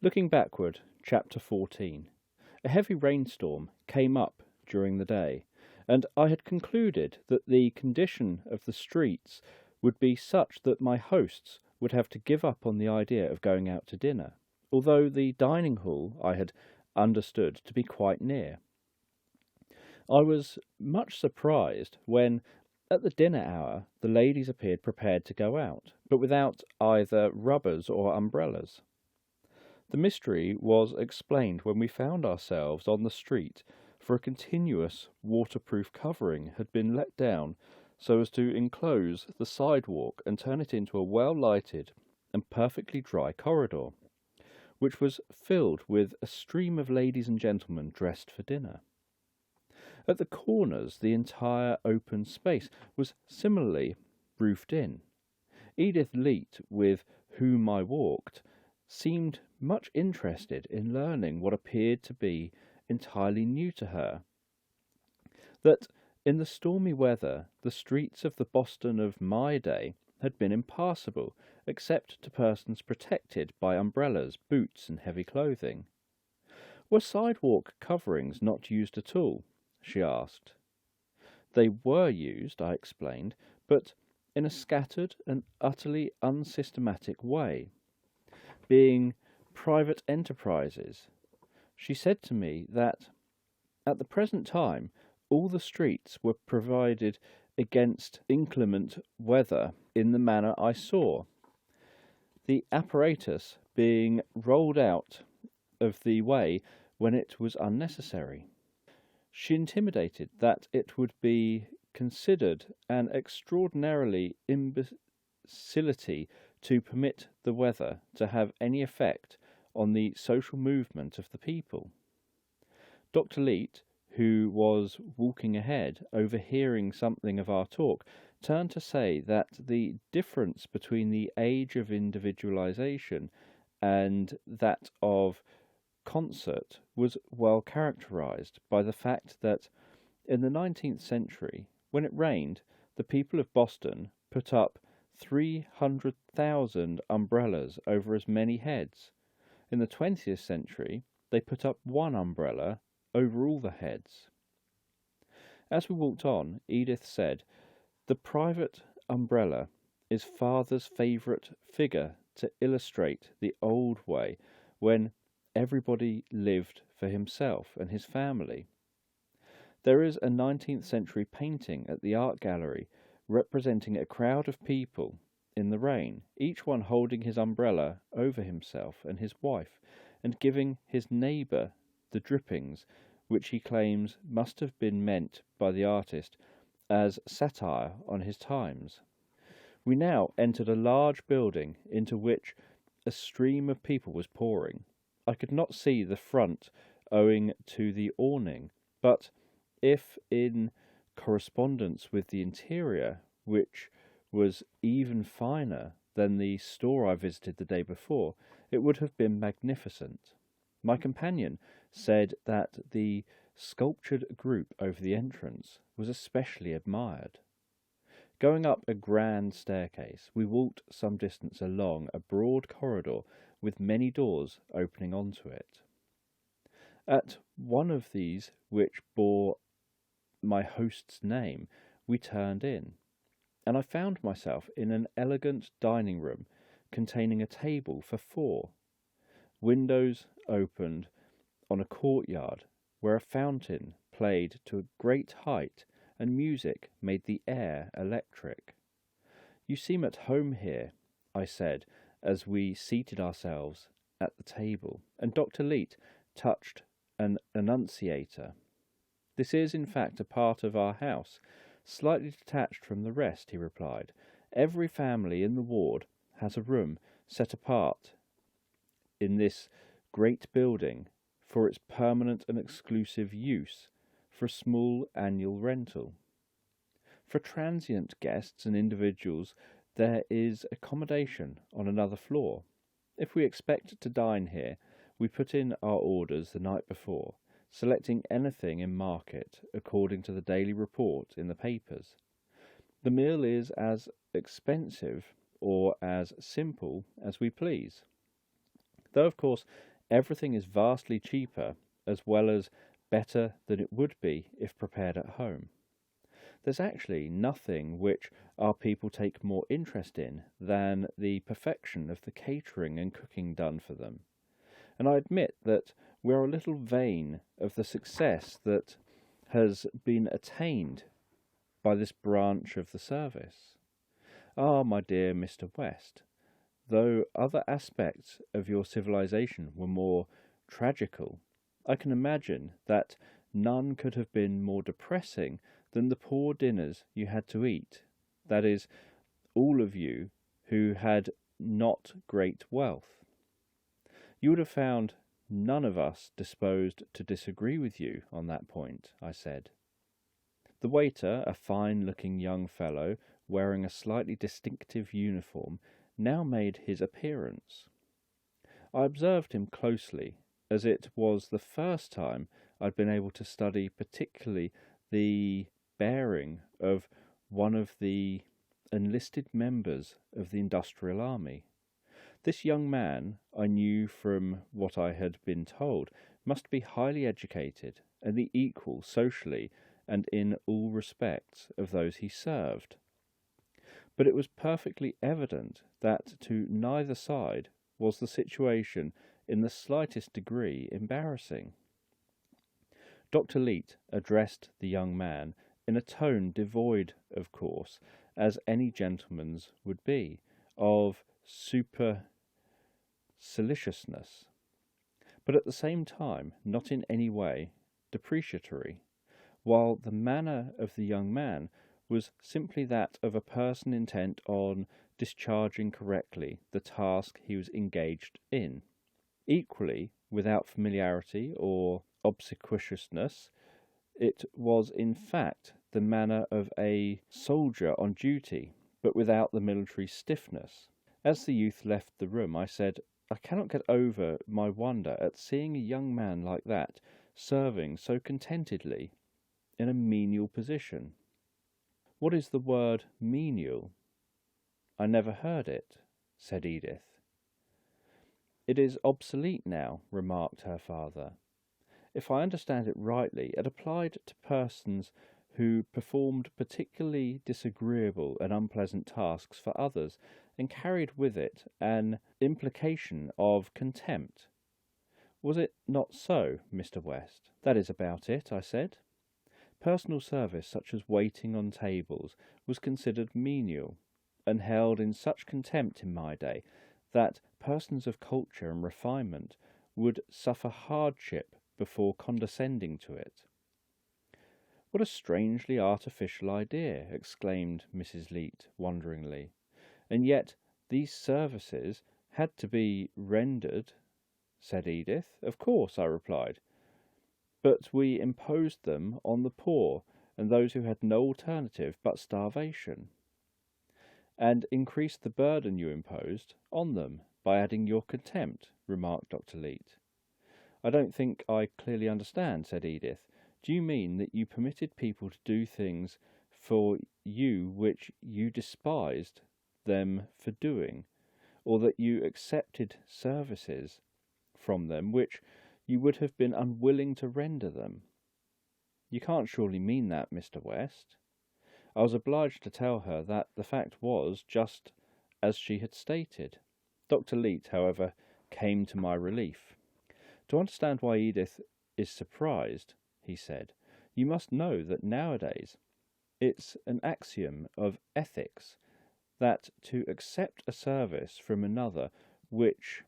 Looking backward, chapter 14. A heavy rainstorm came up during the day, and I had concluded that the condition of the streets would be such that my hosts would have to give up on the idea of going out to dinner, although the dining hall I had understood to be quite near. I was much surprised when, at the dinner hour, the ladies appeared prepared to go out, but without either rubbers or umbrellas. The mystery was explained when we found ourselves on the street, for a continuous waterproof covering had been let down so as to enclose the sidewalk and turn it into a well-lighted and perfectly dry corridor, which was filled with a stream of ladies and gentlemen dressed for dinner. At the corners, the entire open space was similarly roofed in. Edith Leete, with whom I walked, seemed much interested in learning what appeared to be entirely new to her. That in the stormy weather the streets of the Boston of my day had been impassable, except to persons protected by umbrellas, boots, and heavy clothing. Were sidewalk coverings not used at all? She asked. They were used, I explained, but in a scattered and utterly unsystematic way, being private enterprises. She said to me that at the present time all the streets were provided against inclement weather in the manner I saw, the apparatus being rolled out of the way when it was unnecessary. She intimated that it would be considered an extraordinarily imbecility to permit the weather to have any effect on the social movement of the people. Dr. Leete, who was walking ahead, overhearing something of our talk, turned to say that the difference between the age of individualization and that of concert was well characterized by the fact that in the 19th century, when it rained, the people of Boston put up 300,000 umbrellas over as many heads. In the 20th century, they put up one umbrella over all the heads. As we walked on, Edith said, "The private umbrella is father's favourite figure to illustrate the old way when everybody lived for himself and his family. There is a 19th century painting at the art gallery representing a crowd of people in the rain, each one holding his umbrella over himself and his wife, and giving his neighbour the drippings, which he claims must have been meant by the artist as satire on his times." We now entered a large building into which a stream of people was pouring. I could not see the front owing to the awning, but if in correspondence with the interior, which was even finer than the store I visited the day before, it would have been magnificent. My companion said that the sculptured group over the entrance was especially admired. Going up a grand staircase, we walked some distance along a broad corridor with many doors opening onto it. At one of these, which bore my host's name, we turned in, and I found myself in an elegant dining room containing a table for four. Windows opened on a courtyard where a fountain played to a great height and music made the air electric. "You seem at home here," I said, as we seated ourselves at the table, and Dr. Leete touched an annunciator. "This is, in fact, a part of our house, slightly detached from the rest," he replied. "Every family in the ward has a room set apart in this great building for its permanent and exclusive use, for a small annual rental. For transient guests and individuals there is accommodation on another floor. If we expect to dine here, we put in our orders the night before, selecting anything in market according to the daily report in the papers. The meal is as expensive or as simple as we please, though of course Everything is vastly cheaper, as well as better than it would be if prepared at home. There's actually nothing which our people take more interest in than the perfection of the catering and cooking done for them. And I admit that we are a little vain of the success that has been attained by this branch of the service. Ah, my dear Mr. West, though other aspects of your civilization were more tragical, I can imagine that none could have been more depressing than the poor dinners you had to eat. That is, all of you who had not great wealth. You would have found none of us disposed to disagree with you on that point, I said. The waiter, a fine-looking young fellow wearing a slightly distinctive uniform, now made his appearance. I observed him closely, as it was the first time I'd been able to study particularly the bearing of one of the enlisted members of the industrial army. This young man, I knew from what I had been told, must be highly educated and the equal socially and in all respects of those he served. But it was perfectly evident that to neither side was the situation in the slightest degree embarrassing. Dr. Leete addressed the young man in a tone devoid, of course, as any gentleman's would be, of superciliousness, but at the same time not in any way depreciatory, while the manner of the young man was simply that of a person intent on discharging correctly the task he was engaged in. Equally, without familiarity or obsequiousness, it was in fact the manner of a soldier on duty, but without the military stiffness. As the youth left the room, I said, I cannot get over my wonder at seeing a young man like that serving so contentedly in a menial position. What is the word menial? I never heard it, said Edith. It is obsolete now, remarked her father. If I understand it rightly, it applied to persons who performed particularly disagreeable and unpleasant tasks for others, and carried with it an implication of contempt. Was it not so, Mr. West? That is about it, I said. Personal service, such as waiting on tables, was considered menial, and held in such contempt in my day that persons of culture and refinement would suffer hardship before condescending to it. What a strangely artificial idea, exclaimed Mrs. Leete wonderingly. And yet these services had to be rendered, said Edith. Of course, I replied. But we imposed them on the poor and those who had no alternative but starvation, and increased the burden you imposed on them by adding your contempt, remarked Dr. Leete. I don't think I clearly understand, said Edith. Do you mean that you permitted people to do things for you which you despised them for doing, or that you accepted services from them which you would have been unwilling to render them? You can't surely mean that, Mr. West. I was obliged to tell her that the fact was just as she had stated. Dr. Leete, however, came to my relief. To understand why Edith is surprised, he said, you must know that nowadays it's an axiom of ethics that to accept a service from another which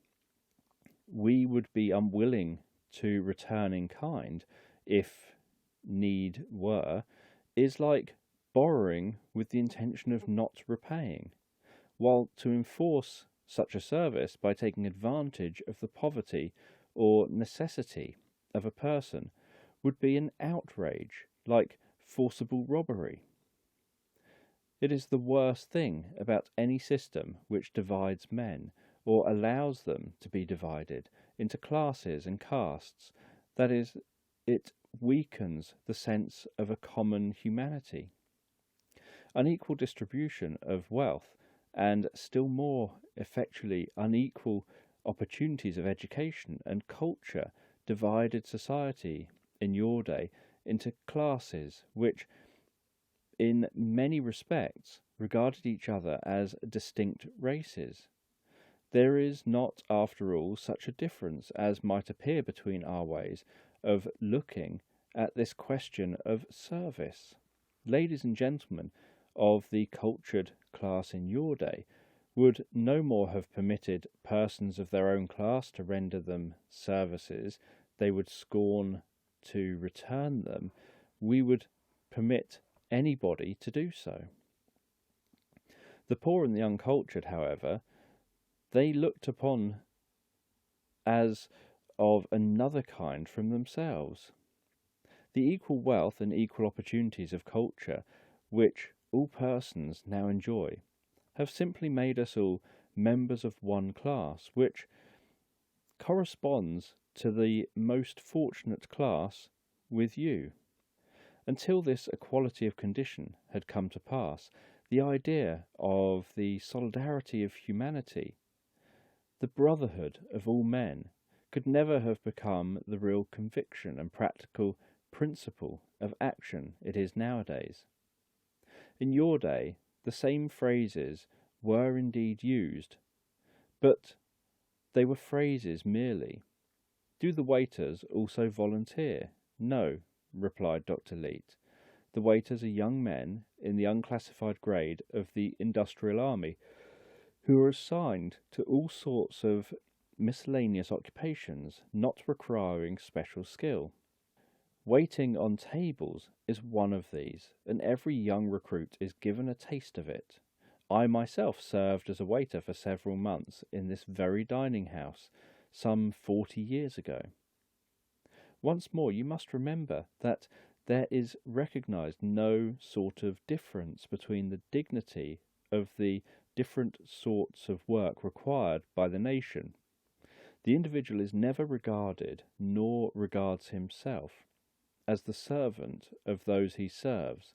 we would be unwilling to return in kind, if need were, is like borrowing with the intention of not repaying, while to enforce such a service by taking advantage of the poverty or necessity of a person would be an outrage, like forcible robbery. It is the worst thing about any system which divides men, or allows them to be divided into classes and castes. That is, it weakens the sense of a common humanity. Unequal distribution of wealth, and still more effectually unequal opportunities of education and culture divided society in your day into classes which, in many respects, regarded each other as distinct races. There is not, after all, such a difference as might appear between our ways of looking at this question of service. Ladies and gentlemen of the cultured class in your day would no more have permitted persons of their own class to render them services they would scorn to return them. We would permit anybody to do so. The poor and the uncultured, however, they looked upon as of another kind from themselves. The equal wealth and equal opportunities of culture which all persons now enjoy have simply made us all members of one class, which corresponds to the most fortunate class with you. Until this equality of condition had come to pass, the idea of the solidarity of humanity, the brotherhood of all men, could never have become the real conviction and practical principle of action it is nowadays. In your day, the same phrases were indeed used, but they were phrases merely. Do the waiters also volunteer? No, replied Dr. Leete. The waiters are young men in the unclassified grade of the industrial army, who are assigned to all sorts of miscellaneous occupations, not requiring special skill. Waiting on tables is one of these, and every young recruit is given a taste of it. I myself served as a waiter for several months in this very dining house, some 40 years ago. Once more, you must remember that there is recognized no sort of difference between the dignity of the different sorts of work required by the nation. The individual is never regarded, nor regards himself, as the servant of those he serves,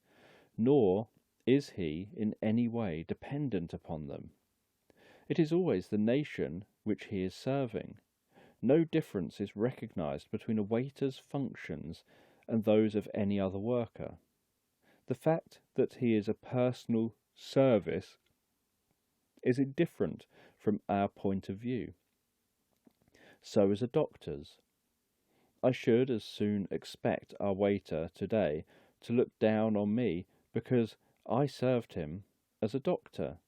nor is he in any way dependent upon them. It is always the nation which he is serving. No difference is recognized between a waiter's functions and those of any other worker. The fact that he is a personal service is indifferent from our point of view. So is a doctor's. I should as soon expect our waiter today to look down on me because I served him as a doctor,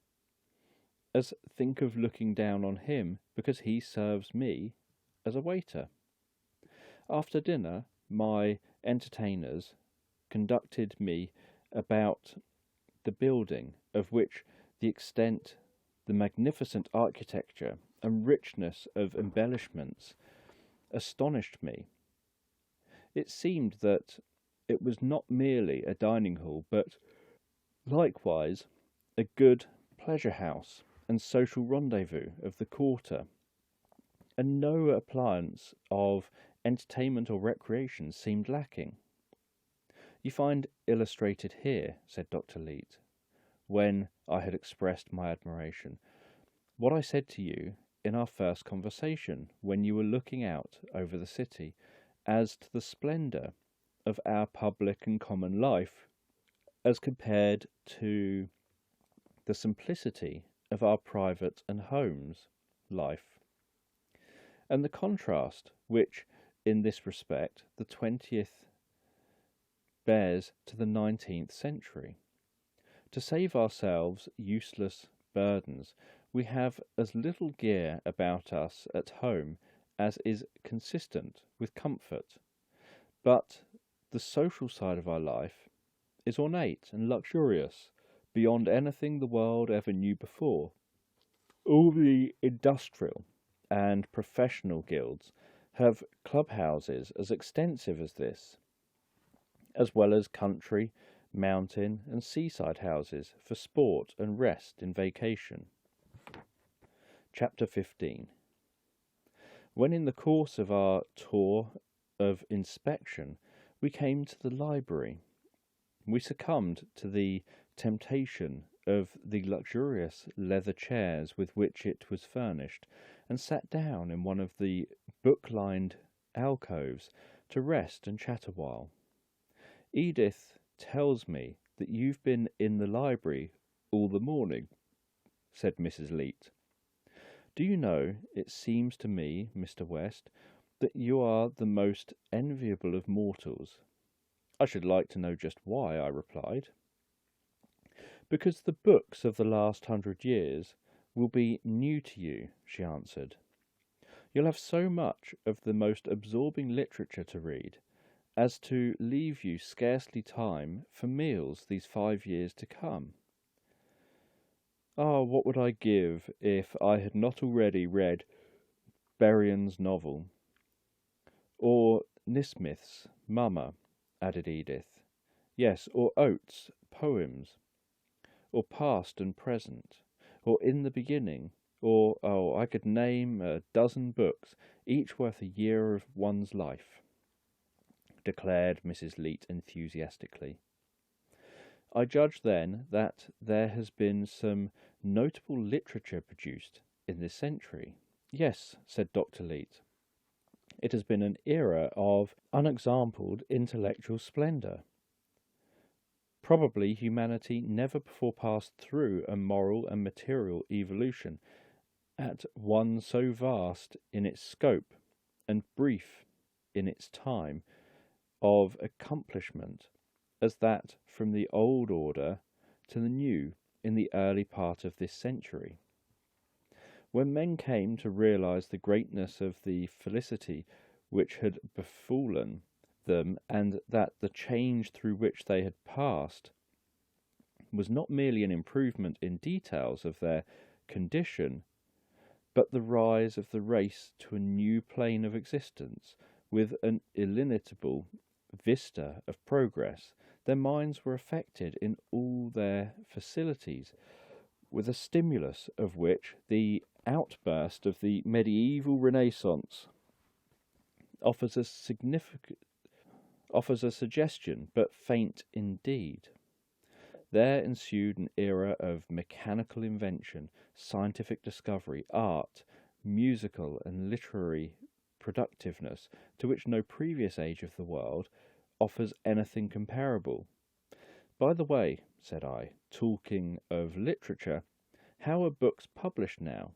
as think of looking down on him because he serves me as a waiter. After dinner, my entertainers conducted me about the building, of which the extent, the magnificent architecture, and richness of embellishments astonished me. It seemed that it was not merely a dining hall, but likewise a good pleasure house and social rendezvous of the quarter, and no appliance of entertainment or recreation seemed lacking. You find illustrated here, said Dr. Leete, when I had expressed my admiration, what I said to you in our first conversation when you were looking out over the city, as to the splendour of our public and common life, as compared to the simplicity of our private and homes life, and the contrast which, in this respect, the 20th bears to the 19th century. To save ourselves useless burdens, we have as little gear about us at home as is consistent with comfort, but the social side of our life is ornate and luxurious beyond anything the world ever knew before. All the industrial and professional guilds have clubhouses as extensive as this, as well as country, mountain and seaside houses for sport and rest in vacation. Chapter 15. When in the course of our tour of inspection we came to the library, we succumbed to the temptation of the luxurious leather chairs with which it was furnished, and sat down in one of the book-lined alcoves to rest and chat a while. Edith tells me that you've been in the library all the morning, said Mrs. Leete. Do you know, it seems to me, Mr. West, that you are the most enviable of mortals. I should like to know just why, I replied. Because the books of the last 100 years will be new to you, she answered. You'll have so much of the most absorbing literature to read as to leave you scarcely time for meals these 5 years to come. Ah, what would I give if I had not already read Berrien's novel, or Nismith's Mama, added Edith. Yes, or Oates' poems, or Past and Present, or In the Beginning, or, I could name a dozen books, each worth a year of one's life, declared Mrs. Leete enthusiastically. I judge then that there has been some notable literature produced in this century. Yes, said Dr. Leete. It has been an era of unexampled intellectual splendour. Probably humanity never before passed through a moral and material evolution at one so vast in its scope and brief in its time of accomplishment as that from the old order to the new in the early part of this century. When men came to realize the greatness of the felicity which had befallen them, and that the change through which they had passed was not merely an improvement in details of their condition, but the rise of the race to a new plane of existence, with an illimitable vista of progress, their minds were affected in all their facilities, with a stimulus of which the outburst of the medieval Renaissance offers a suggestion, but faint indeed. There ensued an era of mechanical invention, scientific discovery, art, musical and literary productiveness, to which no previous age of the world offers anything comparable. By the way, said I, talking of literature, how are books published now?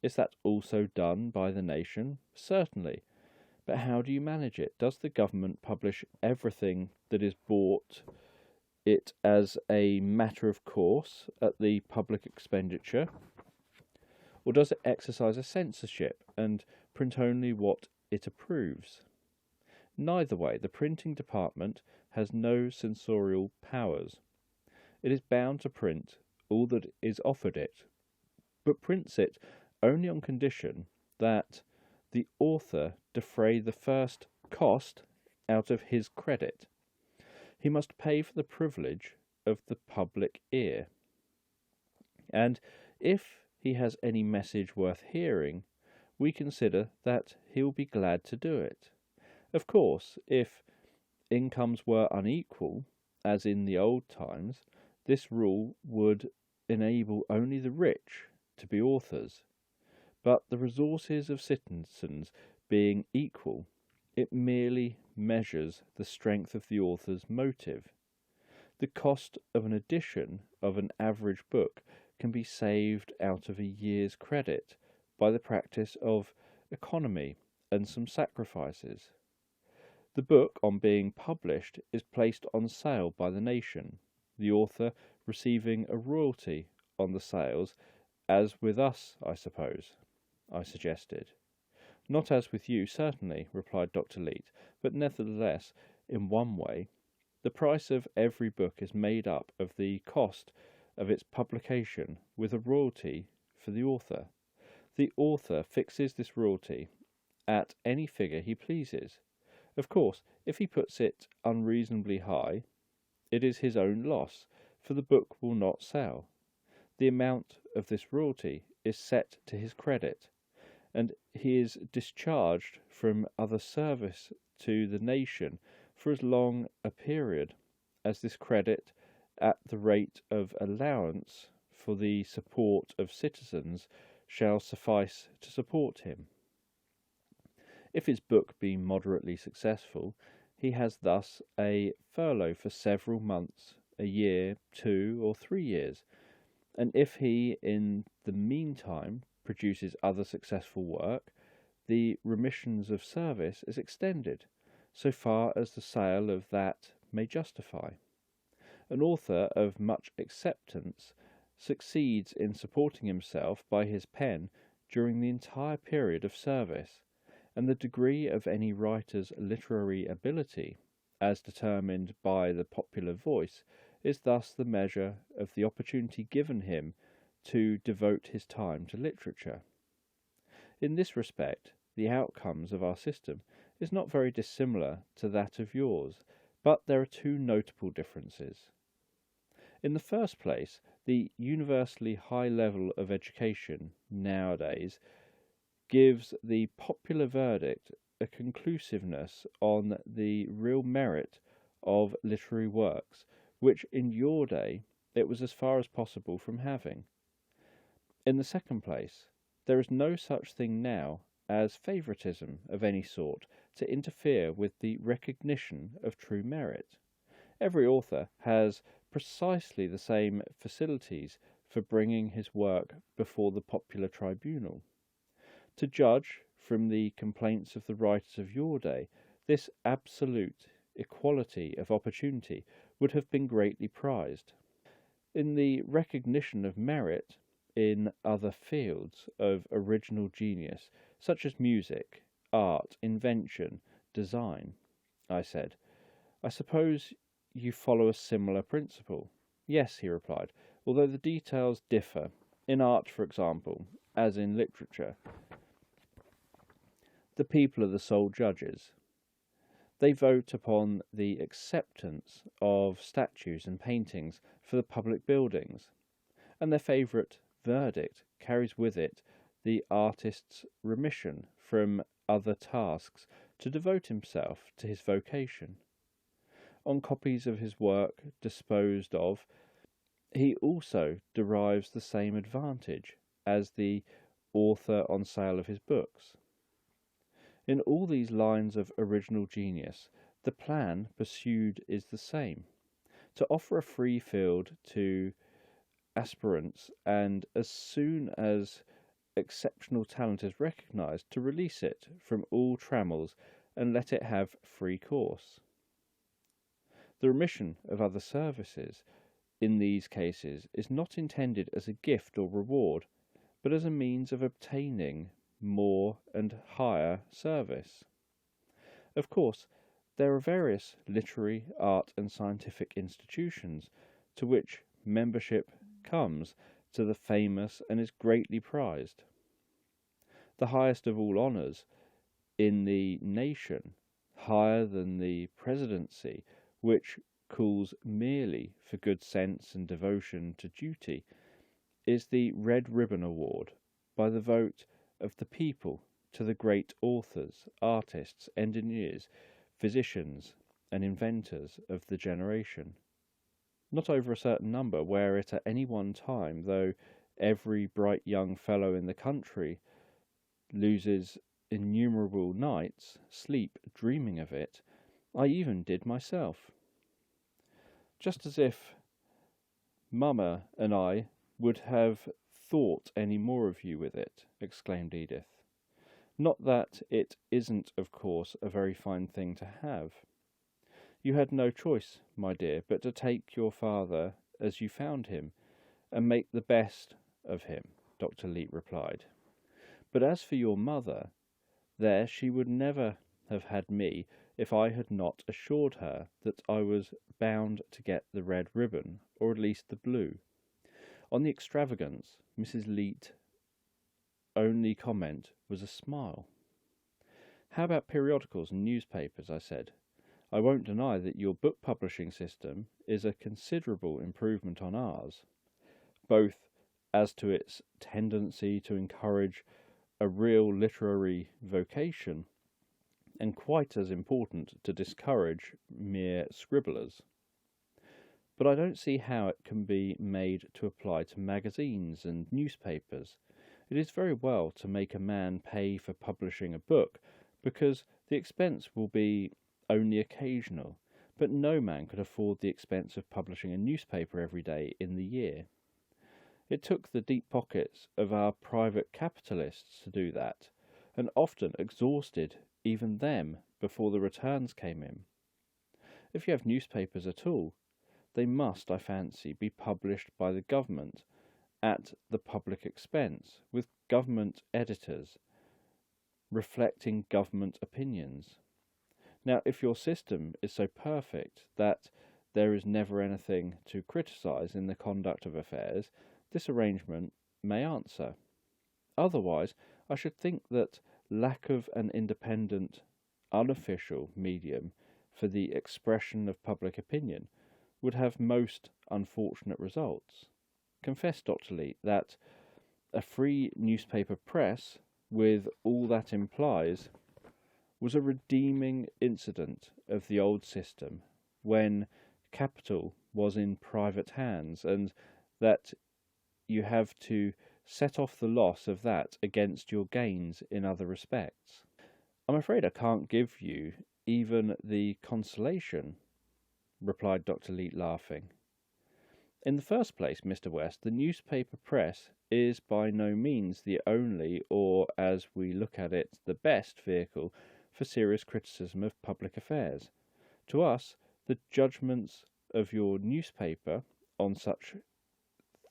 Is that also done by the nation? Certainly. But how do you manage it? Does the government publish everything that is bought it as a matter of course at the public expenditure? Or does it exercise a censorship and print only what it approves? Neither way. The printing department has no censorial powers. It is bound to print all that is offered it, but prints it only on condition that the author defray the first cost out of his credit. He must pay for the privilege of the public ear. And if he has any message worth hearing, we consider that he will be glad to do it. Of course, if incomes were unequal, as in the old times, this rule would enable only the rich to be authors. But the resources of citizens being equal, it merely measures the strength of the author's motive. The cost of an edition of an average book can be saved out of a year's credit by the practice of economy and some sacrifices. The book, on being published, is placed on sale by the nation, the author receiving a royalty on the sales, as with us, I suppose, I suggested. Not as with you, certainly, replied Dr. Leete, but nevertheless, in one way. The price of every book is made up of the cost of its publication, with a royalty for the author. The author fixes this royalty at any figure he pleases. Of course, if he puts it unreasonably high, it is his own loss, for the book will not sell. The amount of this royalty is set to his credit, and he is discharged from other service to the nation for as long a period as this credit, at the rate of allowance for the support of citizens, shall suffice to support him. If his book be moderately successful, he has thus a furlough for several months, a year, 2 or 3 years, and if he in the meantime produces other successful work, the remissions of service is extended, so far as the sale of that may justify. An author of much acceptance succeeds in supporting himself by his pen during the entire period of service, and the degree of any writer's literary ability, as determined by the popular voice, is thus the measure of the opportunity given him to devote his time to literature. In this respect, the outcomes of our system is not very dissimilar to that of yours, but there are two notable differences. In the first place, the universally high level of education nowadays gives the popular verdict a conclusiveness on the real merit of literary works, which in your day it was as far as possible from having. In the second place, there is no such thing now as favouritism of any sort to interfere with the recognition of true merit. Every author has precisely the same facilities for bringing his work before the popular tribunal. To judge from the complaints of the writers of your day, this absolute equality of opportunity would have been greatly prized. In the recognition of merit in other fields of original genius, such as music, art, invention, design, I said, I suppose you follow a similar principle. Yes, he replied, although the details differ. In art, for example, as in literature, the people are the sole judges. They vote upon the acceptance of statues and paintings for the public buildings, and their favourite verdict carries with it the artist's remission from other tasks to devote himself to his vocation. On copies of his work disposed of, he also derives the same advantage as the author on sale of his books. In all these lines of original genius, the plan pursued is the same: to offer a free field to aspirants, and as soon as exceptional talent is recognised, to release it from all trammels and let it have free course. The remission of other services in these cases is not intended as a gift or reward, but as a means of obtaining more and higher service. Of course, there are various literary, art, and scientific institutions to which membership comes to the famous and is greatly prized. The highest of all honours in the nation, higher than the presidency, which calls merely for good sense and devotion to duty, is the Red Ribbon Award, by the vote of the people to the great authors, artists, engineers, physicians, and inventors of the generation. Not over a certain number, where it at any one time, though every bright young fellow in the country loses innumerable nights' sleep dreaming of it, I even did myself. Just as if Mamma and I would have thought any more of you with it, exclaimed Edith. Not that it isn't, of course, a very fine thing to have. You had no choice, my dear, but to take your father as you found him, and make the best of him, Dr. Leete replied. But as for your mother, there she would never have had me if I had not assured her that I was bound to get the red ribbon, or at least the blue. On the extravagance, Mrs. Leete's only comment was a smile. How about periodicals and newspapers? I said. I won't deny that your book publishing system is a considerable improvement on ours, both as to its tendency to encourage a real literary vocation, and quite as important, to discourage mere scribblers. But I don't see how it can be made to apply to magazines and newspapers. It is very well to make a man pay for publishing a book, because the expense will be only occasional, but no man could afford the expense of publishing a newspaper every day in the year. It took the deep pockets of our private capitalists to do that, and often exhausted even them before the returns came in. If you have newspapers at all, they must, I fancy, be published by the government at the public expense, with government editors, reflecting government opinions. Now, if your system is so perfect that there is never anything to criticise in the conduct of affairs, this arrangement may answer. Otherwise, I should think that lack of an independent, unofficial medium for the expression of public opinion would have most unfortunate results. Confess, Dr. Leete, that a free newspaper press, with all that implies, was a redeeming incident of the old system, when capital was in private hands, and that you have to set off the loss of that against your gains in other respects. I'm afraid I can't give you even the consolation, replied Dr. Leete, laughing. In the first place, Mr. West, the newspaper press is by no means the only, or, as we look at it, the best vehicle for serious criticism of public affairs. To us, the judgments of your newspaper on such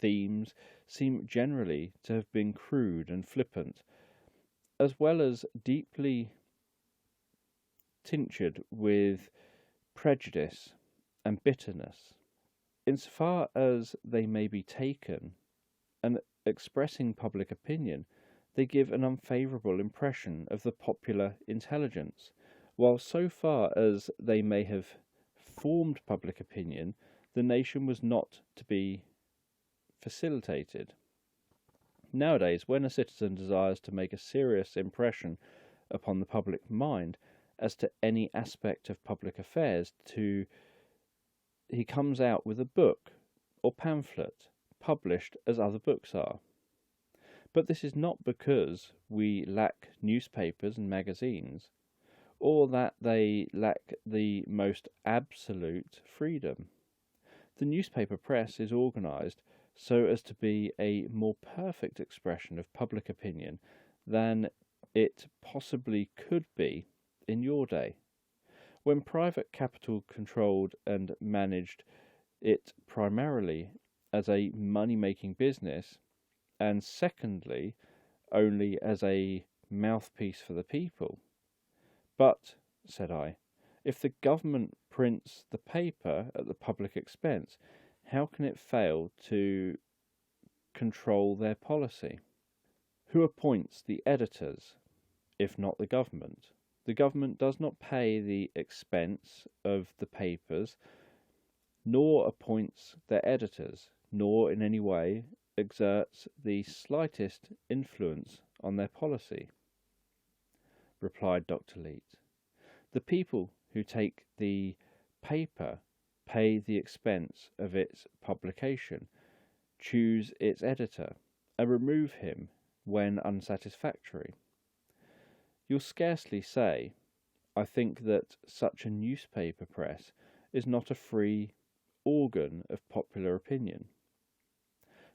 themes seem generally to have been crude and flippant, as well as deeply tinctured with prejudice and bitterness. Insofar as they may be taken, and expressing public opinion, they give an unfavourable impression of the popular intelligence, while so far as they may have formed public opinion, the nation was not to be facilitated. Nowadays, when a citizen desires to make a serious impression upon the public mind as to any aspect of public affairs, he comes out with a book or pamphlet, published as other books are. But this is not because we lack newspapers and magazines, or that they lack the most absolute freedom. The newspaper press is organised so as to be a more perfect expression of public opinion than it possibly could be in your day, when private capital controlled and managed it primarily as a money-making business, and secondly, only as a mouthpiece for the people. But, said I, if the government prints the paper at the public expense, how can it fail to control their policy? Who appoints the editors, if not the government? The government does not pay the expense of the papers, nor appoints their editors, nor in any way exerts the slightest influence on their policy, replied Dr. Leete. The people who take the paper pay the expense of its publication, choose its editor, and remove him when unsatisfactory. You'll scarcely say, I think that such a newspaper press is not a free organ of popular opinion.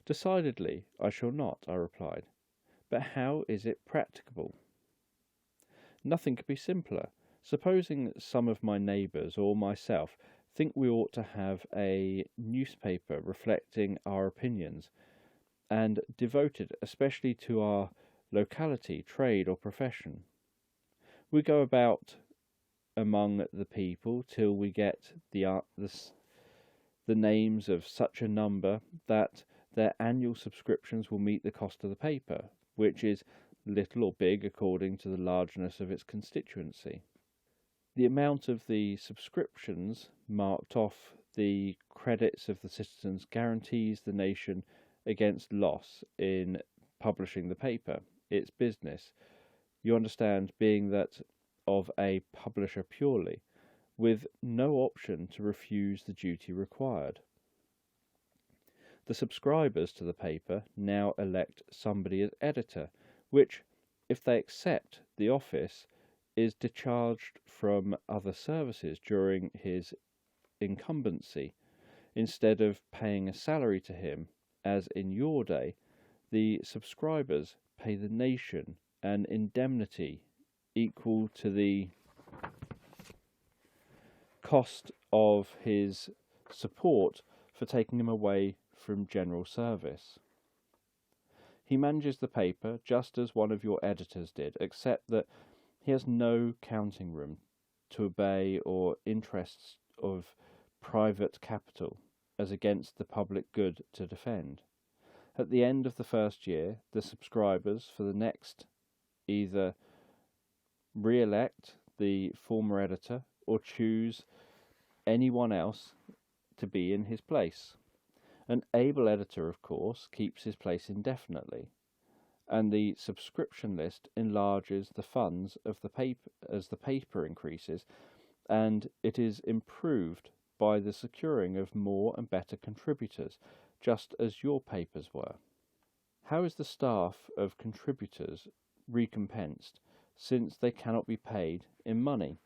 Decidedly, I shall not, I replied. But how is it practicable? Nothing could be simpler. Supposing some of my neighbours or myself think we ought to have a newspaper reflecting our opinions, and devoted especially to our locality, trade, or profession. We go about among the people till we get the names of such a number that their annual subscriptions will meet the cost of the paper, which is little or big according to the largeness of its constituency. The amount of the subscriptions marked off the credits of the citizens guarantees the nation against loss in publishing the paper, its business, you understand, being that of a publisher purely, with no option to refuse the duty required. The subscribers to the paper now elect somebody as editor, which, if they accept the office, is discharged from other services during his incumbency, instead of paying a salary to him, as in your day. The subscribers pay the nation an indemnity equal to the cost of his support for taking him away from general service. He manages the paper just as one of your editors did, except that he has no counting room to obey or interests of private capital as against the public good to defend. At the end of the first year, the subscribers for the next either re-elect the former editor or choose anyone else to be in his place. An able editor, of course, keeps his place indefinitely, and the subscription list enlarges the funds of the paper as the paper increases, and it is improved by the securing of more and better contributors, just as your papers were. How is the staff of contributors recompensed, since they cannot be paid in money?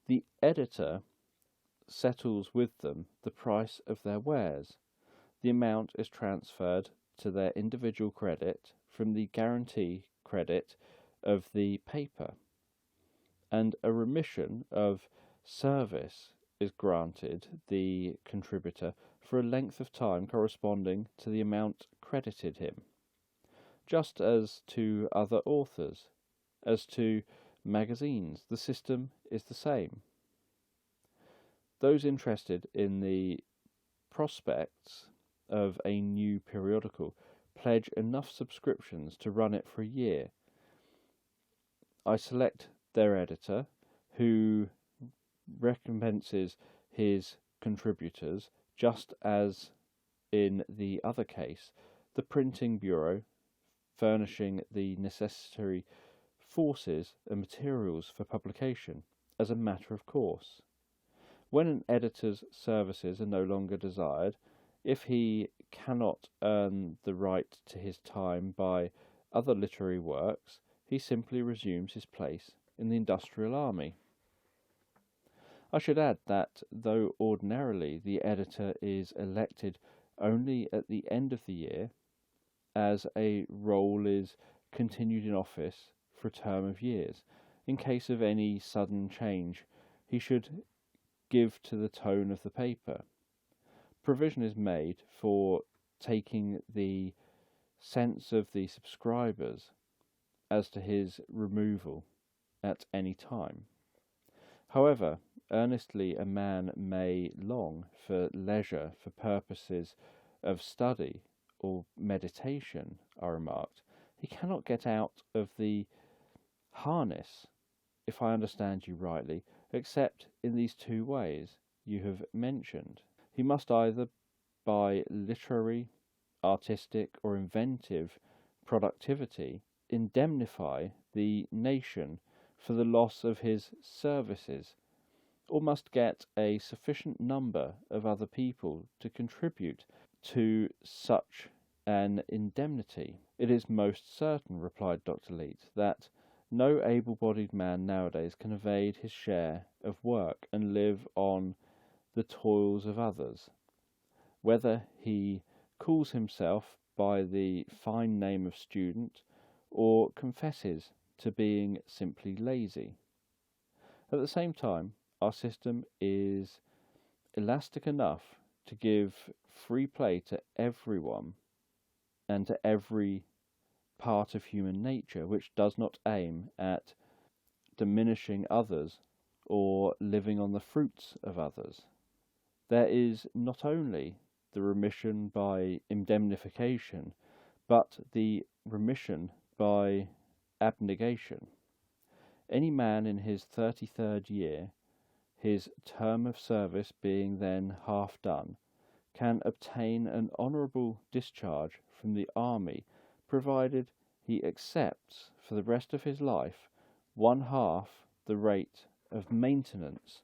The editor settles with them the price of their wares. The amount is transferred to their individual credit from the guarantee credit of the paper, and a remission of service is granted the contributor for a length of time corresponding to the amount credited him. Just as to other authors, as to magazines, the system is the same. Those interested in the prospects of a new periodical pledge enough subscriptions to run it for a year. I select their editor, who recompenses his contributors, just as in the other case, the printing bureau furnishing the necessary forces and materials for publication as a matter of course. When an editor's services are no longer desired, if he cannot earn the right to his time by other literary works, he simply resumes his place in the industrial army. I should add that, though ordinarily the editor is elected only at the end of the year, as a role is continued in office for a term of years, in case of any sudden change he should give to the tone of the paper. Provision is made for taking the sense of the subscribers as to his removal at any time. However earnestly a man may long for leisure for purposes of study or meditation, I remarked, he cannot get out of the harness, if I understand you rightly, except in these two ways you have mentioned. He must either by literary, artistic, or inventive productivity indemnify the nation for the loss of his services, or must get a sufficient number of other people to contribute to such an indemnity. It is most certain, replied Dr. Leete, that no able-bodied man nowadays can evade his share of work and live on the toils of others, whether he calls himself by the fine name of student or confesses to being simply lazy. At the same time, our system is elastic enough to give free play to everyone and to every part of human nature which does not aim at diminishing others or living on the fruits of others. There is not only the remission by indemnification, but the remission by abnegation. Any man in his 33rd year, his term of service being then half done, can obtain an honourable discharge from the army, provided he accepts for the rest of his life 1/2 the rate of maintenance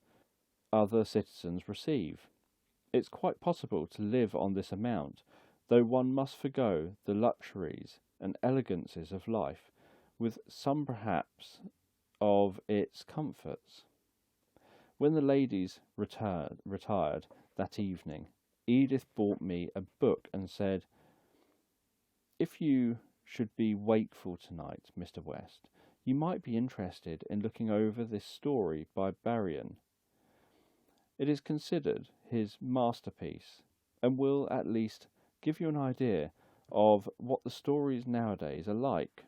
other citizens receive. It's quite possible to live on this amount though one must forgo the luxuries and elegances of life, with some perhaps of its comforts. When the ladies retired that evening, Edith brought me a book and said, "If you should be wakeful tonight, Mr. West, you might be interested in looking over this story by Baryon. It is considered his masterpiece, and will at least give you an idea of what the stories nowadays are like."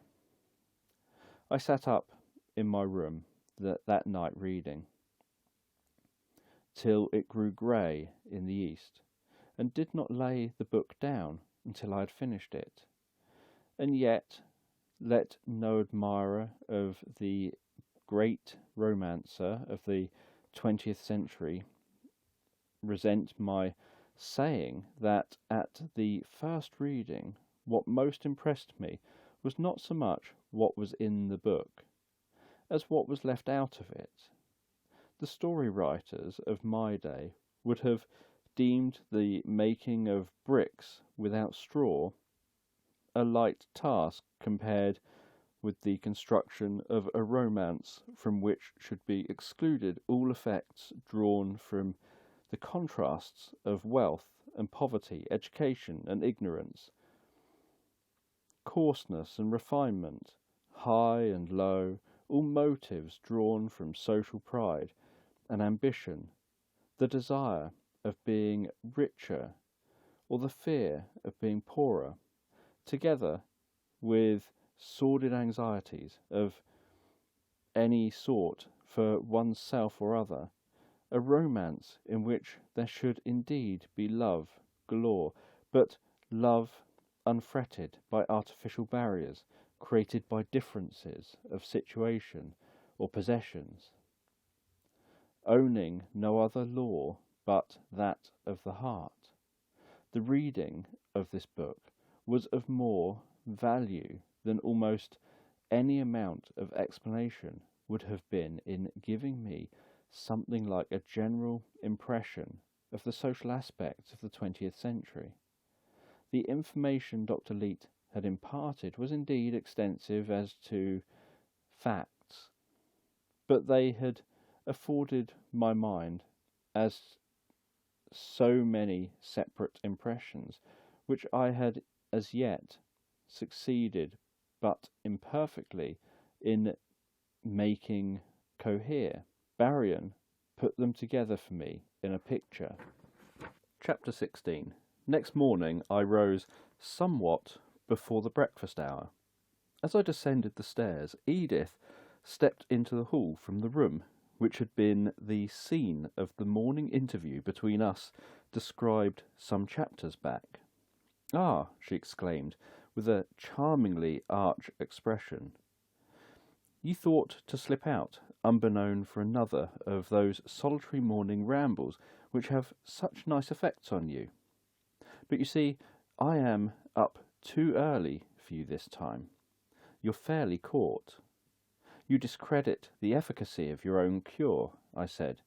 I sat up in my room that night reading, till it grew grey in the east, and did not lay the book down until I had finished it. And yet, let no admirer of the great romancer of the 20th century resent my saying that at the first reading what most impressed me was not so much what was in the book as what was left out of it. The story writers of my day would have deemed the making of bricks without straw a light task compared with the construction of a romance from which should be excluded all effects drawn from the contrasts of wealth and poverty, education and ignorance, coarseness and refinement, high and low, all motives drawn from social pride and ambition, the desire of being richer or the fear of being poorer, together with sordid anxieties of any sort for oneself or other, a romance in which there should indeed be love galore, but love unfretted by artificial barriers created by differences of situation or possessions, owning no other law but that of the heart. The reading of this book was of more value than almost any amount of explanation would have been in giving me something like a general impression of the social aspects of the 20th century. The information Dr. Leete had imparted was indeed extensive as to facts, but they had afforded my mind as so many separate impressions, which I had as yet succeeded but imperfectly in making cohere. Baryon put them together for me in a picture. Chapter 16. Next morning I rose somewhat before the breakfast hour. As I descended the stairs, Edith stepped into the hall from the room which had been the scene of the morning interview between us described some chapters back. "Ah," she exclaimed, with a charmingly arch expression, "you thought to slip out, unbeknown for another of those solitary morning rambles which have such nice effects on you. But you see, I am up too early for you this time. You're fairly caught." "You discredit the efficacy of your own cure," I said,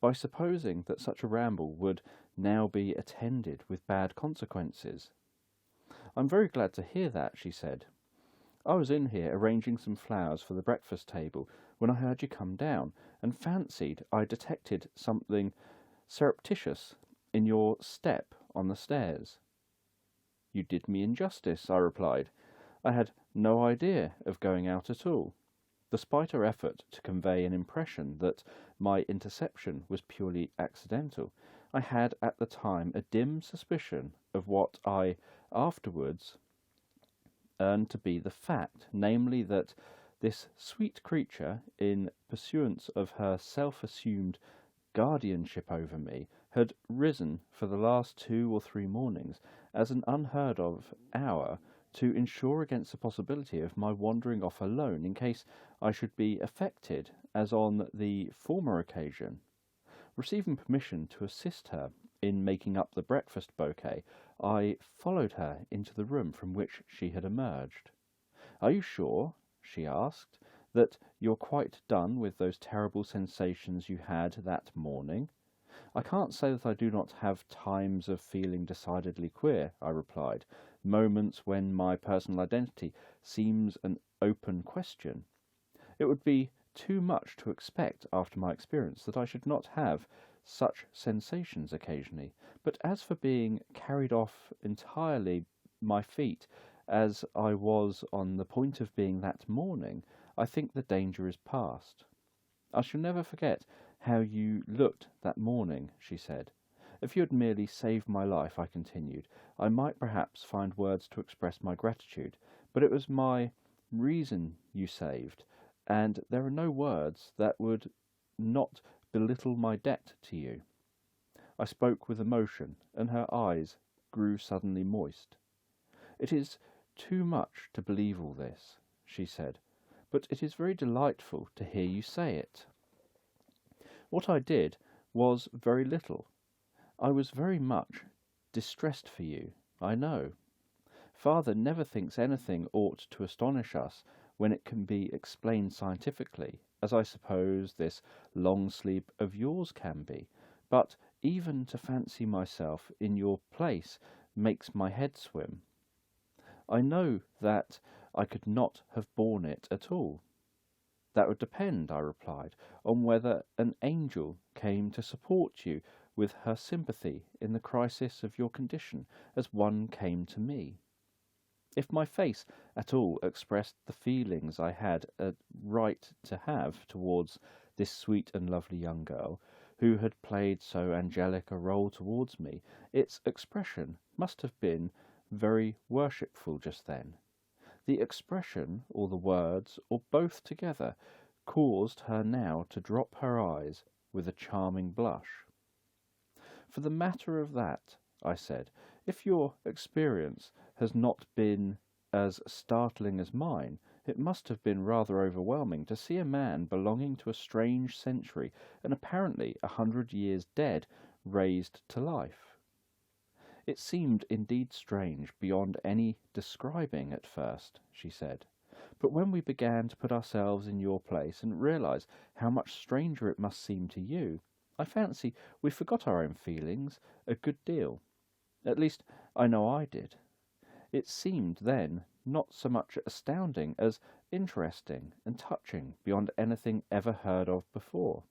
"by supposing that such a ramble would now be attended with bad consequences." "I'm very glad to hear that," she said. "I was in here arranging some flowers for the breakfast table when I heard you come down, and fancied I detected something surreptitious in your step on the stairs." "You did me injustice," I replied. "I had no idea of going out at all." Despite her effort to convey an impression that my interception was purely accidental, I had at the time a dim suspicion of what I afterwards earned to be the fact, namely that this sweet creature, in pursuance of her self-assumed guardianship over me, had risen for the last 2 or 3 mornings as an unheard of hour to ensure against the possibility of my wandering off alone in case I should be affected as on the former occasion. Receiving permission to assist her in making up the breakfast bouquet, I followed her into the room from which she had emerged. "Are you sure," she asked, "that you're quite done with those terrible sensations you had that morning?" I can't say that I do not have times of feeling decidedly queer, I replied, moments when my personal identity seems an open question. It would be too much to expect after my experience that I should not have such sensations occasionally, but as for being carried off entirely my feet, as I was on the point of being that morning, I think the danger is past. I shall never forget how you looked that morning, she said. If you had merely saved my life, I continued, I might perhaps find words to express my gratitude, but it was my reason you saved, and there are no words that would not belittle my debt to you. I spoke with emotion, and her eyes grew suddenly moist. It is too much to believe all this, she said, but it is very delightful to hear you say it. What I did was very little. I was very much distressed for you, I know. Father never thinks anything ought to astonish us when it can be explained scientifically, as I suppose this long sleep of yours can be, but even to fancy myself in your place makes my head swim. I know that I could not have borne it at all. That would depend, I replied, on whether an angel came to support you with her sympathy in the crisis of your condition, as one came to me. If my face at all expressed the feelings I had a right to have towards this sweet and lovely young girl, who had played so angelic a role towards me, its expression must have been very worshipful just then. The expression, or the words, or both together, caused her now to drop her eyes with a charming blush. For the matter of that, I said, if your experience has not been as startling as mine, it must have been rather overwhelming to see a man belonging to a strange century and apparently 100 years dead raised to life. It seemed indeed strange beyond any describing at first, she said, but when we began to put ourselves in your place and realize how much stranger it must seem to you, I fancy we forgot our own feelings a good deal. At least, I know I did. It seemed then not so much astounding as interesting and touching beyond anything ever heard of before.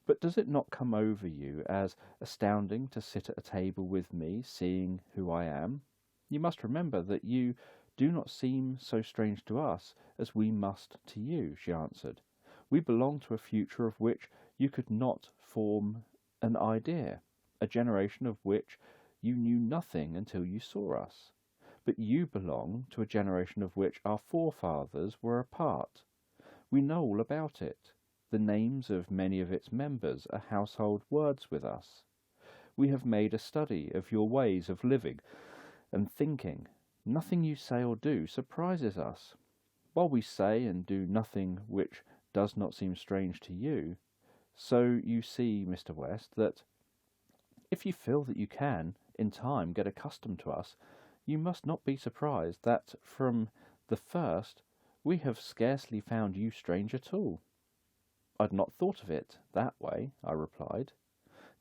But does it not come over you as astounding to sit at a table with me, seeing who I am? You must remember that you do not seem so strange to us as we must to you, she answered. We belong to a future of which you could not form an idea, a generation of which you knew nothing until you saw us. But you belong to a generation of which our forefathers were a part. We know all about it. The names of many of its members are household words with us. We have made a study of your ways of living and thinking. Nothing you say or do surprises us. While we say and do nothing which does not seem strange to you, so you see, Mr. West, that if you feel that you can, in time, get accustomed to us, you must not be surprised that from the first we have scarcely found you strange at all. I'd not thought of it that way, I replied.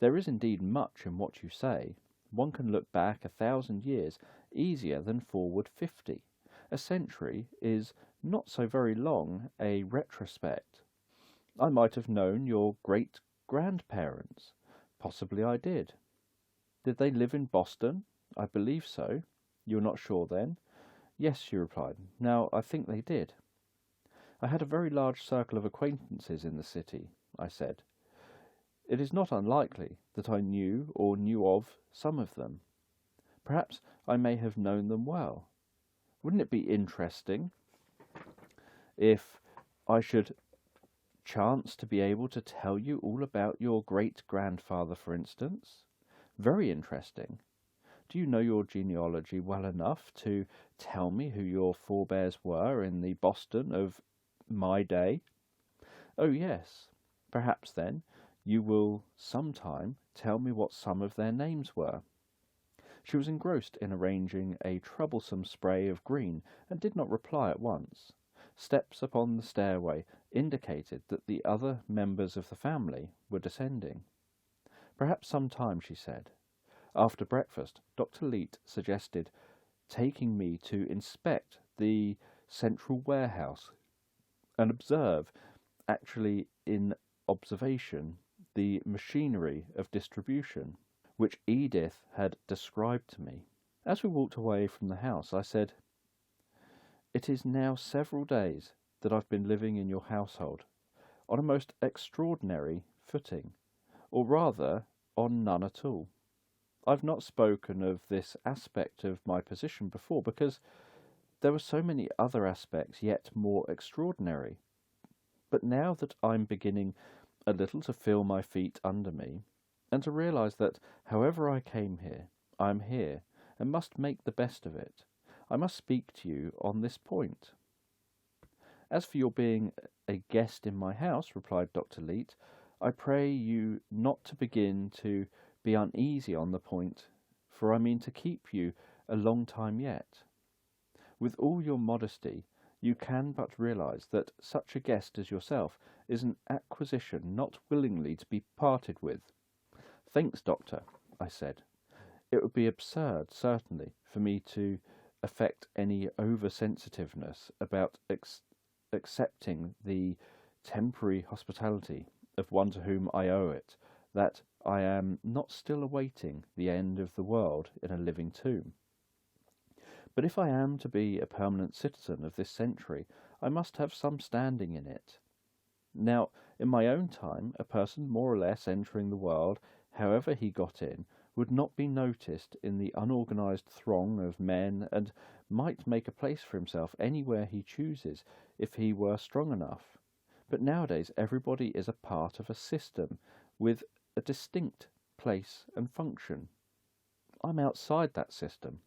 There is indeed much in what you say. One can look back 1,000 years easier than forward 50. A century is not so very long a retrospect. I might have known your great-grandparents. Possibly I did. Did they live in Boston? I believe so. You're not sure, then? Yes, she replied. Now, I think they did. I had a very large circle of acquaintances in the city, I said. It is not unlikely that I knew or knew of some of them. Perhaps I may have known them well. Wouldn't it be interesting if I should chance to be able to tell you all about your great-grandfather, for instance? Very interesting. Do you know your genealogy well enough to tell me who your forebears were in the Boston of my day? Oh, yes. Perhaps, then, you will sometime tell me what some of their names were. She was engrossed in arranging a troublesome spray of green, and did not reply at once. Steps upon the stairway indicated that the other members of the family were descending. Perhaps some time, she said. After breakfast, Dr. Leete suggested taking me to inspect the central warehouse and observe, actually in observation, the machinery of distribution, which Edith had described to me. As we walked away from the house, I said, "It is now several days that I've been living in your household, on a most extraordinary footing, or rather on none at all. I've not spoken of this aspect of my position before, because there were so many other aspects yet more extraordinary. But now that I'm beginning a little to feel my feet under me, and to realize that however I came here, I am here, and must make the best of it, I must speak to you on this point." "As for your being a guest in my house," replied Dr. Leete, "I pray you not to begin to be uneasy on the point, for I mean to keep you a long time yet. With all your modesty, you can but realize that such a guest as yourself is an acquisition not willingly to be parted with." "Thanks, Doctor," I said. "It would be absurd, certainly, for me to affect any over-sensitiveness about accepting the temporary hospitality of one to whom I owe it, that I am not still awaiting the end of the world in a living tomb. But if I am to be a permanent citizen of this century, I must have some standing in it. Now, in my own time, a person more or less entering the world, however he got in, would not be noticed in the unorganized throng of men, and might make a place for himself anywhere he chooses, if he were strong enough. But nowadays everybody is a part of a system, with a distinct place and function. I'm outside that system,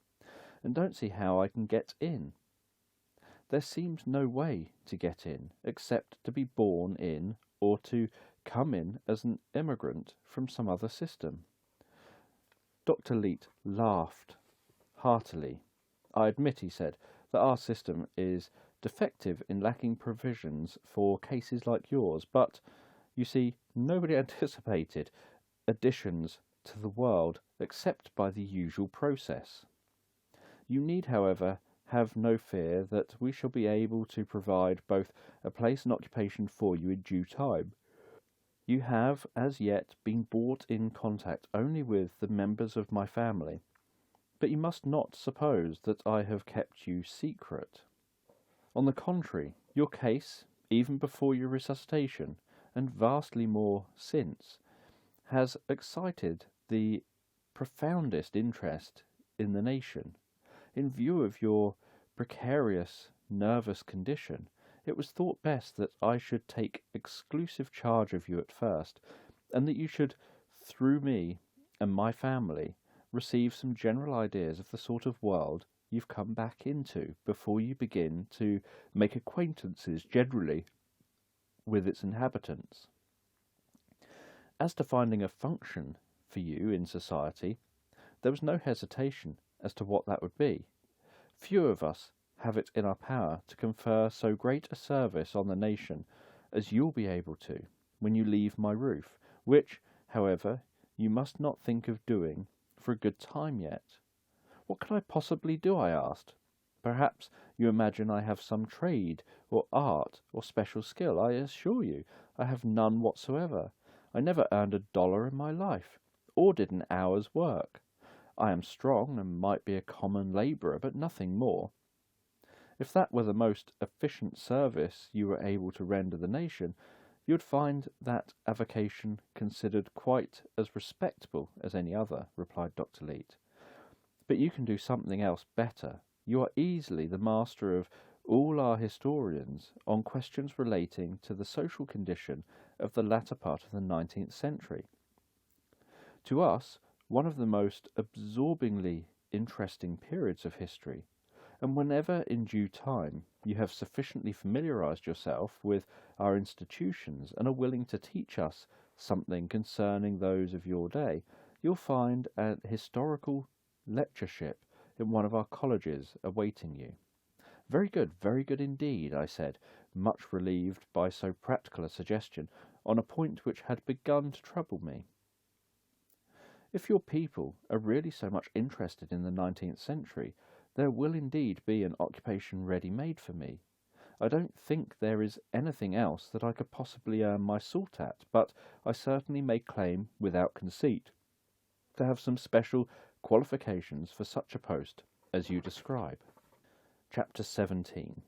and don't see how I can get in. There seems no way to get in, except to be born in, or to come in as an immigrant from some other system." Dr. Leete laughed heartily. "I admit," he said, "that our system is defective in lacking provisions for cases like yours, but, you see, nobody anticipated additions to the world except by the usual process. You need, however, have no fear that we shall be able to provide both a place and occupation for you in due time. You have as yet been brought in contact only with the members of my family, but you must not suppose that I have kept you secret. On the contrary, your case, even before your resuscitation, and vastly more since, has excited the profoundest interest in the nation. In view of your precarious nervous condition, it was thought best that I should take exclusive charge of you at first, and that you should, through me and my family, receive some general ideas of the sort of world you've come back into before you begin to make acquaintances generally with its inhabitants. As to finding a function for you in society, there was no hesitation as to what that would be. Few of us have it in our power to confer so great a service on the nation as you'll be able to when you leave my roof, which, however, you must not think of doing for a good time yet." "What can I possibly do?" I asked. "Perhaps you imagine I have some trade, or art, or special skill. I assure you I have none whatsoever. I never earned $1 in my life, or did an hour's work. I am strong, and might be a common labourer, but nothing more. If that were the most efficient service you were able to render the nation, you would find that avocation considered quite as respectable as any other," replied Dr. Leete. "But you can do something else better. You are easily the master of all our historians on questions relating to the social condition of the latter part of the 19th century. To us, one of the most absorbingly interesting periods of history, and whenever in due time you have sufficiently familiarized yourself with our institutions and are willing to teach us something concerning those of your day, you'll find an historical lectureship in one of our colleges awaiting you." Very good indeed," I said, much relieved by so practical a suggestion on a point which had begun to trouble me. If your people are really so much interested in the 19th century, there will indeed be an occupation ready-made for me. I don't think there is anything else that I could possibly earn my salt at, but I certainly may claim, without conceit, to have some special qualifications for such a post as you describe. Chapter 17.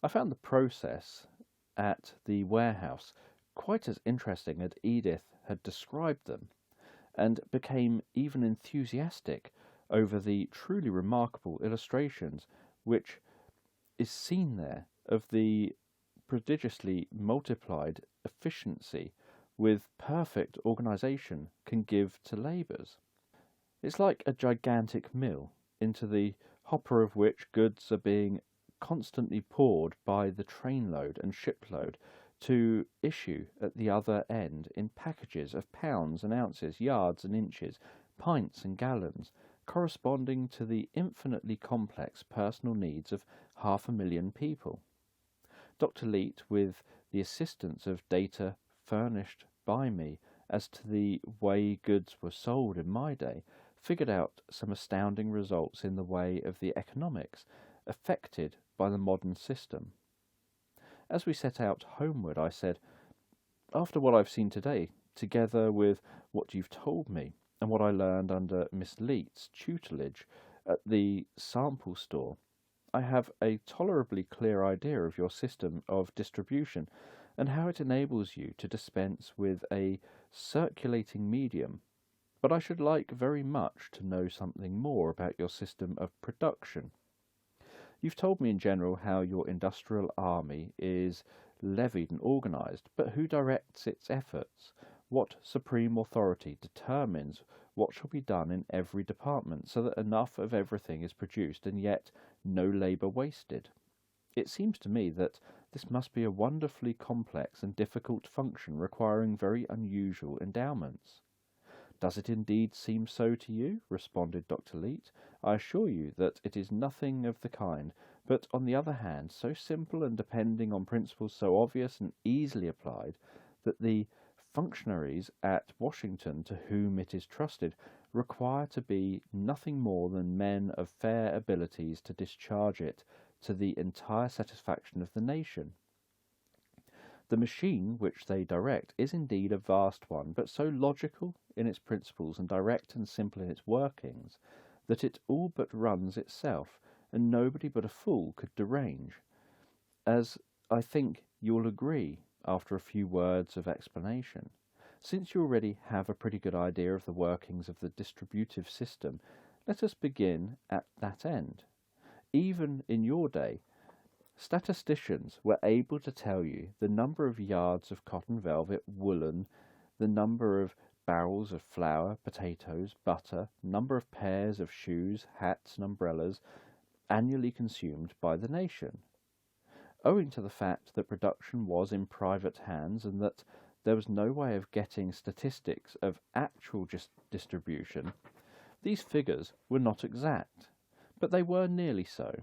I found the process at the warehouse quite as interesting as Edith had described them, and became even enthusiastic over the truly remarkable illustrations which is seen there of the prodigiously multiplied efficiency with perfect organisation can give to labours. It's like a gigantic mill, into the hopper of which goods are being constantly poured by the trainload and shipload, to issue at the other end in packages of pounds and ounces, yards and inches, pints and gallons, corresponding to the infinitely complex personal needs of 500,000 people. Dr. Leete, with the assistance of data furnished by me as to the way goods were sold in my day, figured out some astounding results in the way of the economics affected by the modern system. As we set out homeward, I said, "After what I've seen today, together with what you've told me, and what I learned under Miss Leete's tutelage at the sample store, I have a tolerably clear idea of your system of distribution, and how it enables you to dispense with a circulating medium. But I should like very much to know something more about your system of production. You've told me in general how your industrial army is levied and organised, but who directs its efforts? What supreme authority determines what shall be done in every department, so that enough of everything is produced and yet no labour wasted? It seems to me that this must be a wonderfully complex and difficult function, requiring very unusual endowments." "Does it indeed seem so to you?" responded Dr. Leete. "I assure you that it is nothing of the kind, but on the other hand so simple and depending on principles so obvious and easily applied, that the functionaries at Washington to whom it is trusted require to be nothing more than men of fair abilities to discharge it to the entire satisfaction of the nation. The machine which they direct is indeed a vast one, but so logical in its principles and direct and simple in its workings, that it all but runs itself, and nobody but a fool could derange, as I think you'll agree after a few words of explanation. Since you already have a pretty good idea of the workings of the distributive system, let us begin at that end. Even in your day, statisticians were able to tell you the number of yards of cotton velvet, woolen, the number of barrels of flour, potatoes, butter, number of pairs of shoes, hats, and umbrellas annually consumed by the nation. Owing to the fact that production was in private hands and that there was no way of getting statistics of actual distribution, these figures were not exact, but they were nearly so.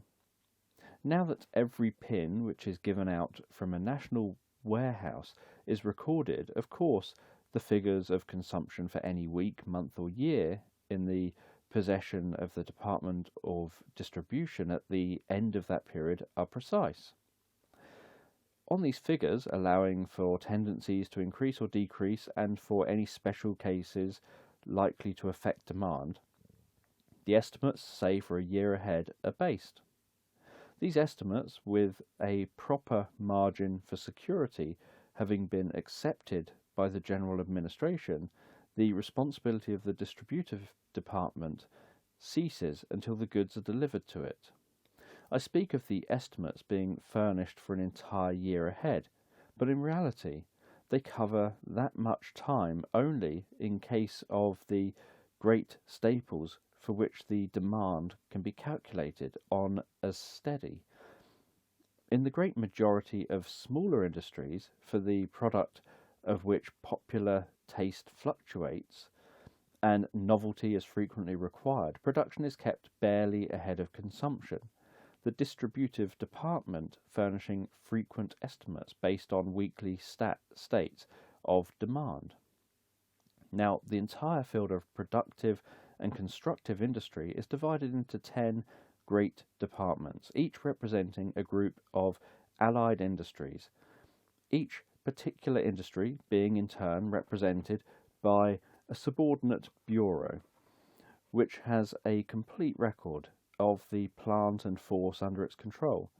Now that every pin which is given out from a national warehouse is recorded, of course the figures of consumption for any week, month or year in the possession of the Department of Distribution at the end of that period are precise. On these figures, allowing for tendencies to increase or decrease and for any special cases likely to affect demand, the estimates, say for a year ahead, are based. These estimates, with a proper margin for security having been accepted by the general administration, the responsibility of the distributive department ceases until the goods are delivered to it. I speak of the estimates being furnished for an entire year ahead, but in reality they cover that much time only in case of the great staples for which the demand can be calculated on as steady. In the great majority of smaller industries, for the product of which popular taste fluctuates and novelty is frequently required, production is kept barely ahead of consumption, the distributive department furnishing frequent estimates based on weekly states of demand. Now, the entire field of productive and constructive industry is divided into 10 great departments, each representing a group of allied industries, each particular industry being in turn represented by a subordinate bureau, which has a complete record of the plant and force under its control,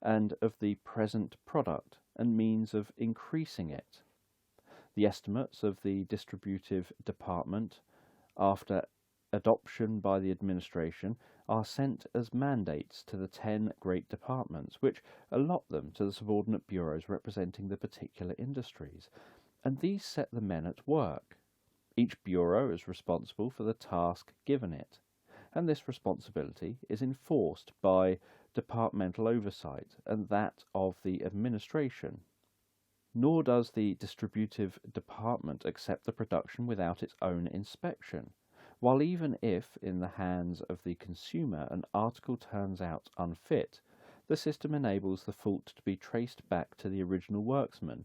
and of the present product and means of increasing it. The estimates of the distributive department, after adoption by the administration, are sent as mandates to the 10 great departments, which allot them to the subordinate bureaus representing the particular industries, and these set the men at work. Each bureau is responsible for the task given it, and this responsibility is enforced by departmental oversight and that of the administration. Nor does the distributive department accept the production without its own inspection, while even if, in the hands of the consumer, an article turns out unfit, the system enables the fault to be traced back to the original worksman.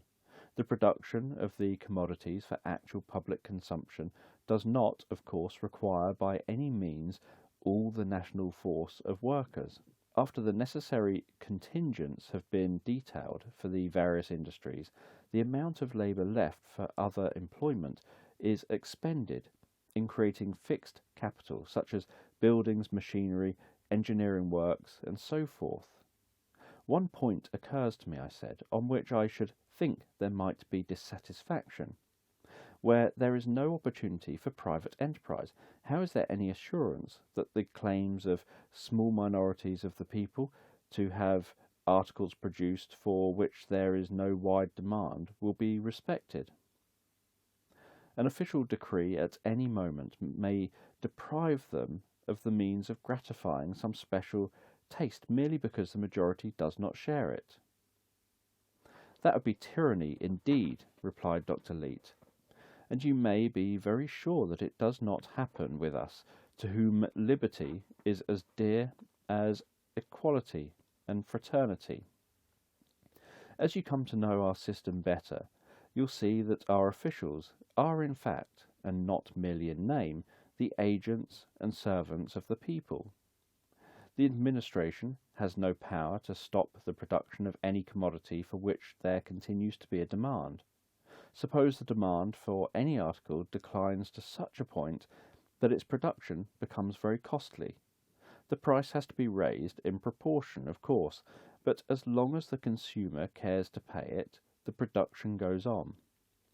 The production of the commodities for actual public consumption does not, of course, require by any means all the national force of workers. After the necessary contingents have been detailed for the various industries, the amount of labour left for other employment is expended in creating fixed capital, such as buildings, machinery, engineering works, and so forth. One point occurs to me, I said, on which I should think there might be dissatisfaction. Where there is no opportunity for private enterprise, how is there any assurance that the claims of small minorities of the people to have articles produced for which there is no wide demand will be respected? An official decree at any moment may deprive them of the means of gratifying some special taste merely because the majority does not share it. That would be tyranny indeed, replied Dr. Leete. And you may be very sure that it does not happen with us, to whom liberty is as dear as equality and fraternity. As you come to know our system better, you'll see that our officials are in fact, and not merely in name, the agents and servants of the people. The administration has no power to stop the production of any commodity for which there continues to be a demand. Suppose the demand for any article declines to such a point that its production becomes very costly. The price has to be raised in proportion, of course, but as long as the consumer cares to pay it, the production goes on.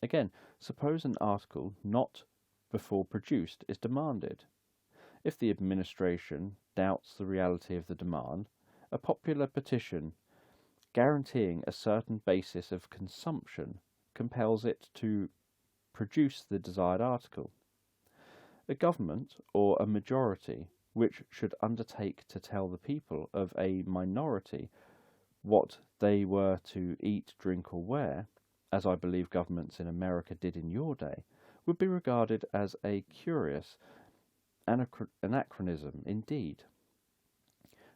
Again, suppose an article not before produced is demanded. If the administration doubts the reality of the demand, a popular petition guaranteeing a certain basis of consumption compels it to produce the desired article. A government or a majority which should undertake to tell the people of a minority what they were to eat, drink, or wear, as I believe governments in America did in your day, would be regarded as a curious anachronism indeed.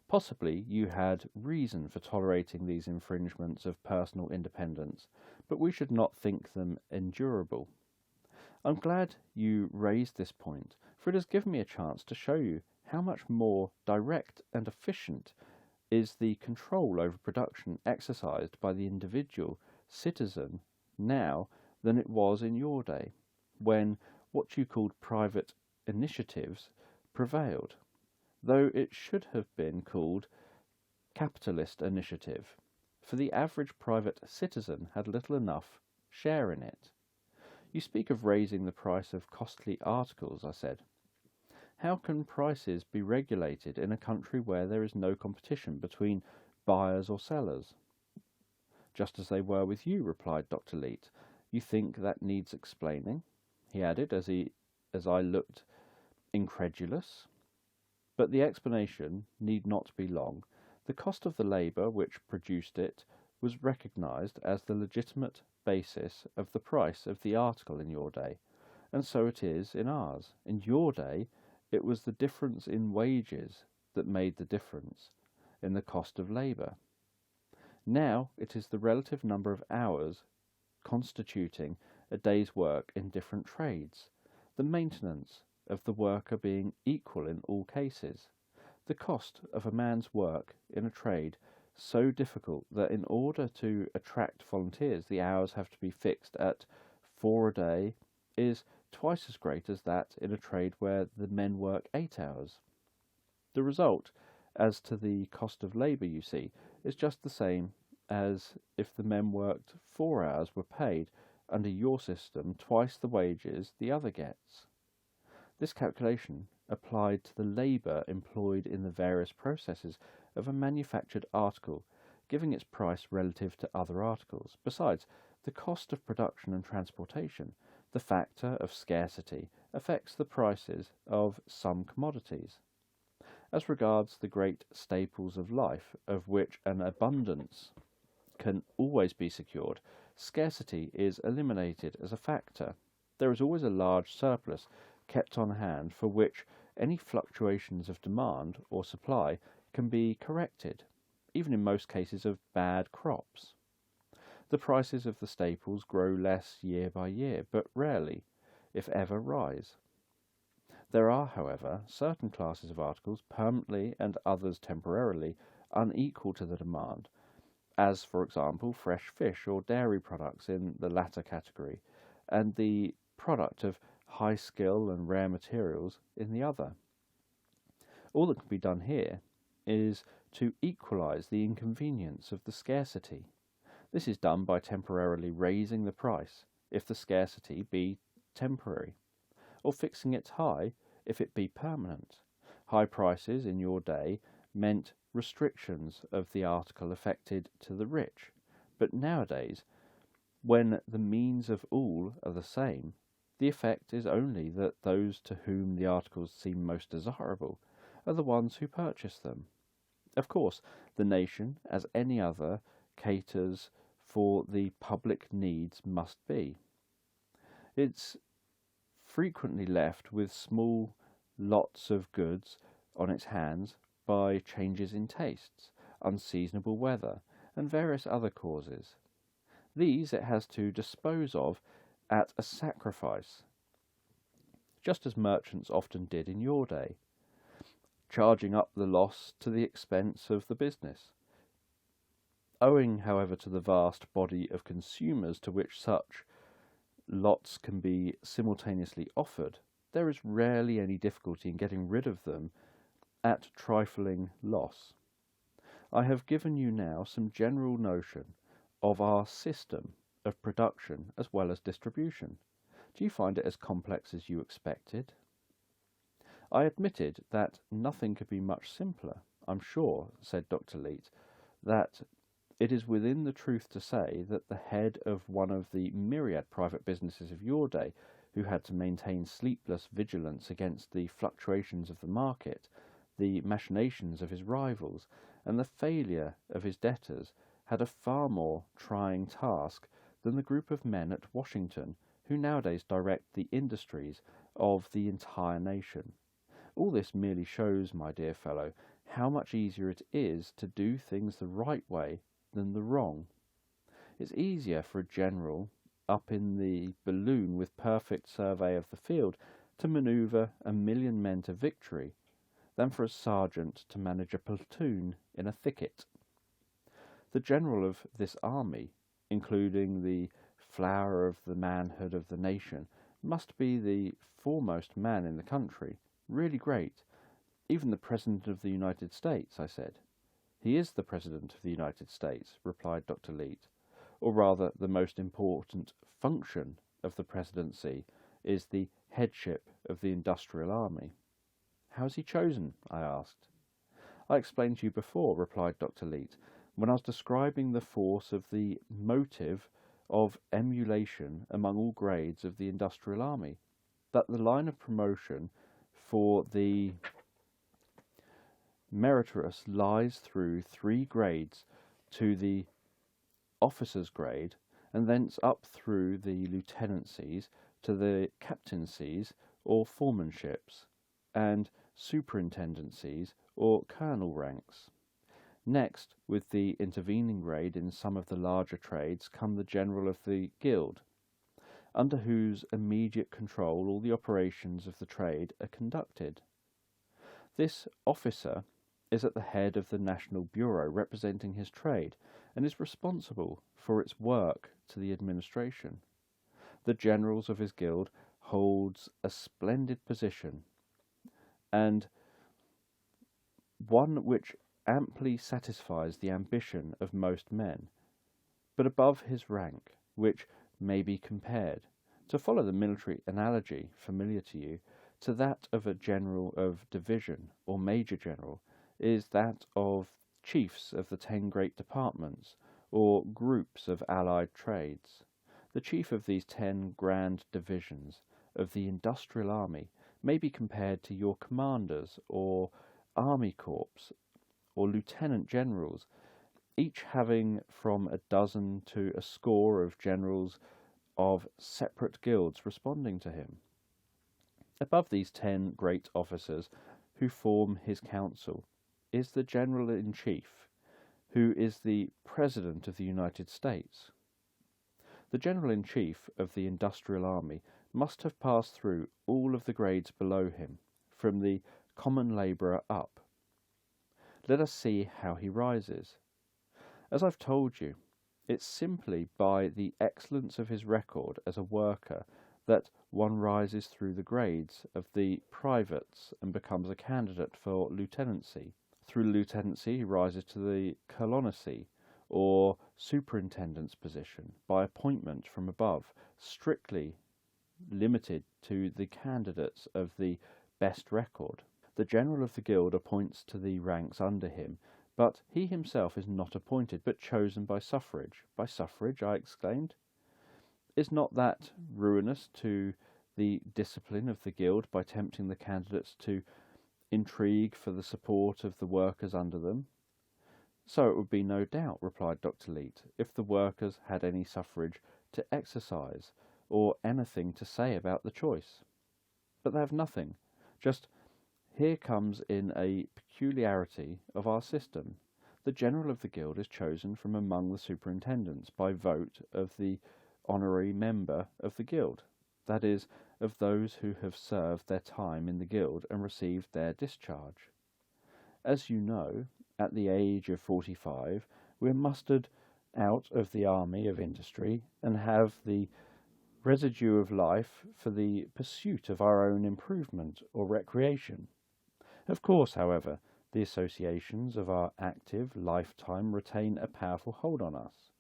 Possibly you had reason for tolerating these infringements of personal independence, but we should not think them endurable. I'm glad you raised this point, for it has given me a chance to show you how much more direct and efficient is the control over production exercised by the individual citizen now than it was in your day, when what you called private initiatives prevailed, though it should have been called capitalist initiative, for the average private citizen had little enough share in it. You speak of raising the price of costly articles, I said. How can prices be regulated in a country where there is no competition between buyers or sellers? Just as they were with you, replied Dr. Leete. You think that needs explaining? He added, as I looked incredulous. But the explanation need not be long. The cost of the labour which produced it was recognised as the legitimate basis of the price of the article in your day, and so it is in ours. In your day, it was the difference in wages that made the difference in the cost of labour. Now it is the relative number of hours constituting a day's work in different trades, the maintenance of the worker being equal in all cases, the cost of a man's work in a trade so difficult that in order to attract volunteers the hours have to be fixed at 4 a day is twice as great as that in a trade where the men work 8 hours. The result, as to the cost of labour, you see, is just the same as if the men worked 4 hours were paid, under your system, twice the wages the other gets. This calculation applied to the labour employed in the various processes of a manufactured article, giving its price relative to other articles. Besides, the cost of production and transportation, the factor of scarcity, affects the prices of some commodities. As regards the great staples of life, of which an abundance can always be secured, scarcity is eliminated as a factor. There is always a large surplus kept on hand for which any fluctuations of demand or supply can be corrected, even in most cases of bad crops. The prices of the staples grow less year by year, but rarely, if ever, rise. There are, however, certain classes of articles permanently and others temporarily unequal to the demand, as, for example, fresh fish or dairy products in the latter category, and the product of high skill and rare materials in the other. All that can be done here is to equalize the inconvenience of the scarcity. This is done by temporarily raising the price, if the scarcity be temporary, or fixing it high, if it be permanent. High prices in your day meant restrictions of the article affected to the rich, but nowadays, when the means of all are the same, the effect is only that those to whom the articles seem most desirable are the ones who purchase them. Of course, the nation, as any other, caters for the public needs must be. It's frequently left with small lots of goods on its hands by changes in tastes, unseasonable weather, and various other causes. These it has to dispose of at a sacrifice, just as merchants often did in your day, charging up the loss to the expense of the business. Owing, however, to the vast body of consumers to which such lots can be simultaneously offered, there is rarely any difficulty in getting rid of them at trifling loss. I have given you now some general notion of our system of production as well as distribution. Do you find it as complex as you expected? I admitted that nothing could be much simpler. I'm sure, said Dr. Leete, that it is within the truth to say that the head of one of the myriad private businesses of your day, who had to maintain sleepless vigilance against the fluctuations of the market, the machinations of his rivals, and the failure of his debtors, had a far more trying task than the group of men at Washington who nowadays direct the industries of the entire nation. All this merely shows, my dear fellow, how much easier it is to do things the right way than the wrong. It's easier for a general up in the balloon with perfect survey of the field to manoeuvre 1,000,000 men to victory than for a sergeant to manage a platoon in a thicket. The general of this army, including the flower of the manhood of the nation, must be the foremost man in the country, really great. Even the President of the United States, I said. He is the President of the United States, replied Dr. Leete, or rather the most important function of the presidency is the headship of the industrial army. How is he chosen? I asked. I explained to you before, replied Dr. Leete, when I was describing the force of the motive of emulation among all grades of the industrial army, that the line of promotion for the meritorious lies through 3 grades to the officer's grade, and thence up through the lieutenancies to the captaincies or foremanships, and superintendencies or colonel ranks. Next, with the intervening grade in some of the larger trades, come the general of the guild. under whose immediate control all the operations of the trade are conducted. This officer is at the head of the National Bureau representing his trade and is responsible for its work to the administration. The generals of his guild holds a splendid position, and one which amply satisfies the ambition of most men, but above his rank, which may be compared, to follow the military analogy familiar to you, to that of a general of division or major general, is that of chiefs of the 10 great departments or groups of allied trades. The chief of these 10 grand divisions of the industrial army may be compared to your commanders or army corps or lieutenant generals, each having from a dozen to a score of generals of separate guilds responding to him. Above these 10 great officers who form his council is the General-in-Chief, who is the President of the United States. The General-in-Chief of the Industrial Army must have passed through all of the grades below him, from the common labourer up. Let us see how he rises. As I've told you, it's simply by the excellence of his record as a worker that one rises through the grades of the privates and becomes a candidate for lieutenancy. Through lieutenancy he rises to the colonelcy or superintendent's position by appointment from above, strictly limited to the candidates of the best record. The general of the guild appoints to the ranks under him, but he himself is not appointed, but chosen by suffrage. By suffrage, I exclaimed. Is not that ruinous to the discipline of the guild by tempting the candidates to intrigue for the support of the workers under them? So it would be, no doubt, replied Dr. Leete, if the workers had any suffrage to exercise, or anything to say about the choice. But they have nothing. Just here comes in a peculiarity of our system. The general of the guild is chosen from among the superintendents by vote of the honorary member of the guild, that is, of those who have served their time in the guild and received their discharge. As you know, at the age of 45, we are mustered out of the army of industry and have the residue of life for the pursuit of our own improvement or recreation. Of course, however, the associations of our active lifetime retain a powerful hold on us.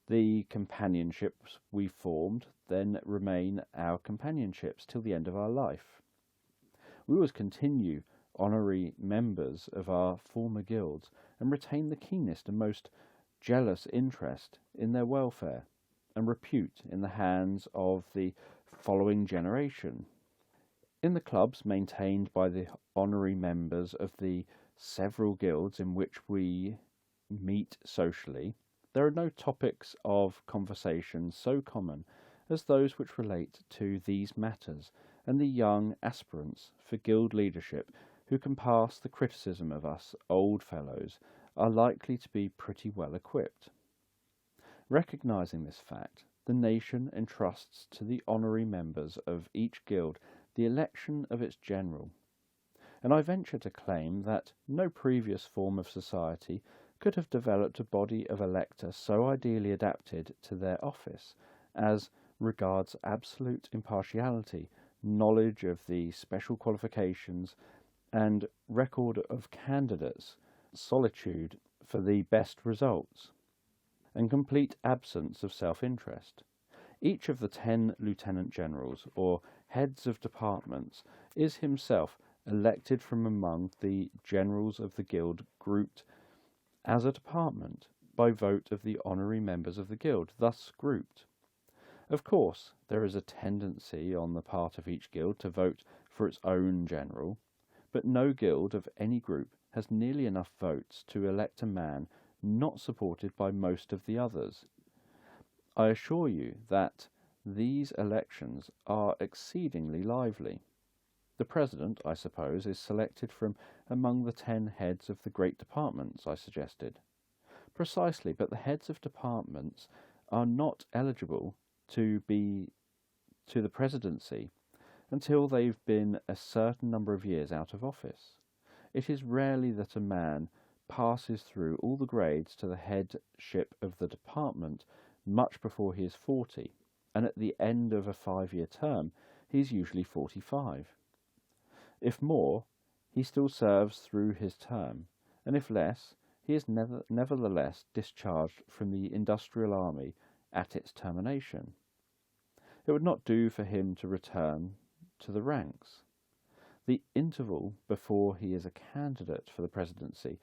The companionships we formed then remain our companionships till the end of our life. We always continue honorary members of our former guilds and retain the keenest and most jealous interest in their welfare and repute in the hands of the following generation. In the clubs maintained by the honorary members of the several guilds in which we meet socially, there are no topics of conversation so common as those which relate to these matters, and the young aspirants for guild leadership who can pass the criticism of us old fellows are likely to be pretty well equipped. Recognizing this fact, the nation entrusts to the honorary members of each guild the election of its general, and I venture to claim that no previous form of society could have developed a body of electors so ideally adapted to their office as regards absolute impartiality, knowledge of the special qualifications, and record of candidates, solitude for the best results, and complete absence of self-interest. Each of the 10 lieutenant generals, or heads of departments, is himself elected from among the generals of the guild grouped as a department by vote of the honorary members of the guild, thus grouped. Of course, there is a tendency on the part of each guild to vote for its own general, but no guild of any group has nearly enough votes to elect a man not supported by most of the others. I assure you that these elections are exceedingly lively. The president, I suppose, is selected from among the 10 heads of the great departments, I suggested. Precisely, but the heads of departments are not eligible to the presidency until they've been a certain number of years out of office. It is rarely that a man passes through all the grades to the headship of the department much before he is 40, and at the end of a 5-year term he is usually 45. If more, he still serves through his term, and if less, he is nevertheless discharged from the industrial army at its termination. It would not do for him to return to the ranks. The interval before he is a candidate for the presidency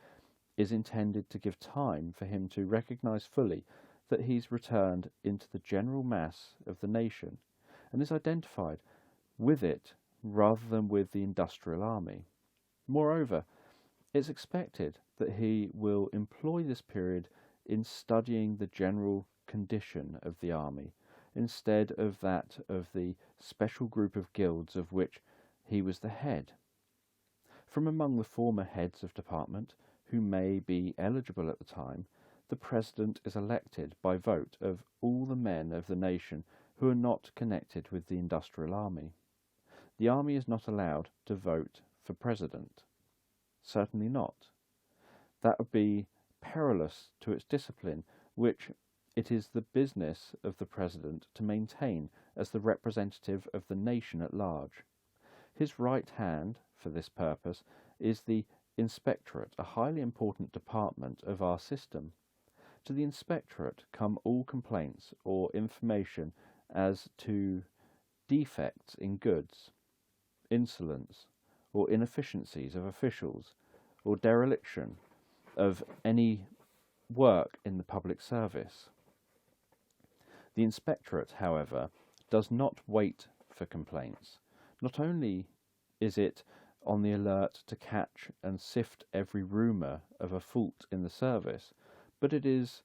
is intended to give time for him to recognise fully that he's returned into the general mass of the nation and is identified with it rather than with the industrial army. Moreover, it's expected that he will employ this period in studying the general condition of the army instead of that of the special group of guilds of which he was the head. From among the former heads of department, who may be eligible at the time, the president is elected by vote of all the men of the nation who are not connected with the industrial army. The army is not allowed to vote for president. Certainly not. That would be perilous to its discipline, which it is the business of the president to maintain as the representative of the nation at large. His right hand, for this purpose, is the inspectorate, a highly important department of our system. To the inspectorate come all complaints or information as to defects in goods, insolence, or inefficiencies of officials, or dereliction of any work in the public service. The inspectorate, however, does not wait for complaints. Not only is it on the alert to catch and sift every rumour of a fault in the service, but it is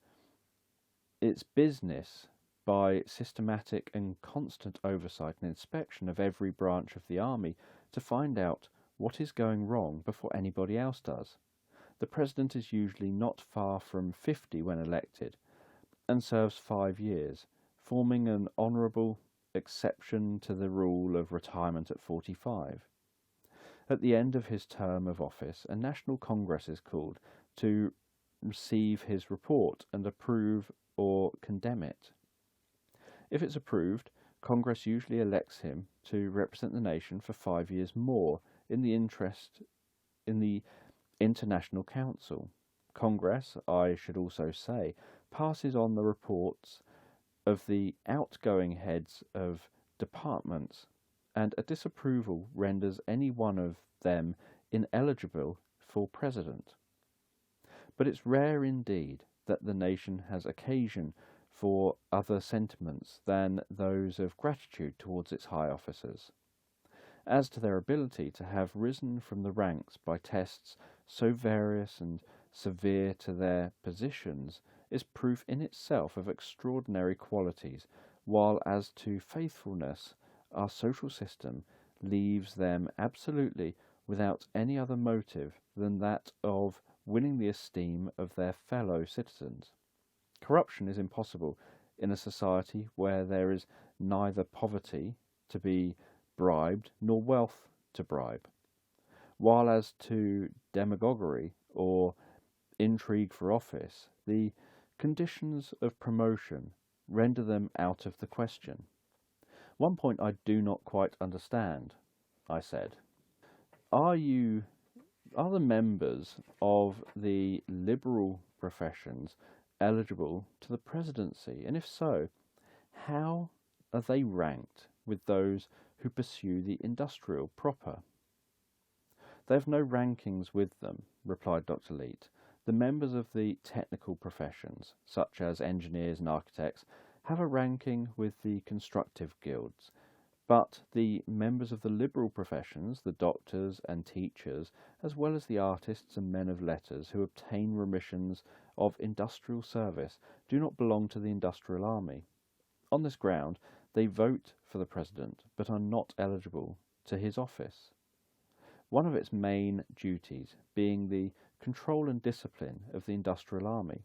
its business, by systematic and constant oversight and inspection of every branch of the army, to find out what is going wrong before anybody else does. The president is usually not far from 50 when elected, and serves 5 years, forming an honourable exception to the rule of retirement at 45. At the end of his term of office, a national congress is called to receive his report and approve or condemn it. If it's approved, Congress usually elects him to represent the nation for 5 years more in the International Council. Congress, I should also say, passes on the reports of the outgoing heads of departments, and a disapproval renders any one of them ineligible for president. But it's rare indeed that the nation has occasion for other sentiments than those of gratitude towards its high officers. As to their ability to have risen from the ranks by tests so various and severe to their positions is proof in itself of extraordinary qualities, while as to faithfulness, our social system leaves them absolutely without any other motive than that of winning the esteem of their fellow citizens. Corruption is impossible in a society where there is neither poverty to be bribed nor wealth to bribe, while as to demagoguery or intrigue for office, the conditions of promotion render them out of the question. One point I do not quite understand, I said. Are the members of the liberal professions eligible to the presidency? And if so, how are they ranked with those who pursue the industrial proper? They have no rankings with them, replied Dr. Leete. The members of the technical professions, such as engineers and architects, have a ranking with the constructive guilds, but the members of the liberal professions, the doctors and teachers, as well as the artists and men of letters who obtain remissions of industrial service, do not belong to the industrial army. On this ground, they vote for the president, but are not eligible to his office. One of its main duties being the control and discipline of the industrial army,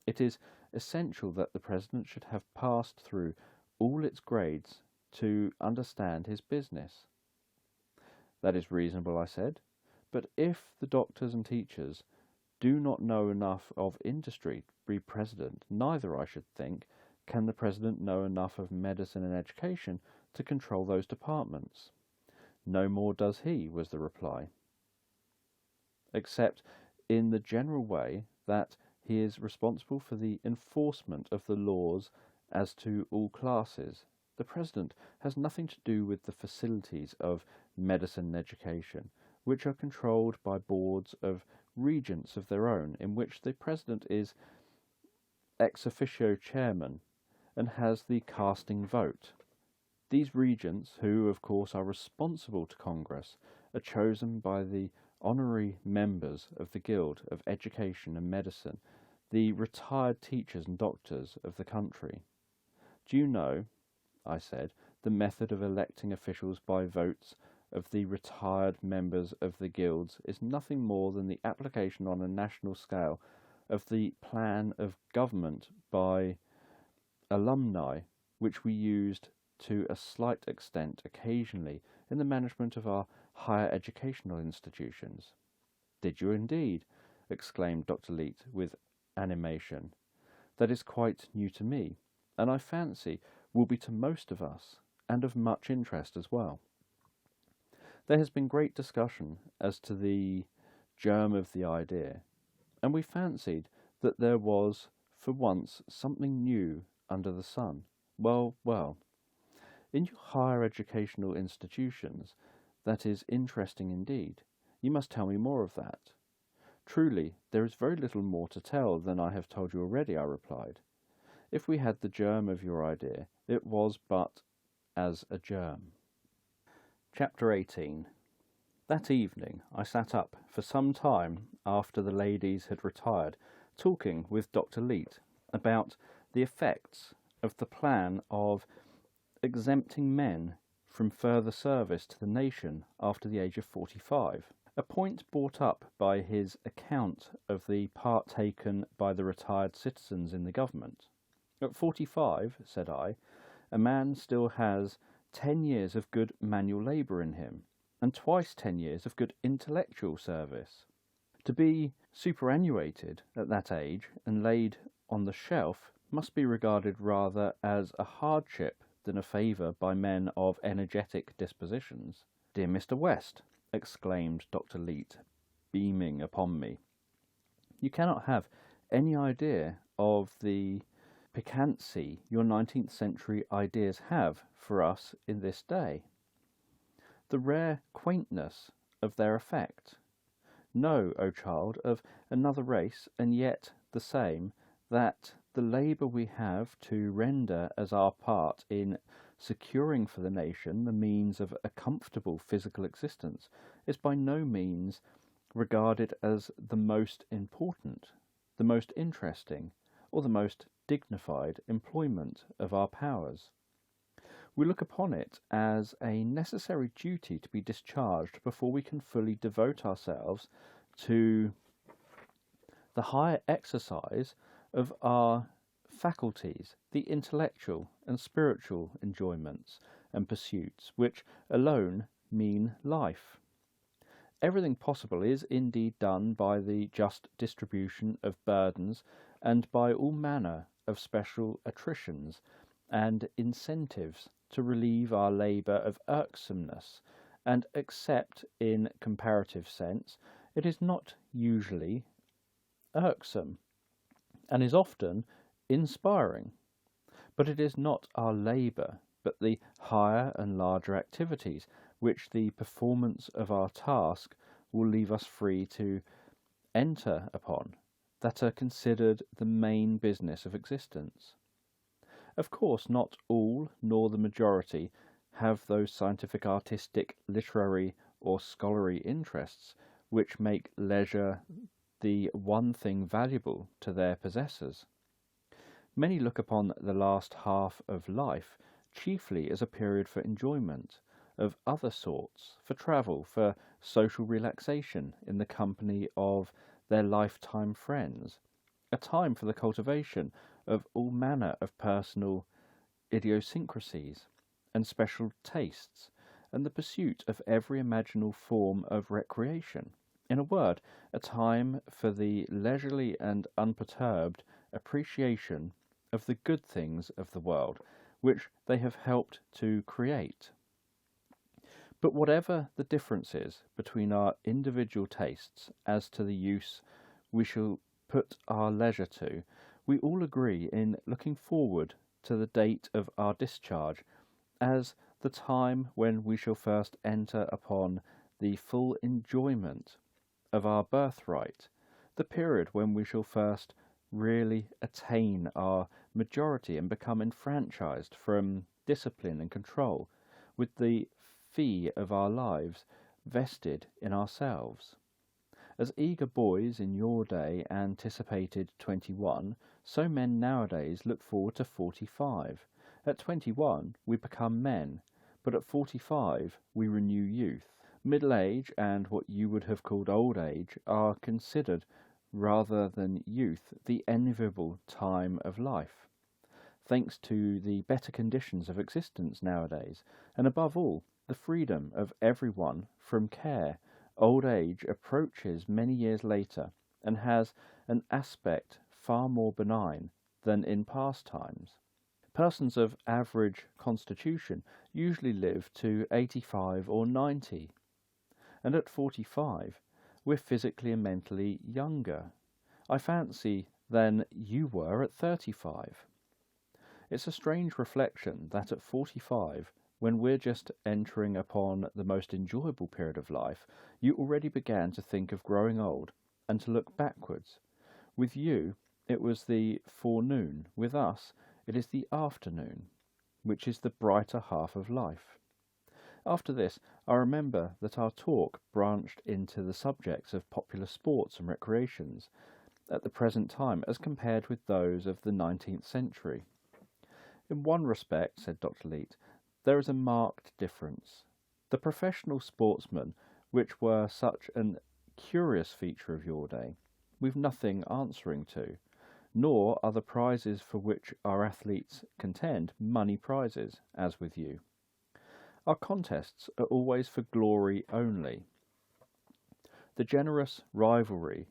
it is essential that the president should have passed through all its grades to understand his business. That is reasonable, I said, but if the doctors and teachers do not know enough of industry to be president, neither, I should think, can the president know enough of medicine and education to control those departments. No more does he, was the reply, except in the general way that he is responsible for the enforcement of the laws as to all classes. The president has nothing to do with the facilities of medicine and education, which are controlled by boards of regents of their own, in which the president is ex officio chairman and has the casting vote. These regents, who of course are responsible to Congress, are chosen by the honorary members of the Guild of Education and Medicine, the retired teachers and doctors of the country. Do you know, I said, the method of electing officials by votes of the retired members of the guilds is nothing more than the application on a national scale of the plan of government by alumni, which we used to a slight extent occasionally in the management of our higher educational institutions. Did you indeed? Exclaimed Dr. Leete with animation. That is quite new to me, and I fancy will be to most of us, and of much interest as well. There has been great discussion as to the germ of the idea, and we fancied that there was for once something new under the sun. Well, well, in your higher educational institutions, that is interesting indeed. You must tell me more of that. Truly, there is very little more to tell than I have told you already, I replied. If we had the germ of your idea, it was but as a germ. Chapter 18. That evening I sat up for some time after the ladies had retired, talking with Dr. Leete about the effects of the plan of exempting men from further service to the nation after the age of 45, a point brought up by his account of the part taken by the retired citizens in the government. At 45, said I, a man still has 10 years of good manual labour in him, and twice 10 years of good intellectual service. To be superannuated at that age and laid on the shelf must be regarded rather as a hardship than a favour by men of energetic dispositions. Dear Mr. West, exclaimed Dr. Leete, beaming upon me, you cannot have any idea of the piquancy your 19th century ideas have for us in this day, the rare quaintness of their effect. Know, O child of another race, and yet the same, that the labour we have to render as our part in securing for the nation the means of a comfortable physical existence is by no means regarded as the most important, the most interesting, or the most dignified employment of our powers. We look upon it as a necessary duty to be discharged before we can fully devote ourselves to the higher exercise of our faculties, the intellectual and spiritual enjoyments and pursuits, which alone mean life. Everything possible is indeed done by the just distribution of burdens and by all manner of special attritions and incentives to relieve our labour of irksomeness, and except in comparative sense, it is not usually irksome, and is often inspiring. But it is not our labour, but the higher and larger activities which the performance of our task will leave us free to enter upon, that are considered the main business of existence. Of course, not all, nor the majority, have those scientific, artistic, literary, or scholarly interests which make leisure the one thing valuable to their possessors. Many look upon the last half of life chiefly as a period for enjoyment of other sorts, for travel, for social relaxation in the company of their lifetime friends, a time for the cultivation of all manner of personal idiosyncrasies, and special tastes, and the pursuit of every imaginable form of recreation. In a word, a time for the leisurely and unperturbed appreciation of the good things of the world, which they have helped to create. But whatever the difference is between our individual tastes as to the use we shall put our leisure to, we all agree in looking forward to the date of our discharge as the time when we shall first enter upon the full enjoyment of our birthright, the period when we shall first really attain our majority and become enfranchised from discipline and control, with the fee of our lives vested in ourselves. As eager boys in your day anticipated 21, so men nowadays look forward to 45. At 21 we become men, but at 45 we renew youth. Middle age and what you would have called old age are considered, rather than youth, the enviable time of life, thanks to the better conditions of existence nowadays, and above all, the freedom of everyone from care. Old age approaches many years later, and has an aspect far more benign than in past times. Persons of average constitution usually live to 85 or 90, and at 45 we're physically and mentally younger, I fancy, than you were at 35. It's a strange reflection that at 45, when we're just entering upon the most enjoyable period of life, you already began to think of growing old and to look backwards. With you, it was the forenoon. With us, it is the afternoon, which is the brighter half of life. After this, I remember that our talk branched into the subjects of popular sports and recreations at the present time as compared with those of the 19th century. In one respect, said Dr. Leete, there is a marked difference. The professional sportsmen, which were such an curious feature of your day, we've nothing answering to, nor are the prizes for which our athletes contend money prizes, as with you. Our contests are always for glory only. The generous rivalry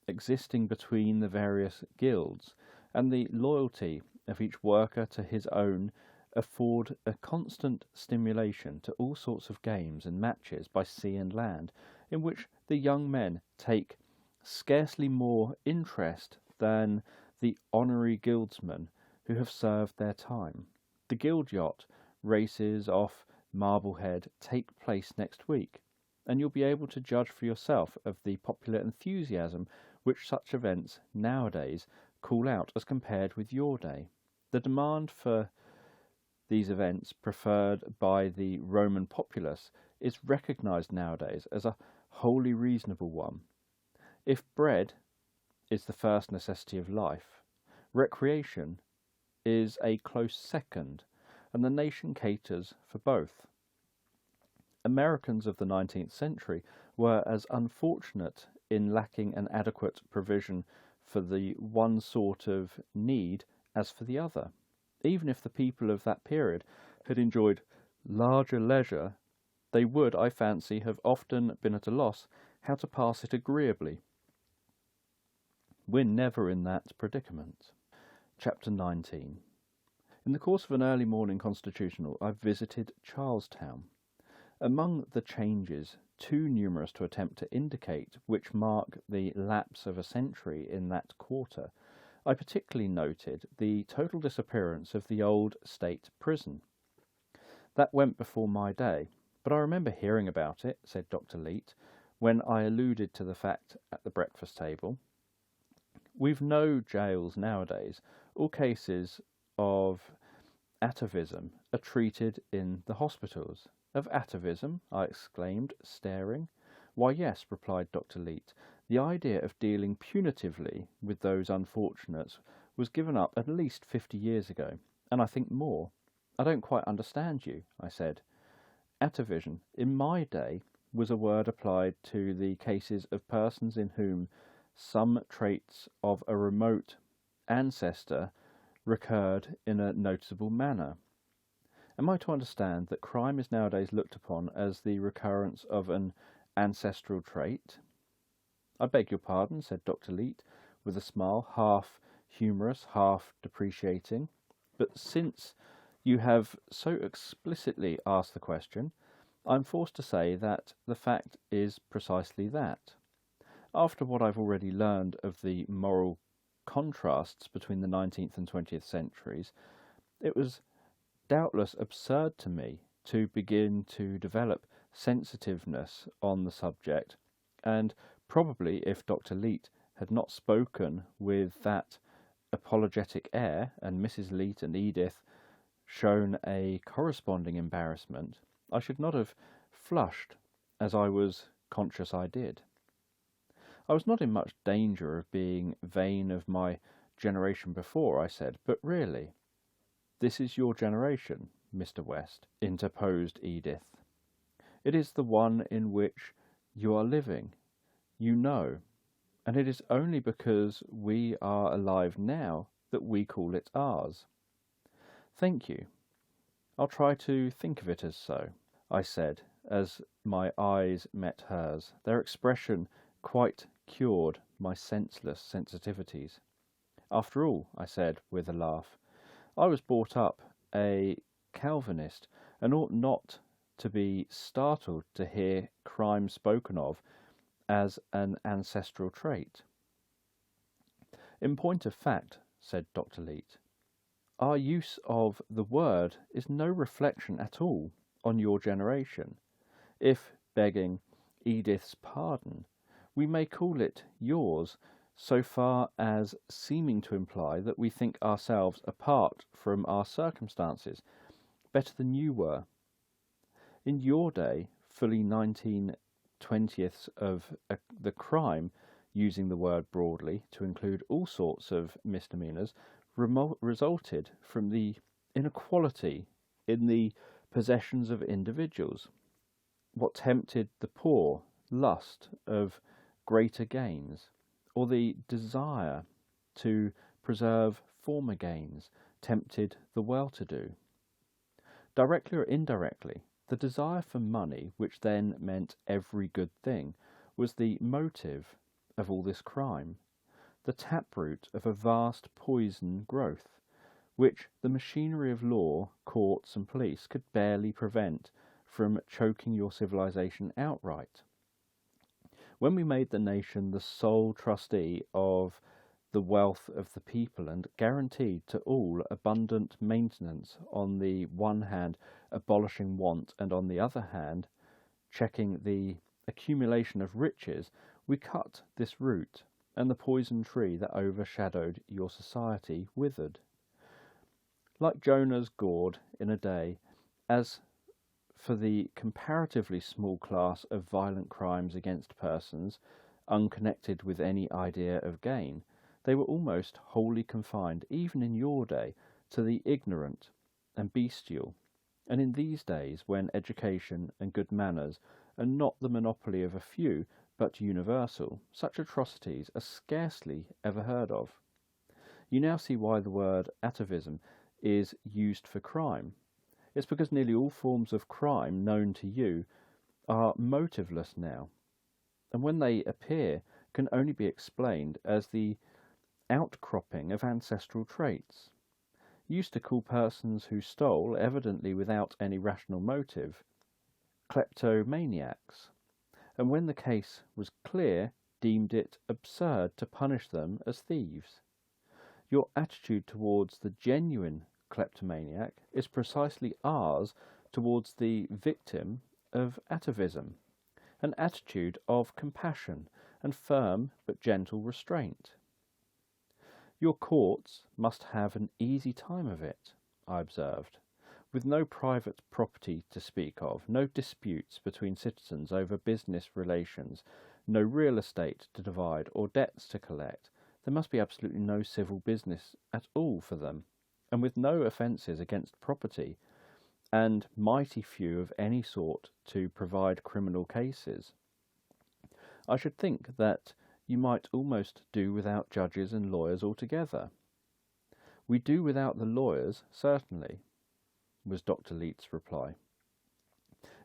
existing between the various guilds, and the loyalty of each worker to his own, afford a constant stimulation to all sorts of games and matches by sea and land, in which the young men take scarcely more interest than the honorary guildsmen who have served their time. The guild yacht races off Marblehead take place next week, and you'll be able to judge for yourself of the popular enthusiasm which such events nowadays call out as compared with your day. The demand for these events preferred by the Roman populace is recognized nowadays as a wholly reasonable one. If bread is the first necessity of life, recreation is a close second, and the nation caters for both. Americans of the 19th century were as unfortunate in lacking an adequate provision for the one sort of need as for the other. Even if the people of that period had enjoyed larger leisure, they would, I fancy, have often been at a loss how to pass it agreeably. We're never in that predicament. Chapter 19. In the course of an early morning constitutional, I visited Charlestown. Among the changes, too numerous to attempt to indicate, which mark the lapse of a century in that quarter, I particularly noted the total disappearance of the old state prison. That went before my day, but I remember hearing about it, said Dr. Leete, when I alluded to the fact at the breakfast table. We've no jails nowadays. All cases of atavism are treated in the hospitals. Of atavism? I exclaimed, staring. Why, yes, replied Dr. Leete. The idea of dealing punitively with those unfortunates was given up at least 50 years ago, and I think more. I don't quite understand you, I said. Atavism, in my day, was a word applied to the cases of persons in whom some traits of a remote ancestor recurred in a noticeable manner. Am I to understand that crime is nowadays looked upon as the recurrence of an ancestral trait? I beg your pardon, said Dr. Leete, with a smile, half humorous, half depreciating. But since you have so explicitly asked the question, I am forced to say that the fact is precisely that. After what I've already learned of the moral contrasts between the 19th and 20th centuries, it was doubtless absurd to me to begin to develop sensitiveness on the subject, and probably if Dr. Leete had not spoken with that apologetic air, and Mrs. Leete and Edith shown a corresponding embarrassment, I should not have flushed as I was conscious I did. I was not in much danger of being vain of my generation before, I said, but really, this is your generation, Mr. West, interposed Edith. It is the one in which you are living, you know, and it is only because we are alive now that we call it ours. Thank you. I'll try to think of it as so, I said, as my eyes met hers. Their expression quite cured my senseless sensitivities. After all, I said with a laugh, I was brought up a Calvinist and ought not to be startled to hear crime spoken of as an ancestral trait. In point of fact, said Dr. Leete, our use of the word is no reflection at all on your generation. If, begging Edith's pardon, we may call it yours, so far as seeming to imply that we think ourselves apart from our circumstances, better than you were. In your day, fully 19/20ths of the crime, using the word broadly to include all sorts of misdemeanours, resulted from the inequality in the possessions of individuals. What tempted the poor, lust of greater gains, or the desire to preserve former gains, tempted the well-to-do. Directly or indirectly, the desire for money, which then meant every good thing, was the motive of all this crime, the taproot of a vast poison growth, which the machinery of law, courts and police could barely prevent from choking your civilization outright. When we made the nation the sole trustee of the wealth of the people and guaranteed to all abundant maintenance, on the one hand abolishing want and on the other hand checking the accumulation of riches, we cut this root, and the poison tree that overshadowed your society withered. Like Jonah's gourd in a day, as for the comparatively small class of violent crimes against persons, unconnected with any idea of gain, they were almost wholly confined, even in your day, to the ignorant and bestial. And in these days, when education and good manners are not the monopoly of a few, but universal, such atrocities are scarcely ever heard of. You now see why the word atavism is used for crime. It's because nearly all forms of crime known to you are motiveless now, and when they appear can only be explained as the outcropping of ancestral traits. You used to call persons who stole, evidently without any rational motive, kleptomaniacs, and when the case was clear, deemed it absurd to punish them as thieves. Your attitude towards the genuine kleptomaniac is precisely ours towards the victim of atavism, an attitude of compassion and firm but gentle restraint. Your courts must have an easy time of it, I observed, with no private property to speak of, no disputes between citizens over business relations, no real estate to divide or debts to collect. There must be absolutely no civil business at all for them, and with no offences against property, and mighty few of any sort to provide criminal cases. I should think that you might almost do without judges and lawyers altogether. We do without the lawyers, certainly, was Dr. Leete's reply.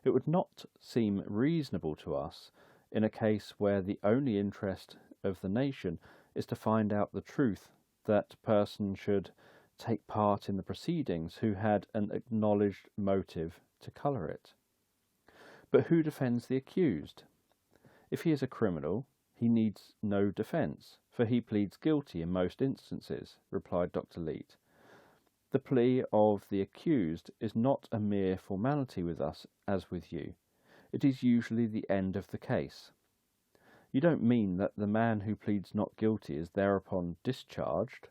It would not seem reasonable to us, in a case where the only interest of the nation is to find out the truth, that person should take part in the proceedings who had an acknowledged motive to colour it. But who defends the accused? If he is a criminal, he needs no defence, for he pleads guilty in most instances, replied Dr. Leete. The plea of the accused is not a mere formality with us as with you. It is usually the end of the case. You don't mean that the man who pleads not guilty is thereupon discharged?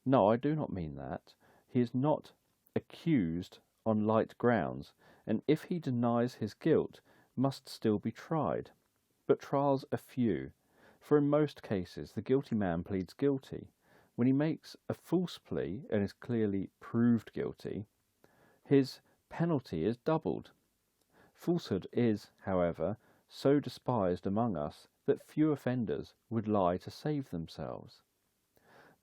No, I do not mean that. He is not accused on light grounds, and if he denies his guilt, must still be tried. But trials are few, for in most cases the guilty man pleads guilty. When he makes a false plea and is clearly proved guilty, his penalty is doubled. Falsehood is, however, so despised among us that few offenders would lie to save themselves.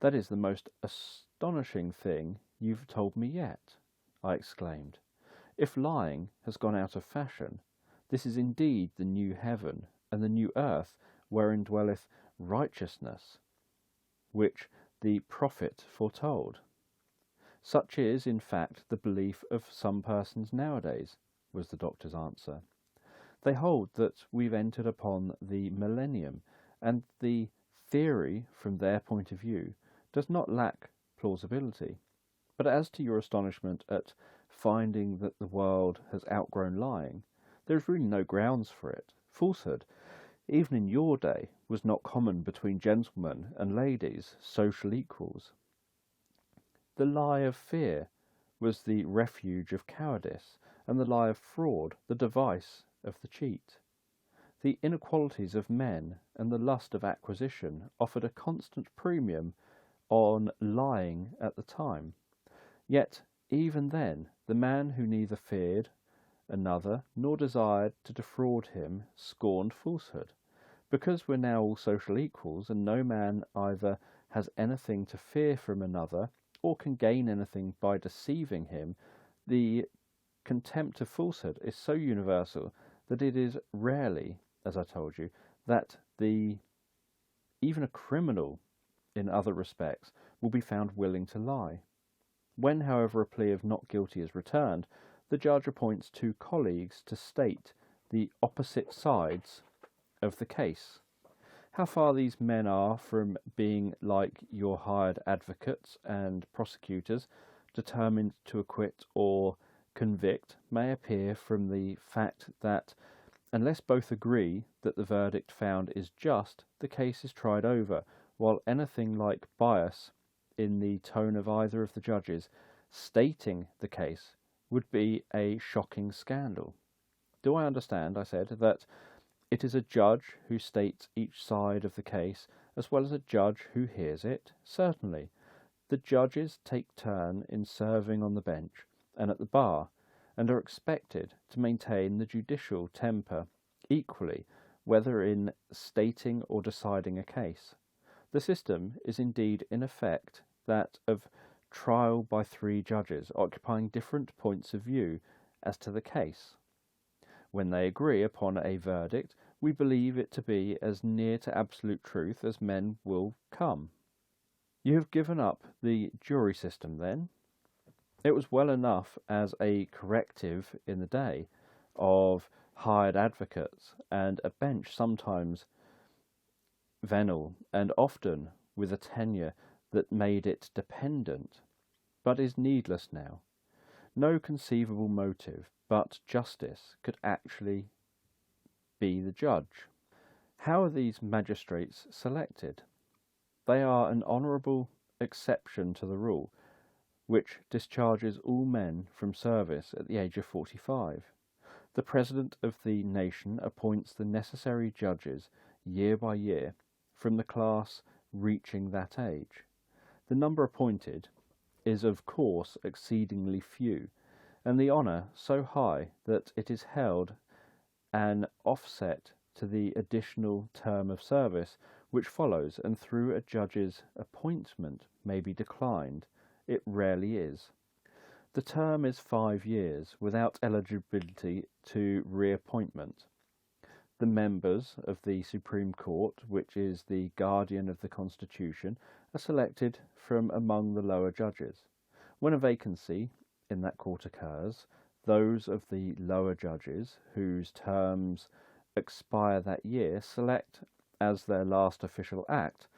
That is the most astonishing thing you've told me yet, I exclaimed. If lying has gone out of fashion, this is indeed the new heaven and the new earth wherein dwelleth righteousness, which the prophet foretold. Such is, in fact, the belief of some persons nowadays, was the doctor's answer. They hold that we've entered upon the millennium, and the theory, from their point of view, does not lack plausibility. But as to your astonishment at finding that the world has outgrown lying, there is really no grounds for it. Falsehood, even in your day, was not common between gentlemen and ladies, social equals. The lie of fear was the refuge of cowardice, and the lie of fraud the device of the cheat. The inequalities of men and the lust of acquisition offered a constant premium on lying at the time. Yet, even then, the man who neither feared another nor desired to defraud him scorned falsehood. Because we're now all social equals, and no man either has anything to fear from another or can gain anything by deceiving him, the contempt of falsehood is so universal that it is rarely, as I told you, that even a criminal in other respects will be found willing to lie. When, however, a plea of not guilty is returned, the judge appoints two colleagues to state the opposite sides of the case. How far these men are from being like your hired advocates and prosecutors, determined to acquit or convict, may appear from the fact that, unless both agree that the verdict found is just, the case is tried over, while anything like bias in the tone of either of the judges stating the case would be a shocking scandal. Do I understand, I said, that it is a judge who states each side of the case, as well as a judge who hears it? Certainly. The judges take turn in serving on the bench and at the bar, and are expected to maintain the judicial temper equally, whether in stating or deciding a case. The system is indeed in effect that of trial by three judges, occupying different points of view as to the case. When they agree upon a verdict, we believe it to be as near to absolute truth as men will come. You have given up the jury system, then? It was well enough as a corrective in the day of hired advocates and a bench sometimes venal and often with a tenure that made it dependent, but is needless now. No conceivable motive but justice could actually be the judge. How are these magistrates selected? They are an honourable exception to the rule, which discharges all men from service at the age of 45. The President of the nation appoints the necessary judges year by year from the class reaching that age. The number appointed is of course exceedingly few, and the honour so high that it is held an offset to the additional term of service which follows, and through a judge's appointment may be declined it rarely is. The term is 5 years, without eligibility to reappointment. The members of the Supreme Court, which is the guardian of the Constitution, are selected from among the lower judges. When a vacancy in that court occurs, those of the lower judges whose terms expire that year select as their last official act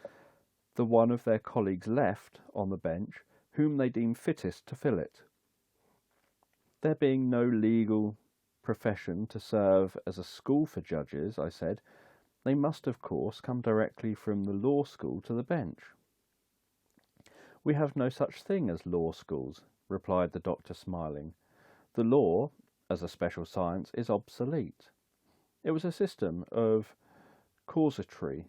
the one of their colleagues left on the bench whom they deem fittest to fill it. There being no legal profession to serve as a school for judges, I said, they must of course come directly from the law school to the bench. We have no such thing as law schools, replied the doctor, smiling. The law, as a special science, is obsolete. It was a system of casuistry,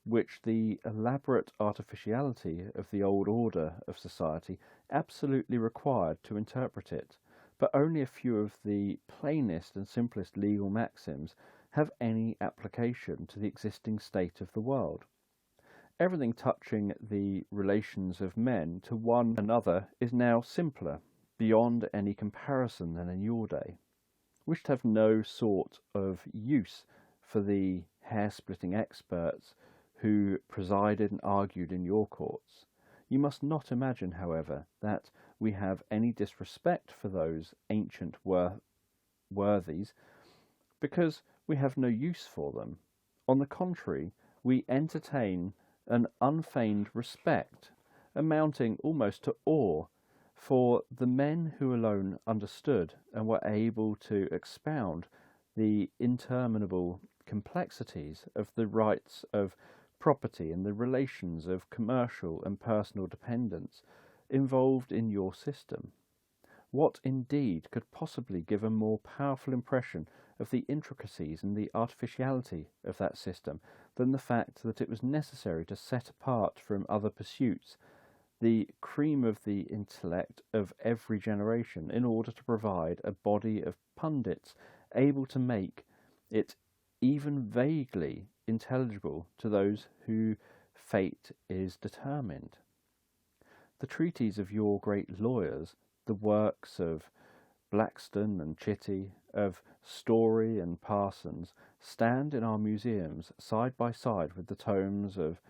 which the elaborate artificiality of the old order of society absolutely required to interpret it, but only a few of the plainest and simplest legal maxims have any application to the existing state of the world. Everything touching the relations of men to one another is now simpler, beyond any comparison, than in your day. We should have no sort of use for the hair-splitting experts who presided and argued in your courts. You must not imagine, however, that we have any disrespect for those ancient worthies, because we have no use for them. On the contrary, we entertain an unfeigned respect, amounting almost to awe, for the men who alone understood and were able to expound the interminable complexities of the rights of property and the relations of commercial and personal dependence involved in your system. What indeed could possibly give a more powerful impression of the intricacies and the artificiality of that system than the fact that it was necessary to set apart from other pursuits the cream of the intellect of every generation in order to provide a body of pundits able to make it even vaguely intelligible to those whose fate is determined. The treatises of your great lawyers, the works of Blackstone and Chitty, of Story and Parsons, stand in our museums side by side with the tomes of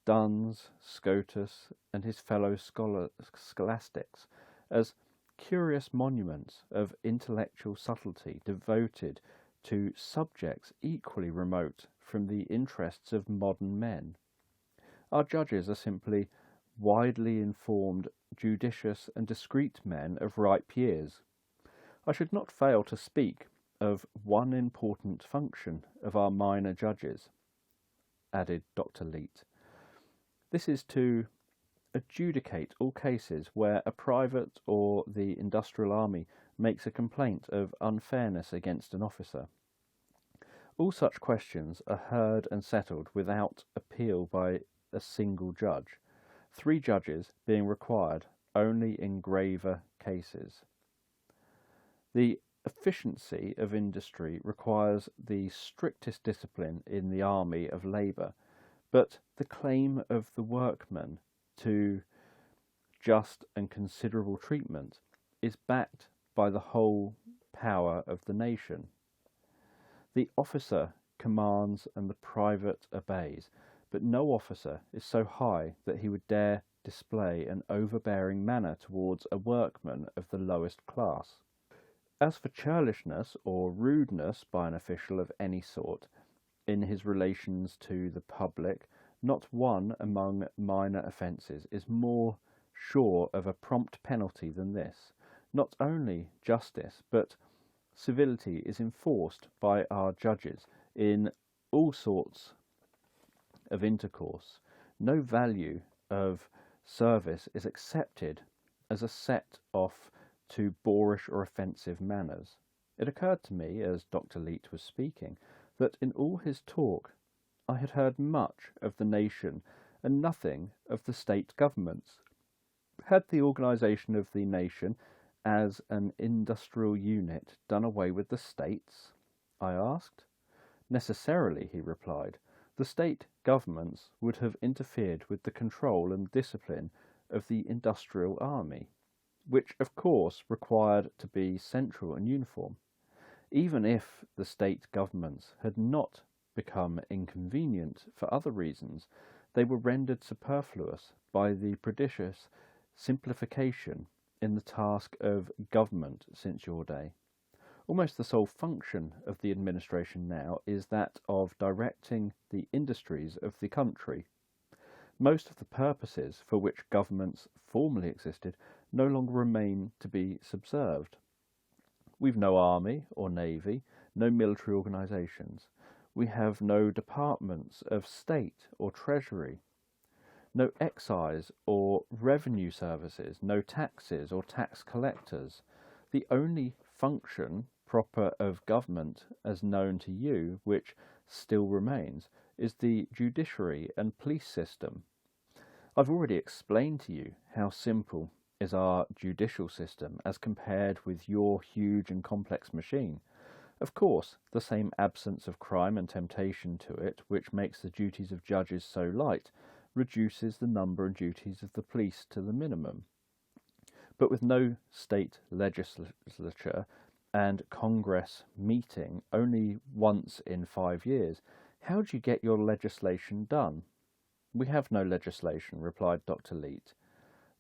Duns, Scotus, and his fellow scholastics, as curious monuments of intellectual subtlety devoted to subjects equally remote from the interests of modern men. Our judges are simply widely informed, judicious, and discreet men of ripe years. I should not fail to speak of one important function of our minor judges, added Dr. Leete. This is to adjudicate all cases where a private or the industrial army makes a complaint of unfairness against an officer. All such questions are heard and settled without appeal by a single judge, 3 judges being required only in graver cases. The efficiency of industry requires the strictest discipline in the army of labour, but the claim of the workman to just and considerable treatment is backed by the whole power of the nation. The officer commands and the private obeys, but no officer is so high that he would dare display an overbearing manner towards a workman of the lowest class. As for churlishness or rudeness by an official of any sort in his relations to the public, not one among minor offences is more sure of a prompt penalty than this. Not only justice, but civility is enforced by our judges in all sorts of intercourse. No value of service is accepted as a set-off to boorish or offensive manners. It occurred to me, as Dr. Leete was speaking, that in all his talk I had heard much of the nation and nothing of the state governments. Had the organisation of the nation as an industrial unit done away with the states? I asked. Necessarily, he replied. The state governments would have interfered with the control and discipline of the industrial army, which of course required to be central and uniform. Even if the state governments had not become inconvenient for other reasons, they were rendered superfluous by the prodigious simplification in the task of government since your day. Almost the sole function of the administration now is that of directing the industries of the country. Most of the purposes for which governments formerly existed no longer remain to be subserved. We've no army or navy, no military organisations. We have no departments of state or treasury, no excise or revenue services, no taxes or tax collectors. The only function proper of government as known to you, which still remains, is the judiciary and police system. I've already explained to you how simple is our judicial system as compared with your huge and complex machine. Of course, the same absence of crime and temptation to it, which makes the duties of judges so light, reduces the number and duties of the police to the minimum. But with no state legislature and Congress meeting only once in 5 years, how do you get your legislation done? We have no legislation, replied Dr. Leete.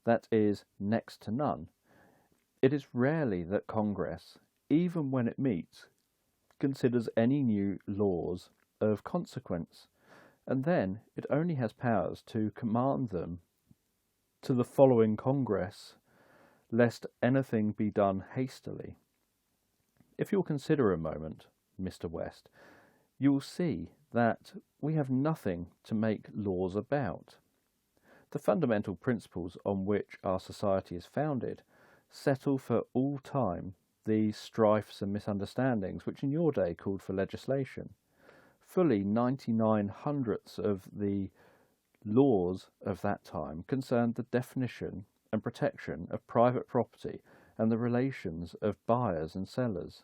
That is, next to none. It is rarely that Congress, even when it meets, considers any new laws of consequence, and then it only has powers to command them to the following Congress, lest anything be done hastily. If you'll consider a moment, Mr. West, you will see that we have nothing to make laws about. The fundamental principles on which our society is founded settle for all time the strifes and misunderstandings which in your day called for legislation. Fully 99 hundredths of the laws of that time concerned the definition and protection of private property and the relations of buyers and sellers.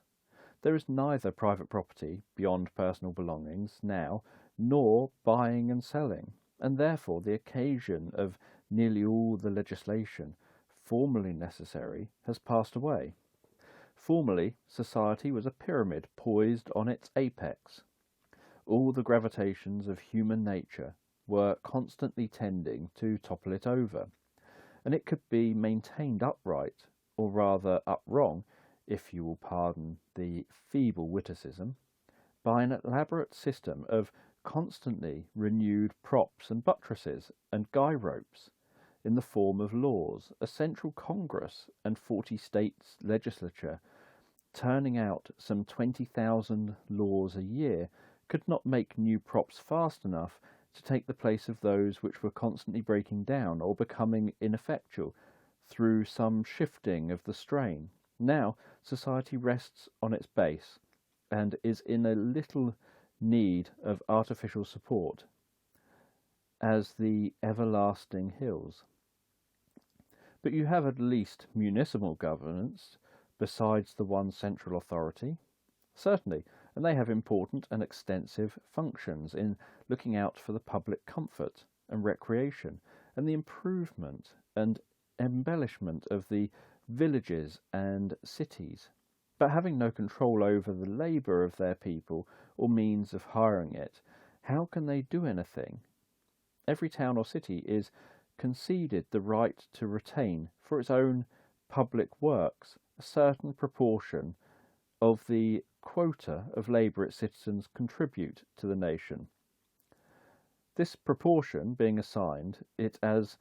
There is neither private property beyond personal belongings now, nor buying and selling, and therefore the occasion of nearly all the legislation formerly necessary has passed away. Formerly, society was a pyramid poised on its apex. All the gravitations of human nature were constantly tending to topple it over, and it could be maintained upright, or rather up-wrong, if you will pardon the feeble witticism, by an elaborate system of constantly renewed props and buttresses and guy ropes, in the form of laws, a central Congress and 40 states legislature, turning out some 20,000 laws a year, could not make new props fast enough to take the place of those which were constantly breaking down or becoming ineffectual through some shifting of the strain. Now society rests on its base and is in a little need of artificial support, as the everlasting hills. But you have at least municipal governance besides the one central authority? Certainly, and they have important and extensive functions in looking out for the public comfort and recreation, and the improvement and embellishment of the villages and cities. But having no control over the labour of their people or means of hiring it, how can they do anything? Every town or city is conceded the right to retain for its own public works a certain proportion of the quota of labour its citizens contribute to the nation. This proportion being assigned it as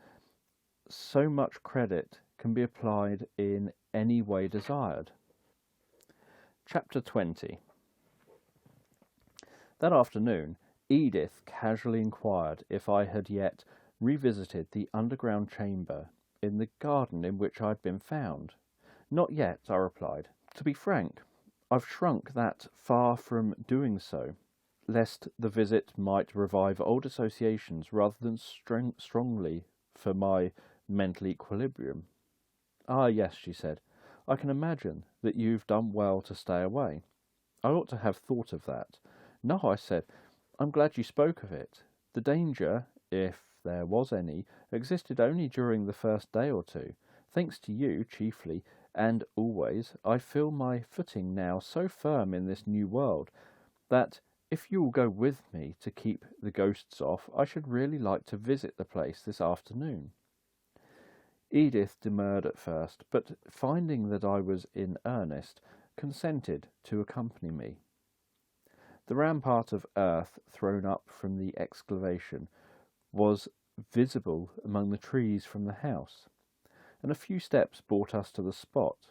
so much credit can be applied in any way desired. Chapter 20. That afternoon, Edith casually inquired if I had yet revisited the underground chamber in the garden in which I had been found. Not yet, I replied. To be frank, I've shrunk that far from doing so, lest the visit might revive old associations rather than strongly for my mental equilibrium. Ah, yes, she said. I can imagine that you've done well to stay away. I ought to have thought of that. No, I said, I'm glad you spoke of it. The danger, if there was any, existed only during the first day or two. Thanks to you, chiefly, and always, I feel my footing now so firm in this new world that if you will go with me to keep the ghosts off, I should really like to visit the place this afternoon." Edith demurred at first, but finding that I was in earnest, consented to accompany me. The rampart of earth thrown up from the excavation was visible among the trees from the house, and a few steps brought us to the spot.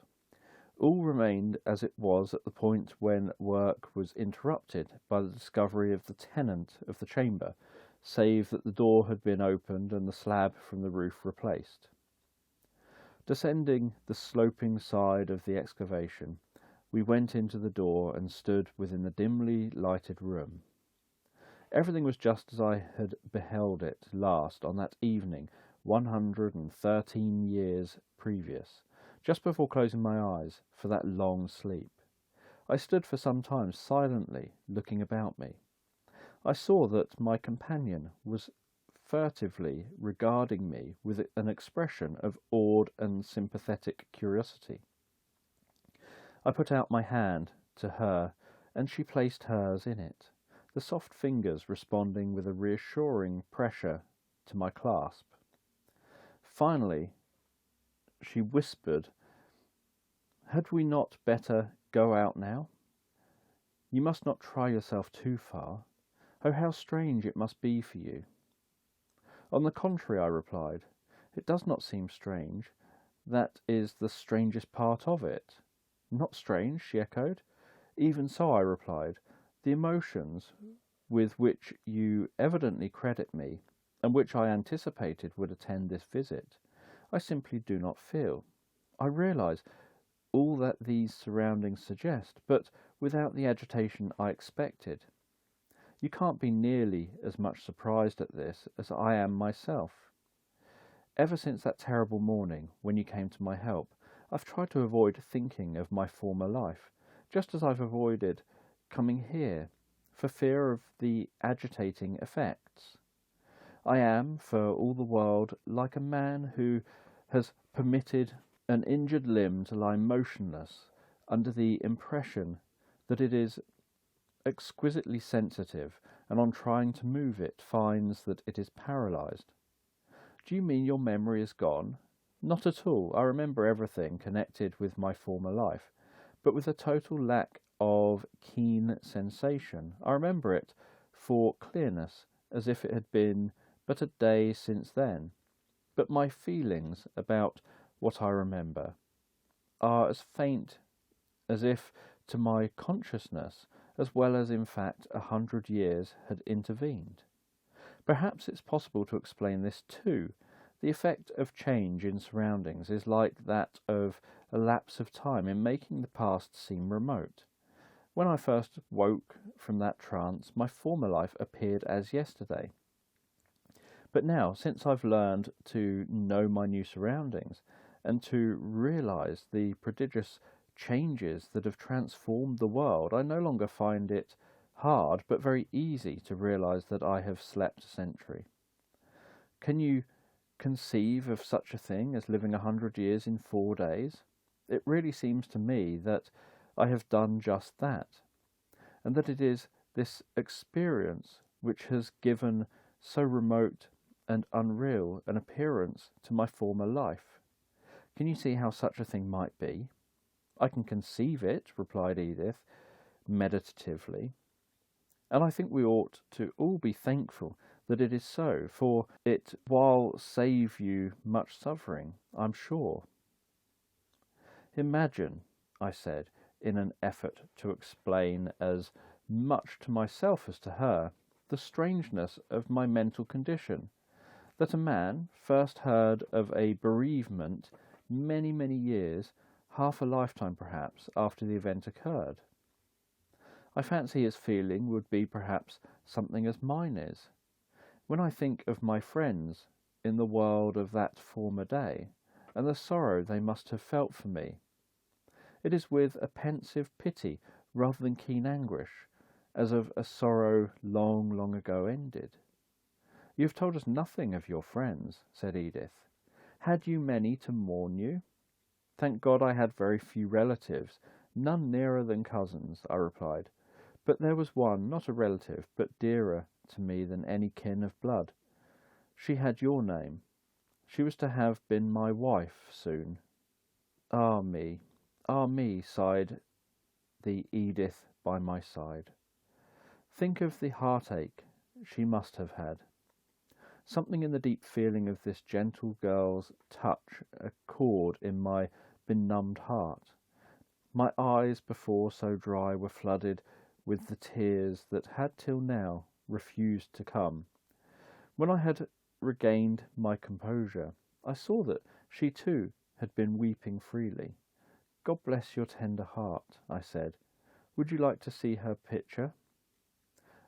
All remained as it was at the point when work was interrupted by the discovery of the tenant of the chamber, save that the door had been opened and the slab from the roof replaced. Descending the sloping side of the excavation, we went into the door and stood within the dimly lighted room. Everything was just as I had beheld it last on that evening 113 years previous, just before closing my eyes for that long sleep. I stood for some time silently looking about me. I saw that my companion was furtively regarding me with an expression of awed and sympathetic curiosity. I put out my hand to her, and she placed hers in it, the soft fingers responding with a reassuring pressure to my clasp. Finally, she whispered, "Had we not better go out now? You must not try yourself too far. Oh, how strange it must be for you." "On the contrary," I replied, "it does not seem strange. That is the strangest part of it." "Not strange?" she echoed. "Even so," I replied, "the emotions with which you evidently credit me, and which I anticipated would attend this visit, I simply do not feel. I realize all that these surroundings suggest, but without the agitation I expected. You can't be nearly as much surprised at this as I am myself. Ever since that terrible morning when you came to my help, I've tried to avoid thinking of my former life, just as I've avoided coming here, for fear of the agitating effects. I am, for all the world, like a man who has permitted an injured limb to lie motionless under the impression that it is exquisitely sensitive, and on trying to move it finds that it is paralyzed." "Do you mean your memory is gone?" "Not at all. I remember everything connected with my former life, but with a total lack of keen sensation. I remember it for clearness, as if it had been but a day since then. But my feelings about what I remember are as faint as if to my consciousness, as well as in fact 100 years had intervened. Perhaps it's possible to explain this too. The effect of change in surroundings is like that of a lapse of time in making the past seem remote. When I first woke from that trance, my former life appeared as yesterday. But now, since I've learned to know my new surroundings and to realize the prodigious changes that have transformed the world, I no longer find it hard but very easy to realize that I have slept a century. Can you conceive of such a thing as living 100 years in 4 days? It really seems to me that I have done just that, and that it is this experience which has given so remote and unreal an appearance to my former life. Can you see how such a thing might be?" "I can conceive it," replied Edith meditatively, "and I think we ought to all be thankful that it is so, for it will save you much suffering, I'm sure." "Imagine," I said, in an effort to explain as much to myself as to her the strangeness of my mental condition, that a man first heard of a bereavement many, many years, half a lifetime perhaps, after the event occurred. I fancy his feeling would be perhaps something as mine is. When I think of my friends in the world of that former day, and the sorrow they must have felt for me, it is with a pensive pity rather than keen anguish, as of a sorrow long, long ago ended. You have told us nothing of your friends, said Edith. Had you many to mourn you? Thank God I had very few relatives, none nearer than cousins, I replied. But there was one, not a relative, but dearer to me than any kin of blood. She had your name. She was to have been my wife soon. Ah me, sighed the Edith by my side. Think of the heartache she must have had. Something in the deep feeling of this gentle girl's touch a chord in my benumbed heart. My eyes, before so dry, were flooded with the tears that had till now refused to come. When I had regained my composure, I saw that she too had been weeping freely. God bless your tender heart, I said. Would you like to see her picture?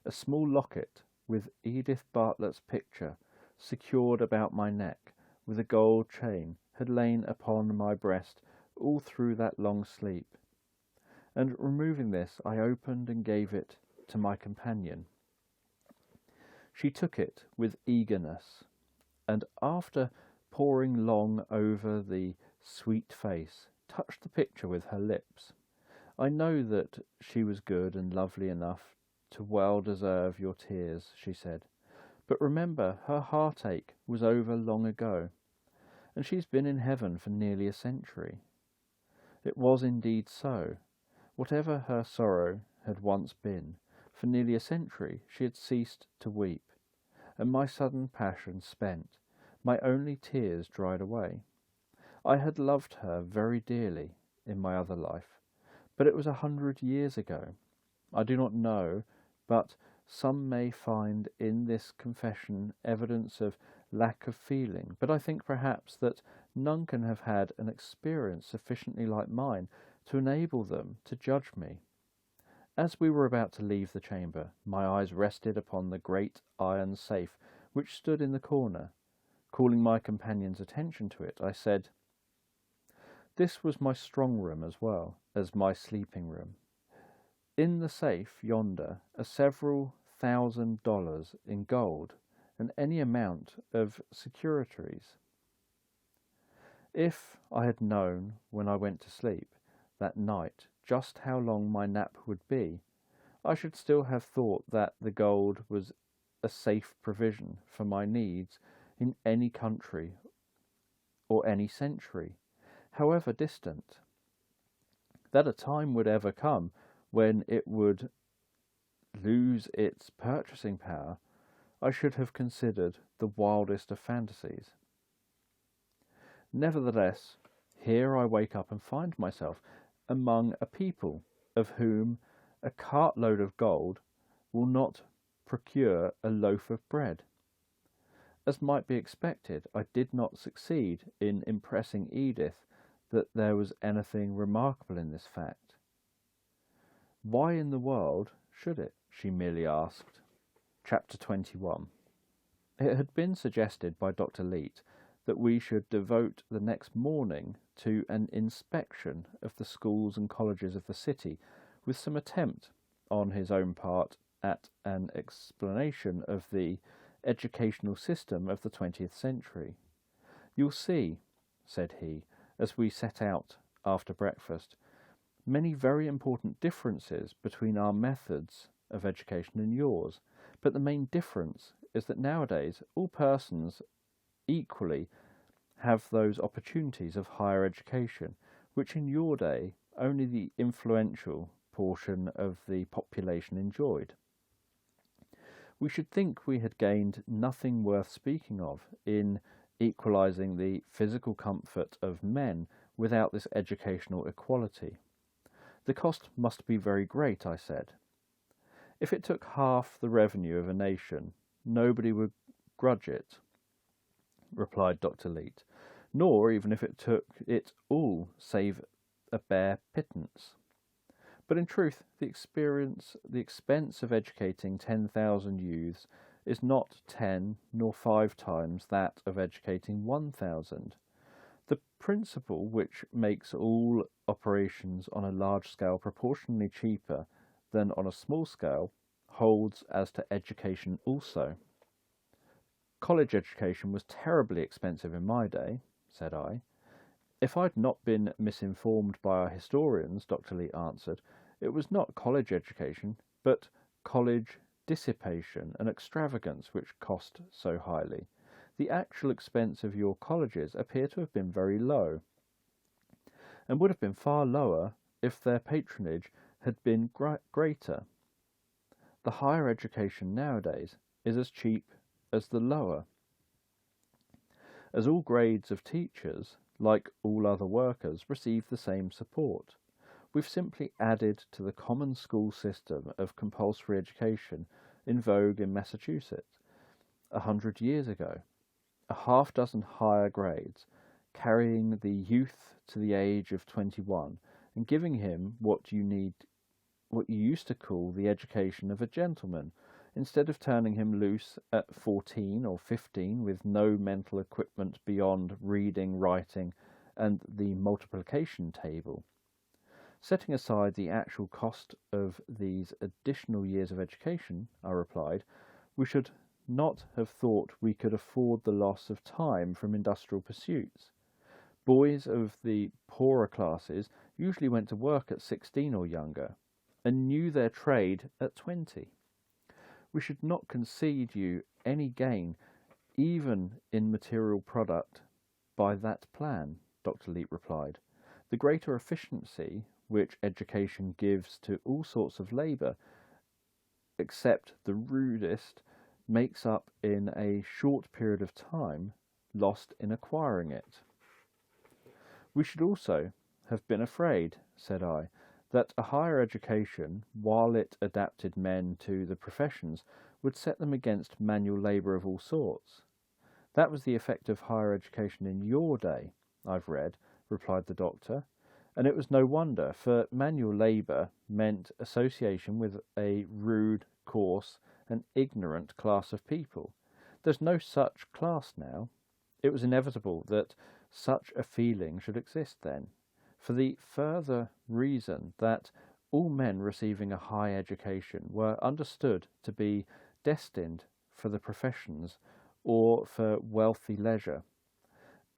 A small locket with Edith Bartlett's picture secured about my neck with a gold chain had lain upon my breast all through that long sleep, and removing this I opened and gave it to my companion. She took it with eagerness, and after poring long over the sweet face, touched the picture with her lips. I know that she was good and lovely enough to well deserve your tears, she said. But remember, her heartache was over long ago, and she's been in heaven for nearly a century. It was indeed so. Whatever her sorrow had once been, for nearly a century she had ceased to weep, and my sudden passion spent, my only tears dried away. I had loved her very dearly in my other life, but it was 100 years ago. I do not know, but some may find in this confession evidence of lack of feeling, but I think perhaps that none can have had an experience sufficiently like mine to enable them to judge me. As we were about to leave the chamber, my eyes rested upon the great iron safe which stood in the corner. Calling my companion's attention to it, I said, "This was my strong room as well as my sleeping room. In the safe yonder are several $1,000 in gold and any amount of securities. If I had known when I went to sleep that night just how long my nap would be, I should still have thought that the gold was a safe provision for my needs in any country or any century, however distant. That a time would ever come when it would lose its purchasing power, I should have considered the wildest of fantasies. Nevertheless, here I wake up and find myself among a people of whom a cartload of gold will not procure a loaf of bread. As might be expected, I did not succeed in impressing Edith that there was anything remarkable in this fact. Why in the world should it? She merely asked. Chapter 21. It had been suggested by Dr. Leete that we should devote the next morning to an inspection of the schools and colleges of the city, with some attempt on his own part at an explanation of the educational system of the 20th century. You'll see, said he, as we set out after breakfast, many very important differences between our methods of education and yours, but the main difference is that nowadays all persons equally have those opportunities of higher education, which in your day only the influential portion of the population enjoyed. We should think we had gained nothing worth speaking of in equalizing the physical comfort of men without this educational equality. The cost must be very great, I said. If it took half the revenue of a nation, nobody would grudge it, replied Dr. Leete, nor even if it took it all save a bare pittance. But in truth, the expense of educating 10,000 youths is not 10 nor 5 times that of educating 1,000. The principle which makes all operations on a large scale proportionally cheaper than on a small scale holds as to education also. College education was terribly expensive in my day, said I. If I'd not been misinformed by our historians, Dr. Leete answered, it was not college education, but college dissipation and extravagance which cost so highly. The actual expense of your colleges appear to have been very low, and would have been far lower if their patronage had been greater. The higher education nowadays is as cheap as the lower. As all grades of teachers, like all other workers, receive the same support. We've simply added to the common school system of compulsory education in vogue in Massachusetts 100 years ago, a half-dozen higher grades, carrying the youth to the age of 21 and giving him what you used to call the education of a gentleman, instead of turning him loose at 14 or 15 with no mental equipment beyond reading, writing, and the multiplication table. Setting aside the actual cost of these additional years of education, I replied, we should not have thought we could afford the loss of time from industrial pursuits. Boys of the poorer classes usually went to work at 16 or younger, and knew their trade at 20. We should not concede you any gain, even in material product, by that plan, Dr. Leete replied. The greater efficiency which education gives to all sorts of labour, except the rudest, makes up in a short period of time lost in acquiring it. We should also have been afraid, said I, that a higher education, while it adapted men to the professions, would set them against manual labour of all sorts. That was the effect of higher education in your day, I've read, replied the doctor, and it was no wonder, for manual labour meant association with a rude, coarse, and ignorant class of people. There's no such class now. It was inevitable that such a feeling should exist then, for the further reason that all men receiving a high education were understood to be destined for the professions or for wealthy leisure,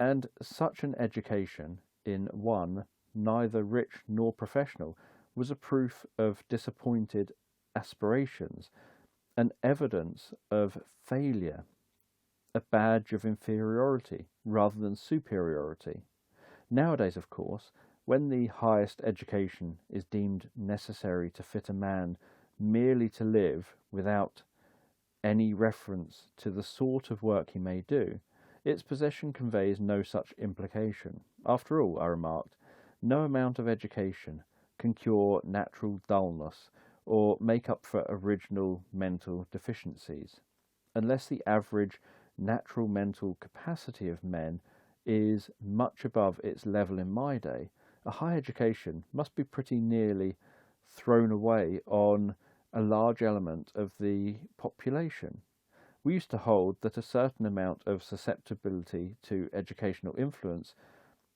and such an education in one neither rich nor professional was a proof of disappointed aspirations, an evidence of failure, a badge of inferiority rather than superiority. Nowadays, of course, when the highest education is deemed necessary to fit a man merely to live without any reference to the sort of work he may do, its possession conveys no such implication. After all, I remarked, no amount of education can cure natural dullness or make up for original mental deficiencies, unless the average natural mental capacity of men is much above its level in my day. A high education must be pretty nearly thrown away on a large element of the population. We used to hold that a certain amount of susceptibility to educational influence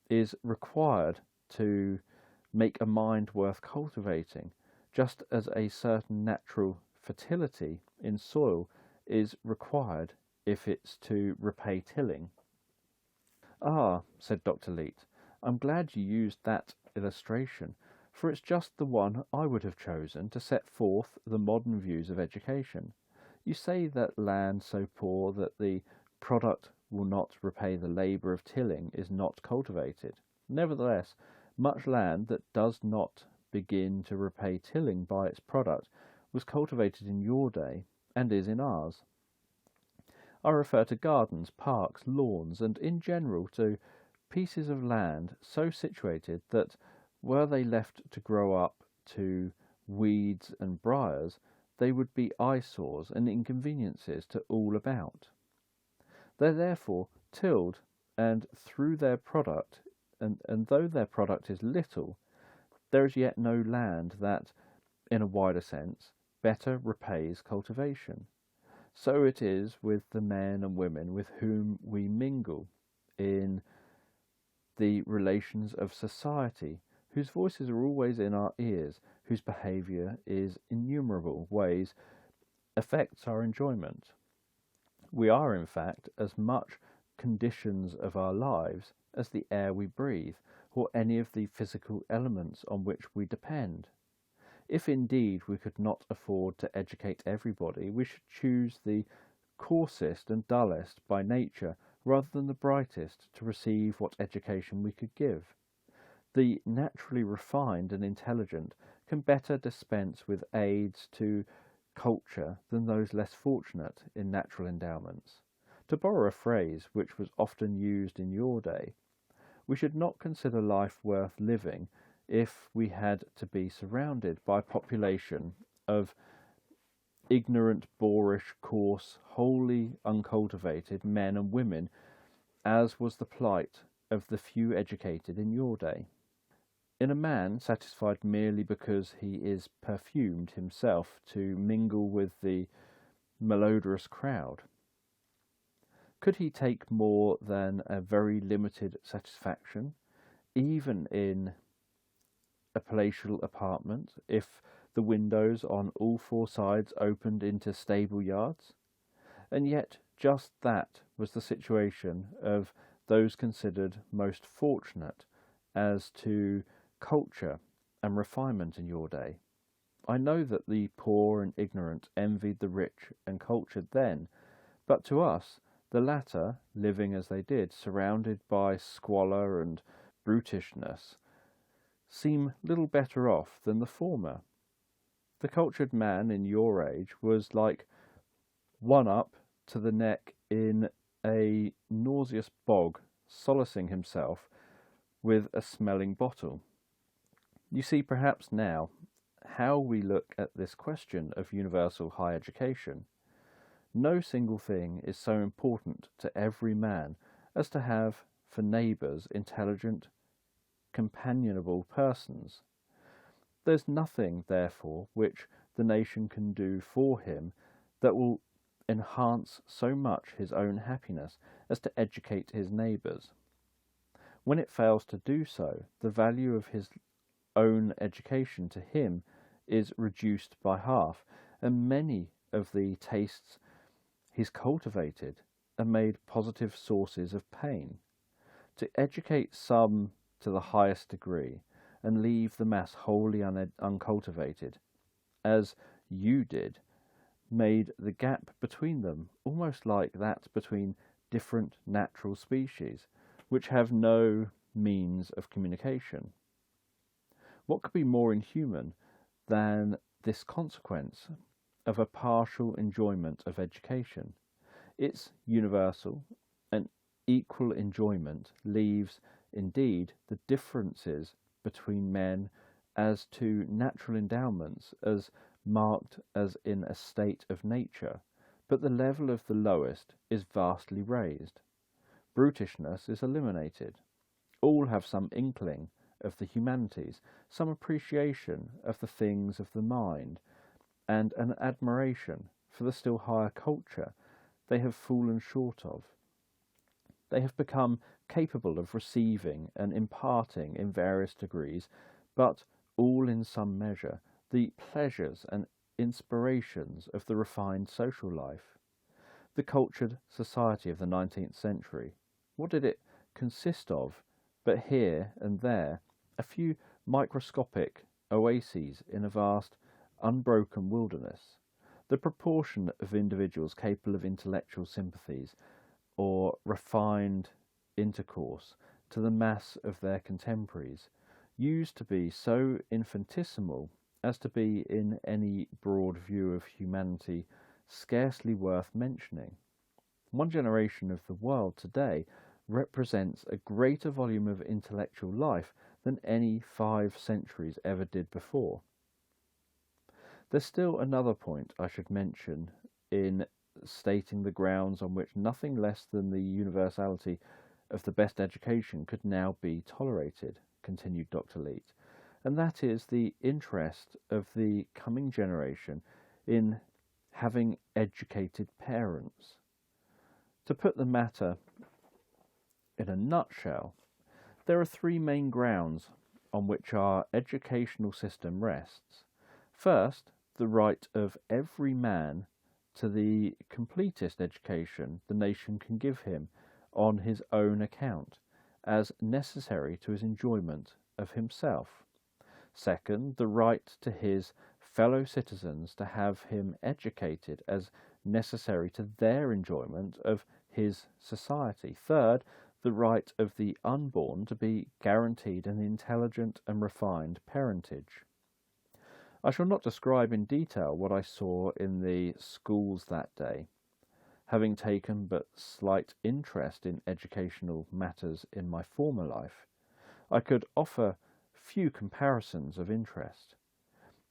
is required to make a mind worth cultivating, just as a certain natural fertility in soil is required if it's to repay tilling. Ah, said Dr. Leete, I'm glad you used that illustration, for it's just the one I would have chosen to set forth the modern views of education. You say that land so poor that the product will not repay the labour of tilling is not cultivated. Nevertheless, much land that does not begin to repay tilling by its product was cultivated in your day and is in ours. I refer to gardens, parks, lawns, and in general to pieces of land so situated that, were they left to grow up to weeds and briars, they would be eyesores and inconveniences to all about. They are therefore tilled, and through their product, and though their product is little, there is yet no land that, in a wider sense, better repays cultivation. So it is with the men and women with whom we mingle in the relations of society, whose voices are always in our ears, whose behaviour in innumerable ways affects our enjoyment. We are, in fact, as much conditions of our lives as the air we breathe, or any of the physical elements on which we depend. If indeed we could not afford to educate everybody, we should choose the coarsest and dullest by nature rather than the brightest to receive what education we could give. The naturally refined and intelligent can better dispense with aids to culture than those less fortunate in natural endowments. To borrow a phrase which was often used in your day, we should not consider life worth living if we had to be surrounded by a population of ignorant, boorish, coarse, wholly uncultivated men and women, as was the plight of the few educated in your day. In a man satisfied merely because he is perfumed himself to mingle with the malodorous crowd, could he take more than a very limited satisfaction, even in a palatial apartment, if the windows on all four sides opened into stable yards? And yet just that was the situation of those considered most fortunate as to culture and refinement in your day. I know that the poor and ignorant envied the rich and cultured then, but to us, the latter, living as they did, surrounded by squalor and brutishness, seem little better off than the former. The cultured man in your age was like one up to the neck in a nauseous bog, solacing himself with a smelling bottle. You see perhaps now how we look at this question of universal high education. No single thing is so important to every man as to have for neighbours intelligent, companionable persons. There's nothing, therefore, which the nation can do for him that will enhance so much his own happiness as to educate his neighbours. When it fails to do so, the value of his own education to him is reduced by half, and many of the tastes he's cultivated are made positive sources of pain. To educate some to the highest degree and leave the mass wholly uncultivated, as you did, made the gap between them almost like that between different natural species, which have no means of communication. What could be more inhuman than this consequence of a partial enjoyment of education? Its universal and equal enjoyment leaves, indeed, the differences between men as to natural endowments as marked as in a state of nature, but the level of the lowest is vastly raised. Brutishness is eliminated. All have some inkling of the humanities, some appreciation of the things of the mind, and an admiration for the still higher culture they have fallen short of. They have become capable of receiving and imparting in various degrees, but all in some measure, the pleasures and inspirations of the refined social life. The cultured society of the 19th century, what did it consist of but here and there a few microscopic oases in a vast, unbroken wilderness? The proportion of individuals capable of intellectual sympathies or refined intercourse to the mass of their contemporaries used to be so infinitesimal as to be, in any broad view of humanity, scarcely worth mentioning. One generation of the world today represents a greater volume of intellectual life than any 5 centuries ever did before. There's still another point I should mention in stating the grounds on which nothing less than the universality of the best education could now be tolerated, continued Dr. Leete, and that is the interest of the coming generation in having educated parents. To put the matter in a nutshell, there are 3 main grounds on which our educational system rests. First, the right of every man to the completest education the nation can give him on his own account, as necessary to his enjoyment of himself. Second, the right to his fellow citizens to have him educated as necessary to their enjoyment of his society. Third, the right of the unborn to be guaranteed an intelligent and refined parentage. I shall not describe in detail what I saw in the schools that day. Having taken but slight interest in educational matters in my former life, I could offer few comparisons of interest.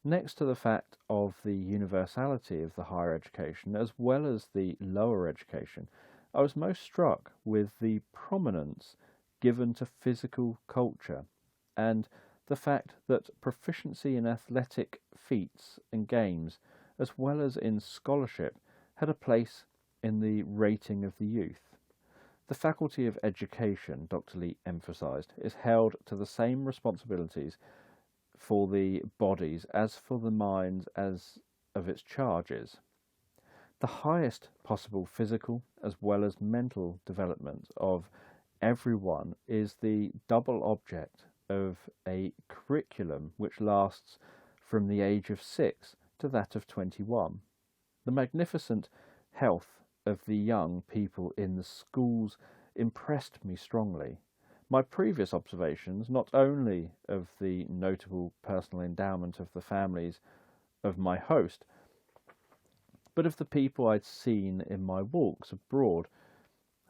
Next to the fact of the universality of the higher education as well as the lower education, I was most struck with the prominence given to physical culture and the fact that proficiency in athletic feats and games, as well as in scholarship, had a place in the rating of the youth. The faculty of education, Dr. Lee emphasised, is held to the same responsibilities for the bodies as for the minds as of its charges. The highest possible physical as well as mental development of everyone is the double object of a curriculum which lasts from the age of 6 to that of 21. The magnificent health of the young people in the schools impressed me strongly. My previous observations, not only of the notable personal endowment of the families of my host, but of the people I'd seen in my walks abroad,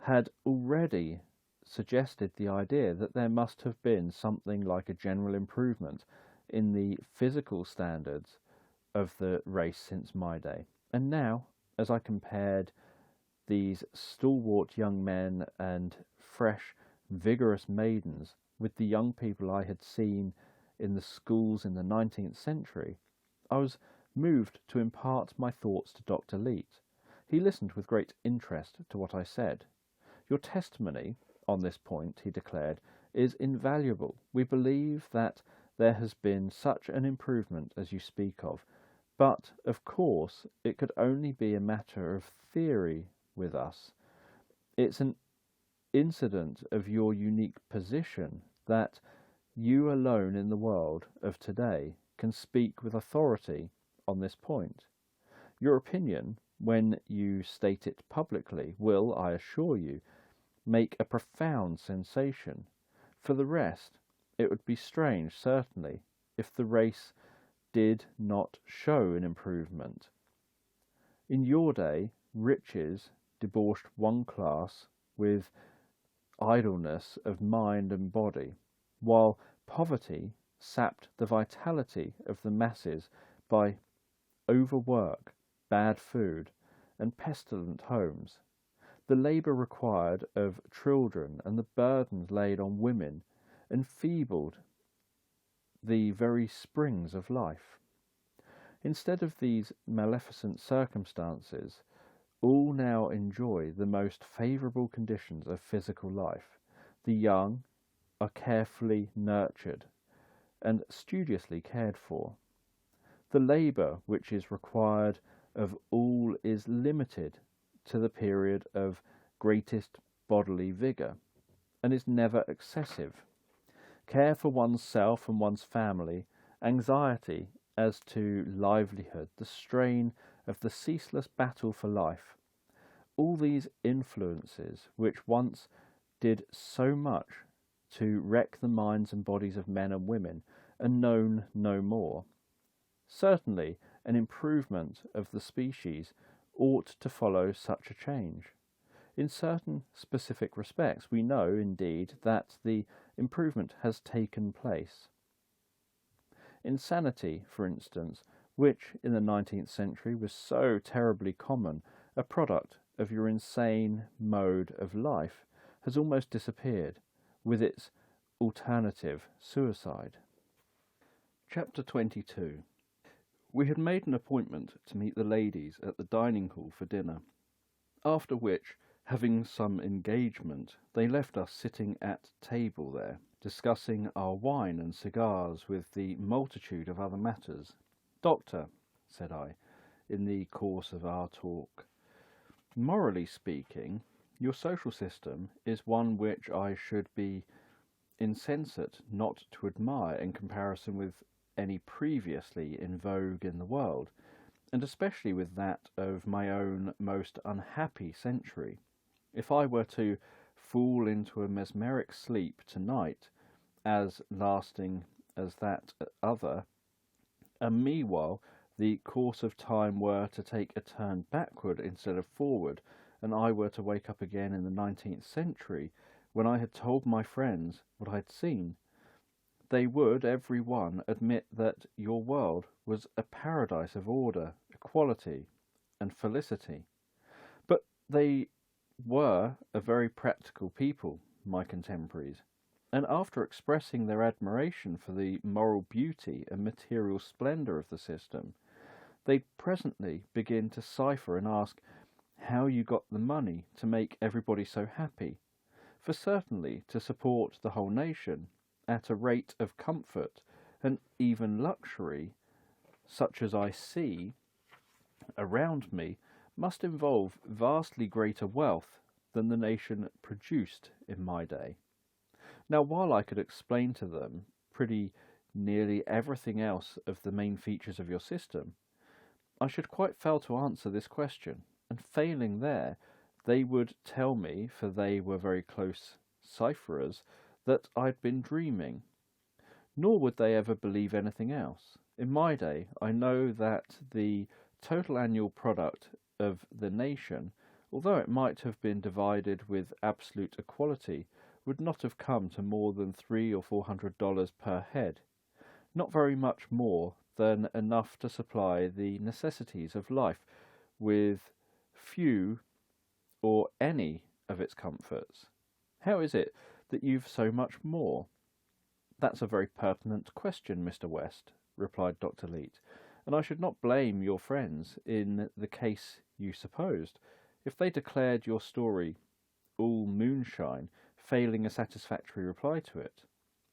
had already suggested the idea that there must have been something like a general improvement in the physical standards of the race since my day. And now, as I compared these stalwart young men and fresh, vigorous maidens with the young people I had seen in the schools in the 19th century, I was moved to impart my thoughts to Dr. Leete. He listened with great interest to what I said. "Your testimony on this point," he declared, "is invaluable. We believe that there has been such an improvement as you speak of, but, of course, it could only be a matter of theory with us. It's an incident of your unique position that you alone in the world of today can speak with authority on this point. Your opinion, when you state it publicly, will, I assure you, make a profound sensation. For the rest, it would be strange, certainly, if the race did not show an improvement. In your day, riches debauched one class with idleness of mind and body, while poverty sapped the vitality of the masses by overwork, bad food, and pestilent homes. The labour required of children and the burdens laid on women enfeebled the very springs of life. Instead of these maleficent circumstances, all now enjoy the most favourable conditions of physical life. The young are carefully nurtured and studiously cared for. The labour which is required of all is limited to the period of greatest bodily vigour, and is never excessive. Care for one's self and one's family, anxiety as to livelihood, the strain of the ceaseless battle for life, all these influences which once did so much to wreck the minds and bodies of men and women, are known no more. Certainly an improvement of the species ought to follow such a change. In certain specific respects, we know, indeed, that the improvement has taken place. Insanity, for instance, which in the 19th century was so terribly common, a product of your insane mode of life, has almost disappeared, with its alternative, suicide. Chapter 22. We had made an appointment to meet the ladies at the dining hall for dinner, after which, having some engagement, they left us sitting at table there, discussing our wine and cigars with the multitude of other matters. "Doctor," said I, in the course of our talk. Morally speaking, your social system is one which I should be insensate not to admire in comparison with any previously in vogue in the world, and especially with that of my own most unhappy century. If I were to fall into a mesmeric sleep tonight, as lasting as that other, and meanwhile the course of time were to take a turn backward instead of forward, and I were to wake up again in the 19th century, when I had told my friends what I had seen, they would, every one, admit that your world was a paradise of order, equality, and felicity. But they were a very practical people, my contemporaries, and after expressing their admiration for the moral beauty and material splendour of the system, they'd presently begin to cipher and ask how you got the money to make everybody so happy, for certainly to support the whole nation at a rate of comfort and even luxury such as I see around me must involve vastly greater wealth than the nation produced in my day. Now, while I could explain to them pretty nearly everything else of the main features of your system, I should quite fail to answer this question, and failing there, they would tell me, for they were very close cipherers, that I'd been dreaming. Nor would they ever believe anything else. In my day, I know that the total annual product of the nation, although it might have been divided with absolute equality, would not have come to more than $300 or $400 per head, not very much more than enough to supply the necessities of life with few or any of its comforts. How is it that you've so much more? That's a very pertinent question, Mr. West, replied Dr. Leete, and I should not blame your friends in the case you supposed, if they declared your story all moonshine, failing a satisfactory reply to it.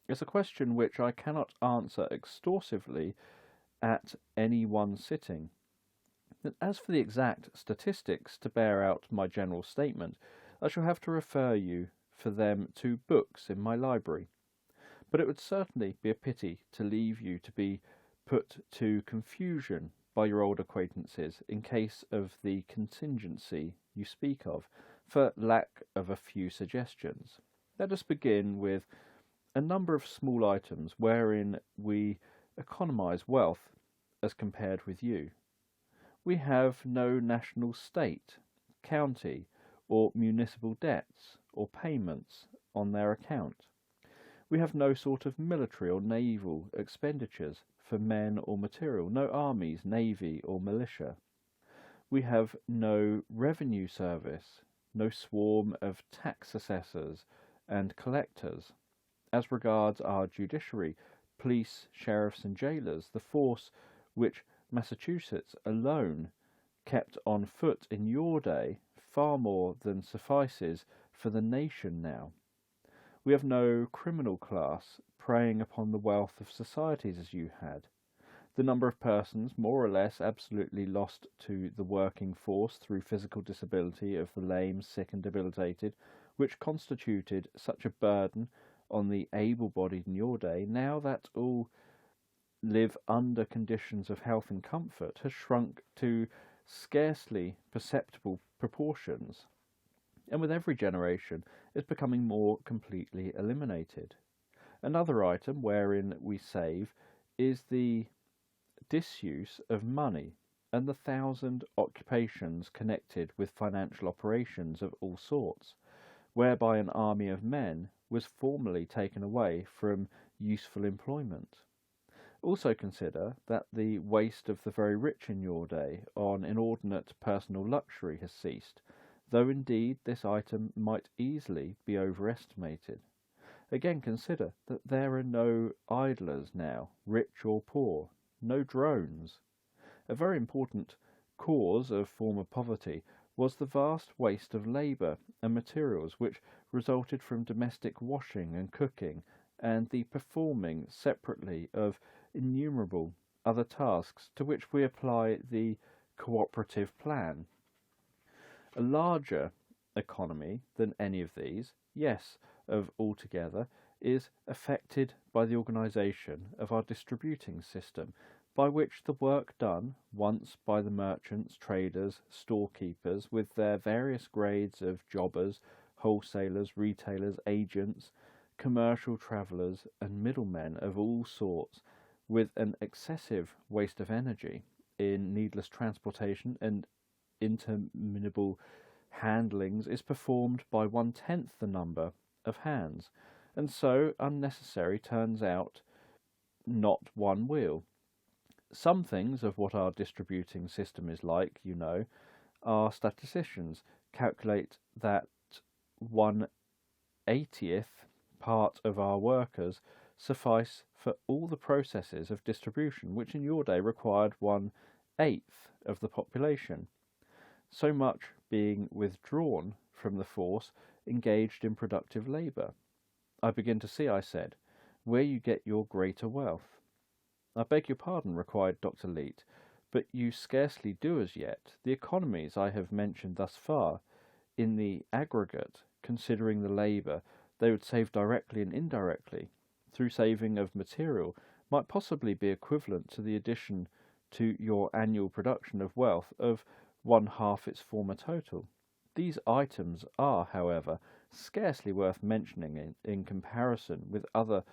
It's a question which I cannot answer exhaustively at any one sitting. And as for the exact statistics to bear out my general statement, I shall have to refer you for them to books in my library. But it would certainly be a pity to leave you to be put to confusion by your old acquaintances in case of the contingency you speak of, for lack of a few suggestions. Let us begin with a number of small items wherein we economize wealth as compared with you. We have no national state, county, or municipal debts or payments on their account. We have no sort of military or naval expenditures for men or material, no armies, navy, or militia. We have no revenue service, no swarm of tax assessors and collectors. As regards our judiciary, police, sheriffs, and jailers, the force which Massachusetts alone kept on foot in your day far more than suffices for the nation now. We have no criminal class preying upon the wealth of societies as you had. The number of persons more or less absolutely lost to the working force through physical disability of the lame, sick, and debilitated, which constituted such a burden on the able-bodied in your day, now that all live under conditions of health and comfort, has shrunk to scarcely perceptible proportions, and with every generation is becoming more completely eliminated. Another item wherein we save is the disuse of money and the 1,000 occupations connected with financial operations of all sorts, whereby an army of men was formerly taken away from useful employment. Also consider that the waste of the very rich in your day on inordinate personal luxury has ceased, though indeed this item might easily be overestimated. Again consider that there are no idlers now, rich or poor, no drones. A very important cause of former poverty was the vast waste of labour and materials which resulted from domestic washing and cooking, and the performing separately of innumerable other tasks to which we apply the cooperative plan. A larger economy than any of these, yes, of altogether, is affected by the organisation of our distributing system, by which the work done once by the merchants, traders, storekeepers, with their various grades of jobbers, wholesalers, retailers, agents, commercial travellers, and middlemen of all sorts, with an excessive waste of energy in needless transportation and interminable handlings, is performed by 1/10 the number of hands, and so unnecessary turns out not one wheel. Some things of what our distributing system is like, our statisticians calculate that 1/80th part of our workers suffice for all the processes of distribution, which in your day required 1/8 of the population, so much being withdrawn from the force engaged in productive labour. I begin to see, I said, where you get your greater wealth. I beg your pardon, replied Dr. Leete, but you scarcely do as yet. The economies I have mentioned thus far, in the aggregate, considering the labour they would save directly and indirectly, through saving of material, might possibly be equivalent to the addition to your annual production of wealth of 1/2 its former total. These items are, however, scarcely worth mentioning in comparison with other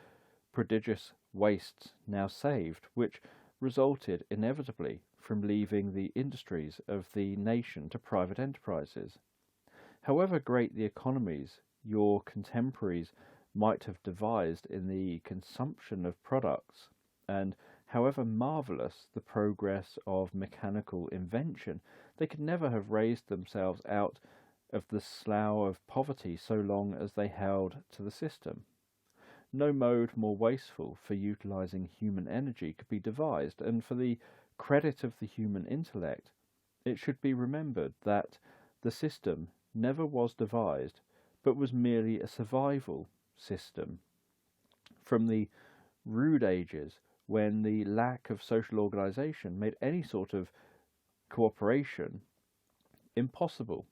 prodigious wastes now saved, which resulted inevitably from leaving the industries of the nation to private enterprises. However great the economies your contemporaries might have devised in the consumption of products, and however marvellous the progress of mechanical invention, they could never have raised themselves out of the slough of poverty so long as they held to the system. No mode more wasteful for utilising human energy could be devised, and for the credit of the human intellect, it should be remembered that the system never was devised, but was merely a survival system. From the rude ages, when the lack of social organisation made any sort of cooperation impossible.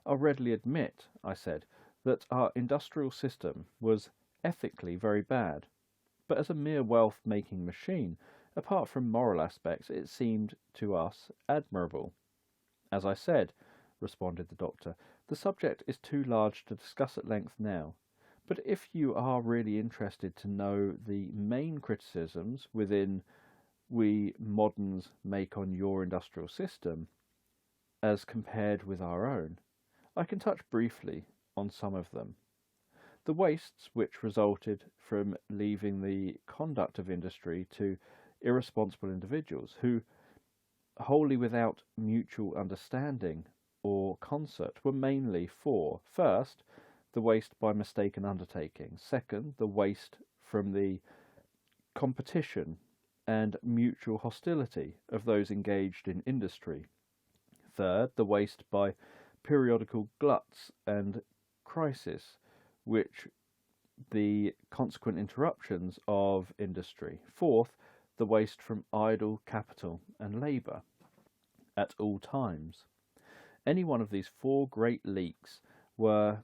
I'll readily admit, I said, that our industrial system was ethically very bad, but as a mere wealth-making machine, apart from moral aspects, it seemed to us admirable. As I said, responded the doctor, the subject is too large to discuss at length now, but if you are really interested to know the main criticisms we moderns make on your industrial system, as compared with our own, I can touch briefly on some of them. The wastes which resulted from leaving the conduct of industry to irresponsible individuals, who, wholly without mutual understanding or concert, were mainly four. First, the waste by mistaken undertaking. Second, the waste from the competition and mutual hostility of those engaged in industry. Third, the waste by periodical gluts and crisis, which the consequent interruptions of industry. Fourth, the waste from idle capital and labour at all times. Any one of these four great leaks, were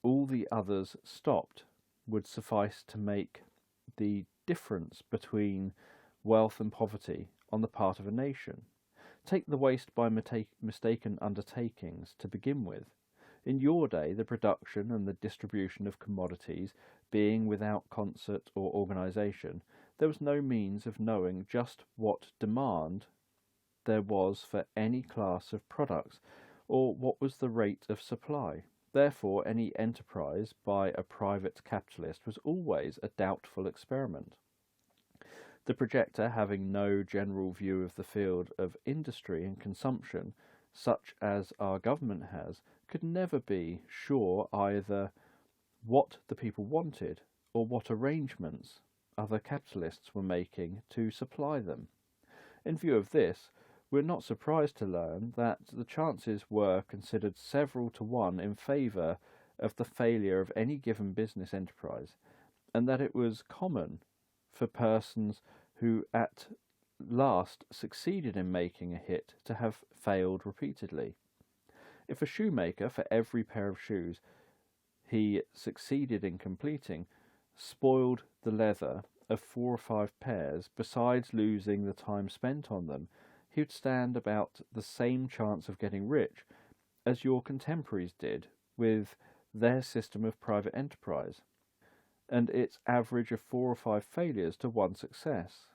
all the others stopped, would suffice to make the difference between wealth and poverty on the part of a nation. Take the waste by mistaken undertakings to begin with. In your day, the production and the distribution of commodities being without concert or organisation, there was no means of knowing just what demand there was for any class of products, or what was the rate of supply. Therefore, any enterprise by a private capitalist was always a doubtful experiment. The projector, having no general view of the field of industry and consumption, such as our government has, could never be sure either what the people wanted or what arrangements other capitalists were making to supply them. In view of this, we are not surprised to learn that the chances were considered several to one in favour of the failure of any given business enterprise, and that it was common for persons who at last succeeded in making a hit to have failed repeatedly. If a shoemaker, for every pair of shoes he succeeded in completing, spoiled the leather of 4 or 5 pairs, besides losing the time spent on them, he would stand about the same chance of getting rich as your contemporaries did with their system of private enterprise, and its average of 4 or 5 failures to 1 success.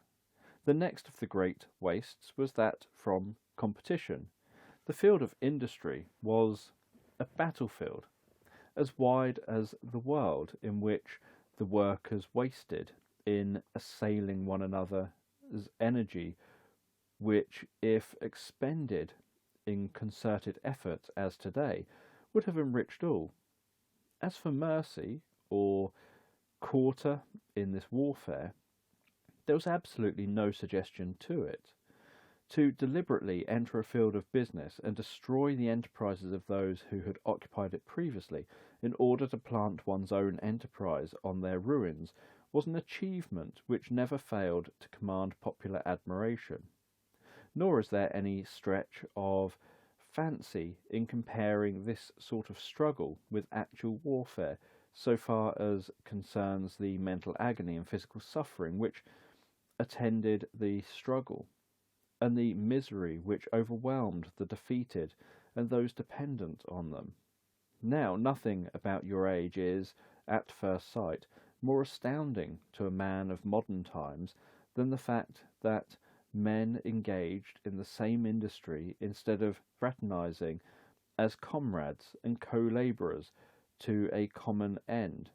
The next of the great wastes was that from competition. The field of industry was a battlefield, as wide as the world, in which the workers wasted in assailing one another's energy, which, if expended in concerted effort as today, would have enriched all. As for mercy, or quarter in this warfare, there was absolutely no suggestion to it. To deliberately enter a field of business and destroy the enterprises of those who had occupied it previously, in order to plant one's own enterprise on their ruins, was an achievement which never failed to command popular admiration. Nor is there any stretch of fancy in comparing this sort of struggle with actual warfare, so far as concerns the mental agony and physical suffering which attended the struggle, and the misery which overwhelmed the defeated and those dependent on them. Now, nothing about your age is, at first sight, more astounding to a man of modern times than the fact that men engaged in the same industry, instead of fraternizing as comrades and co-labourers to a common end,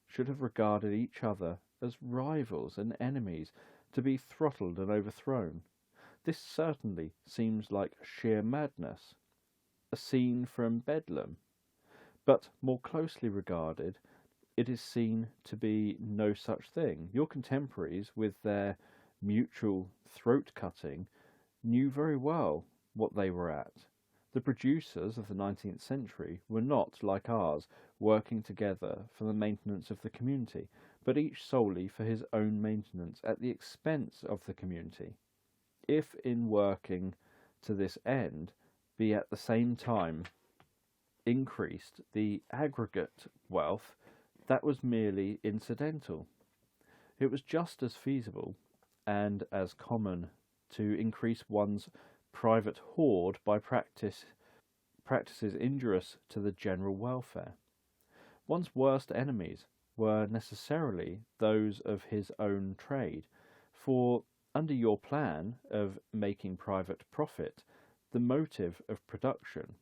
should have regarded each other as rivals and enemies to be throttled and overthrown. This certainly seems like sheer madness, a scene from Bedlam, but more closely regarded, it is seen to be no such thing. Your contemporaries, with their mutual throat-cutting, knew very well what they were at. The producers of the 19th century were not, like ours, working together for the maintenance of the community, but each solely for his own maintenance at the expense of the community. If in working to this end be at the same time increased the aggregate wealth, that was merely incidental. It was just as feasible and as common to increase one's private hoard by practices injurious to the general welfare. One's worst enemies were necessarily those of his own trade, for under your plan of making private profit, the motive of production,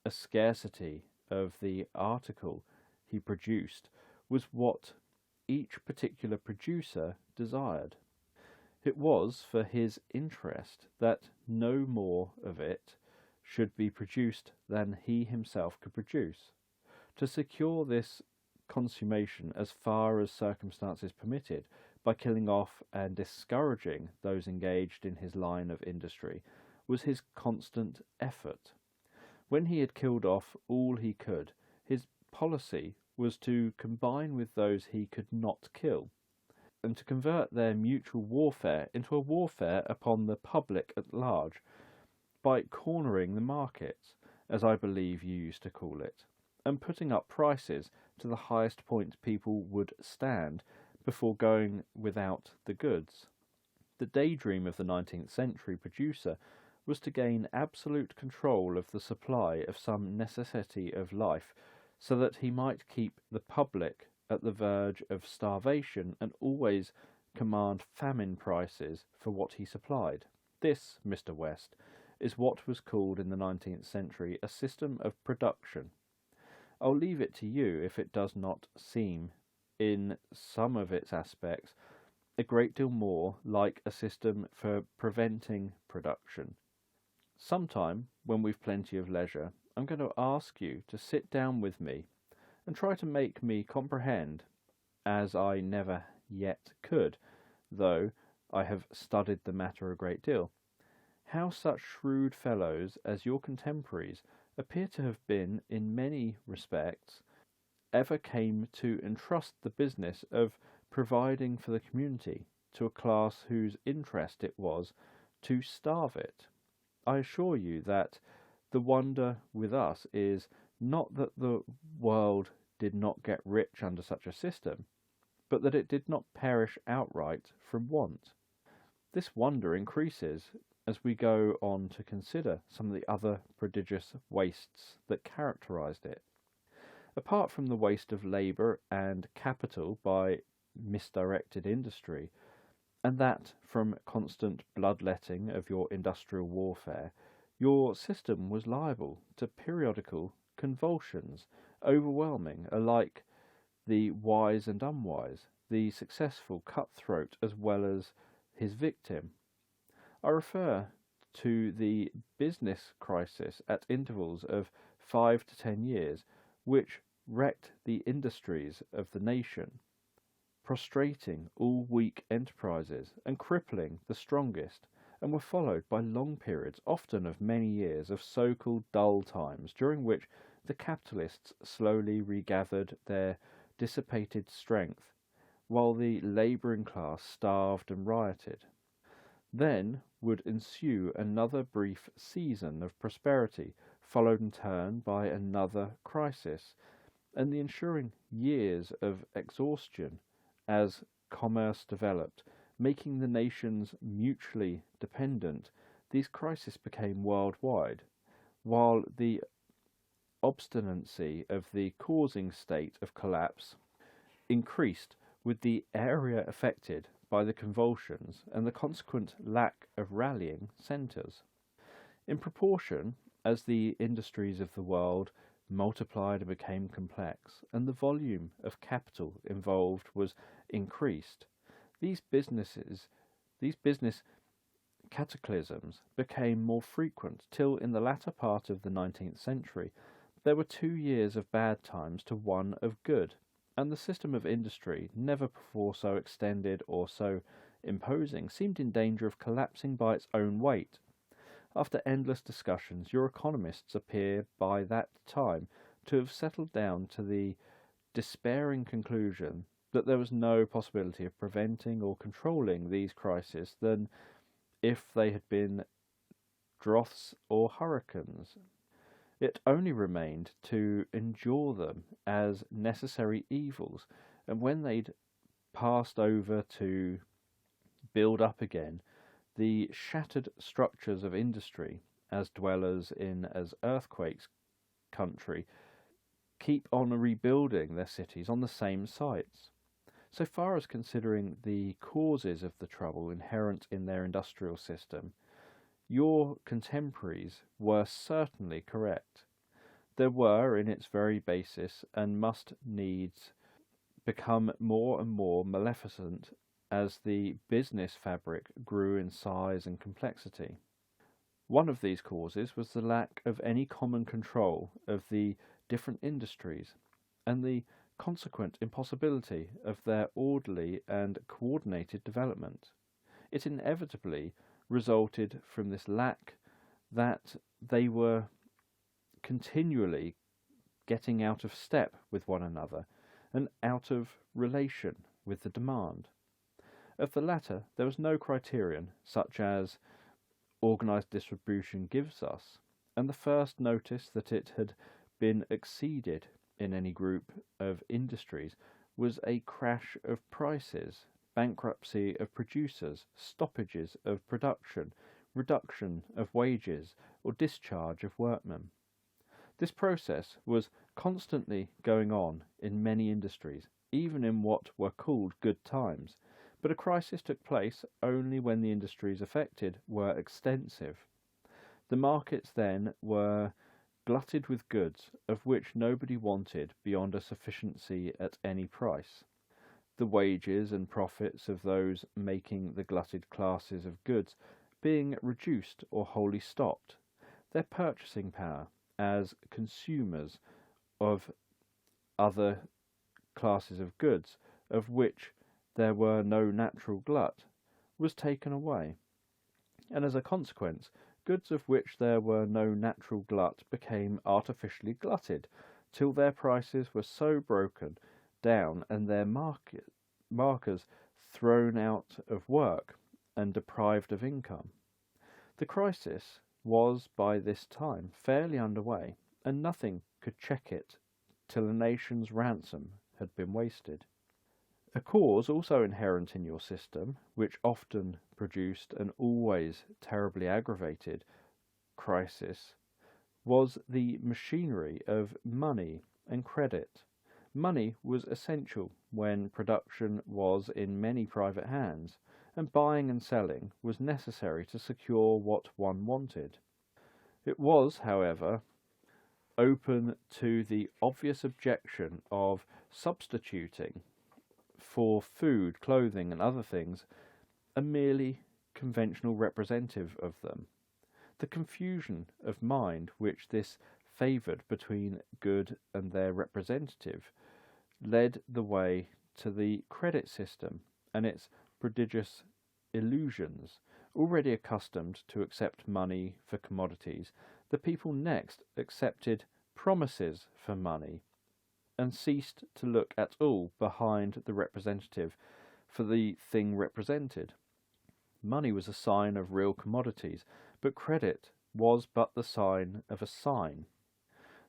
a scarcity of the article he produced, was what each particular producer desired. It was for his interest that no more of it should be produced than he himself could produce. To secure this consummation as far as circumstances permitted, by killing off and discouraging those engaged in his line of industry, was his constant effort. When he had killed off all he could, his policy was to combine with those he could not kill, and to convert their mutual warfare into a warfare upon the public at large, by cornering the markets, as I believe you used to call it, and putting up prices to the highest point people would stand before going without the goods. The daydream of the 19th century producer was to gain absolute control of the supply of some necessity of life, so that he might keep the public at the verge of starvation and always command famine prices for what he supplied. This, Mr. West, is what was called in the 19th century a system of production. I'll leave it to you if it does not seem, in some of its aspects, a great deal more like a system for preventing production. Sometime, when we've plenty of leisure, I'm going to ask you to sit down with me and try to make me comprehend, as I never yet could, though I have studied the matter a great deal, how such shrewd fellows as your contemporaries appear to have been in many respects ever came to entrust the business of providing for the community to a class whose interest it was to starve it. I assure you that the wonder with us is not that the world did not get rich under such a system, but that it did not perish outright from want. This wonder increases as we go on to consider some of the other prodigious wastes that characterized it. Apart from the waste of labour and capital by misdirected industry, and that from constant bloodletting of your industrial warfare, your system was liable to periodical convulsions, overwhelming alike the wise and unwise, the successful cutthroat as well as his victim. I refer to the business crisis at intervals of 5 to 10 years, which wrecked the industries of the nation, prostrating all weak enterprises and crippling the strongest, and were followed by long periods, often of many years, of so-called dull times, during which the capitalists slowly regathered their dissipated strength, while the labouring class starved and rioted. Then would ensue another brief season of prosperity, followed in turn by another crisis, and the ensuing years of exhaustion as commerce developed, making the nations mutually dependent. These crises became worldwide, while the obstinacy of the causing state of collapse increased with the area affected by the convulsions and the consequent lack of rallying centres. In proportion as the industries of the world multiplied and became complex, and the volume of capital involved was increased, these business cataclysms became more frequent, till in the latter part of the 19th century there were 2 years of bad times to one of good, and the system of industry, never before so extended or so imposing, seemed in danger of collapsing by its own weight. After endless discussions, your economists appear by that time to have settled down to the despairing conclusion that there was no possibility of preventing or controlling these crises than if they had been droughts or hurricanes. It only remained to endure them as necessary evils, and when they'd passed over, to build up again the shattered structures of industry, as dwellers in as earthquakes country keep on rebuilding their cities on the same sites. So far as considering the causes of the trouble inherent in their industrial system, your contemporaries were certainly correct. There were, in its very basis, and must needs become more and more maleficent as the business fabric grew in size and complexity. One of these causes was the lack of any common control of the different industries, and the consequent impossibility of their orderly and coordinated development. It inevitably resulted from this lack that they were continually getting out of step with one another and out of relation with the demand. Of the latter, there was no criterion such as organised distribution gives us, and the first notice that it had been exceeded in any group of industries was a crash of prices, bankruptcy of producers, stoppages of production, reduction of wages, or discharge of workmen. This process was constantly going on in many industries, even in what were called good times, but a crisis took place only when the industries affected were extensive. The markets then were glutted with goods of which nobody wanted beyond a sufficiency at any price. The wages and profits of those making the glutted classes of goods being reduced or wholly stopped, their purchasing power as consumers of other classes of goods, of which there were no natural glut, was taken away, and as a consequence, goods of which there were no natural glut became artificially glutted, till their prices were so broken down and their markers thrown out of work and deprived of income. The crisis was by this time fairly underway, and nothing could check it till a nation's ransom had been wasted. A cause also inherent in your system, which often produced and always terribly aggravated crisis, was the machinery of money and credit. Money was essential when production was in many private hands, and buying and selling was necessary to secure what one wanted. It was, however, open to the obvious objection of substituting for food, clothing, and other things a merely conventional representative of them. The confusion of mind which this favoured between good and their representative led the way to the credit system and its prodigious illusions. Already accustomed to accept money for commodities, the people next accepted promises for money and ceased to look at all behind the representative for the thing represented. Money was a sign of real commodities, but credit was but the sign of a sign.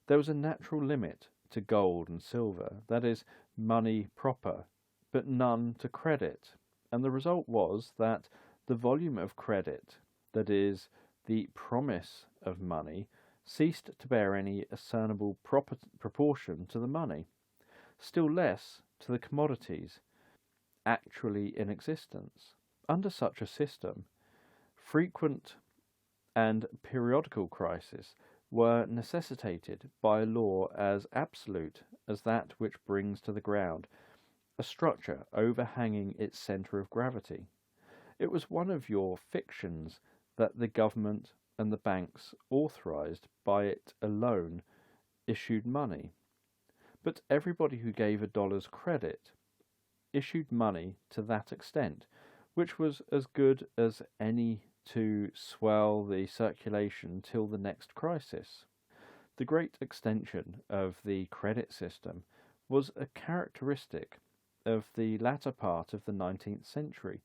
There was a natural limit to gold and silver, that is, money proper, but none to credit, and the result was that the volume of credit, that is, the promise of money, ceased to bear any discernible proportion to the money, still less to the commodities actually in existence. Under such a system, frequent and periodical crises were necessitated by law as absolute as that which brings to the ground a structure overhanging its centre of gravity. It was one of your fictions that the government and the banks, authorised by it alone, issued money. But everybody who gave $1 credit issued money to that extent, which was as good as any to swell the circulation till the next crisis. The great extension of the credit system was a characteristic of the latter part of the 19th century,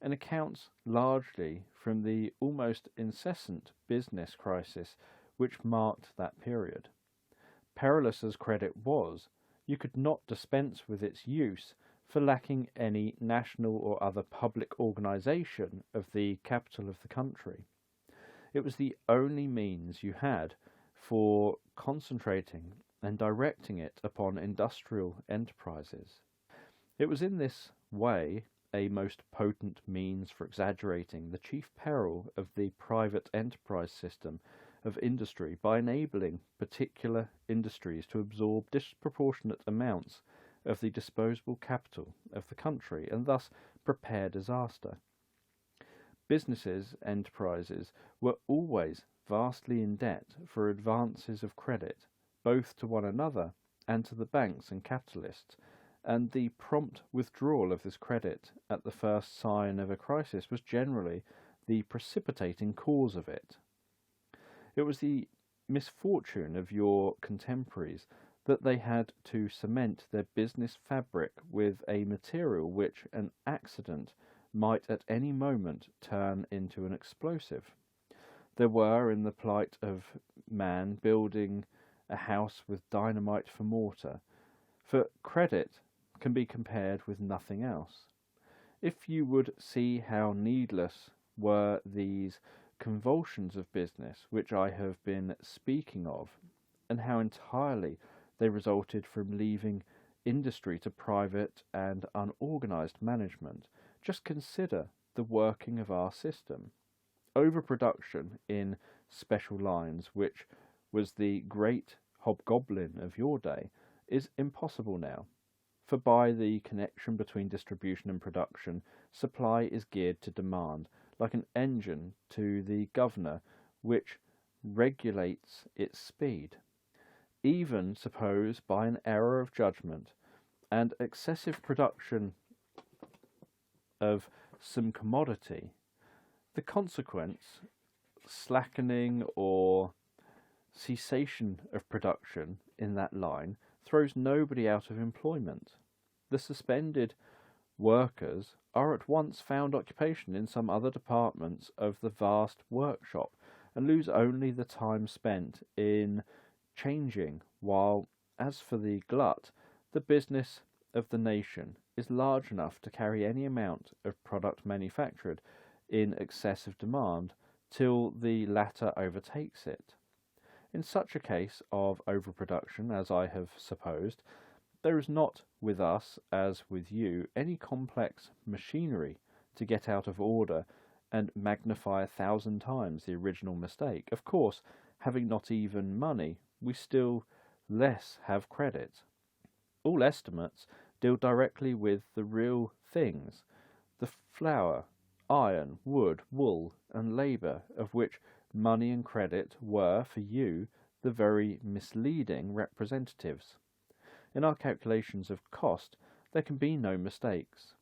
and accounts largely from the almost incessant business crisis which marked that period. Perilous as credit was, you could not dispense with its use for lacking any national or other public organisation of the capital of the country. It was the only means you had for concentrating and directing it upon industrial enterprises. It was in this way a most potent means for exaggerating the chief peril of the private enterprise system of industry by enabling particular industries to absorb disproportionate amounts of the disposable capital of the country and thus prepare disaster. Enterprises were always vastly in debt for advances of credit, both to one another and to the banks and capitalists, and the prompt withdrawal of this credit at the first sign of a crisis was generally the precipitating cause of it. It was the misfortune of your contemporaries that they had to cement their business fabric with a material which an accident might at any moment turn into an explosive. There were, in the plight of man, building a house with dynamite for mortar, for credit can be compared with nothing else. If you would see how needless were these convulsions of business which I have been speaking of, and how entirely they resulted from leaving industry to private and unorganized management, just consider the working of our system. Overproduction in special lines, which was the great hobgoblin of your day, is impossible now, for by the connection between distribution and production, supply is geared to demand, like an engine to the governor which regulates its speed. Even suppose by an error of judgment and excessive production of some commodity, the consequence, slackening or cessation of production in that line, throws nobody out of employment. The suspended workers are at once found occupation in some other departments of the vast workshop, and lose only the time spent in changing, while, as for the glut, the business of the nation is large enough to carry any amount of product manufactured in excessive demand till the latter overtakes it. In such a case of overproduction, as I have supposed, there is not with us, as with you, any complex machinery to get out of order and magnify 1,000 times the original mistake. Of course, having not even money, we still less have credit. All estimates deal directly with the real things, the flour, iron, wood, wool, and labour, of which money and credit were, for you, the very misleading representatives. In our calculations of cost, there can be no mistakes.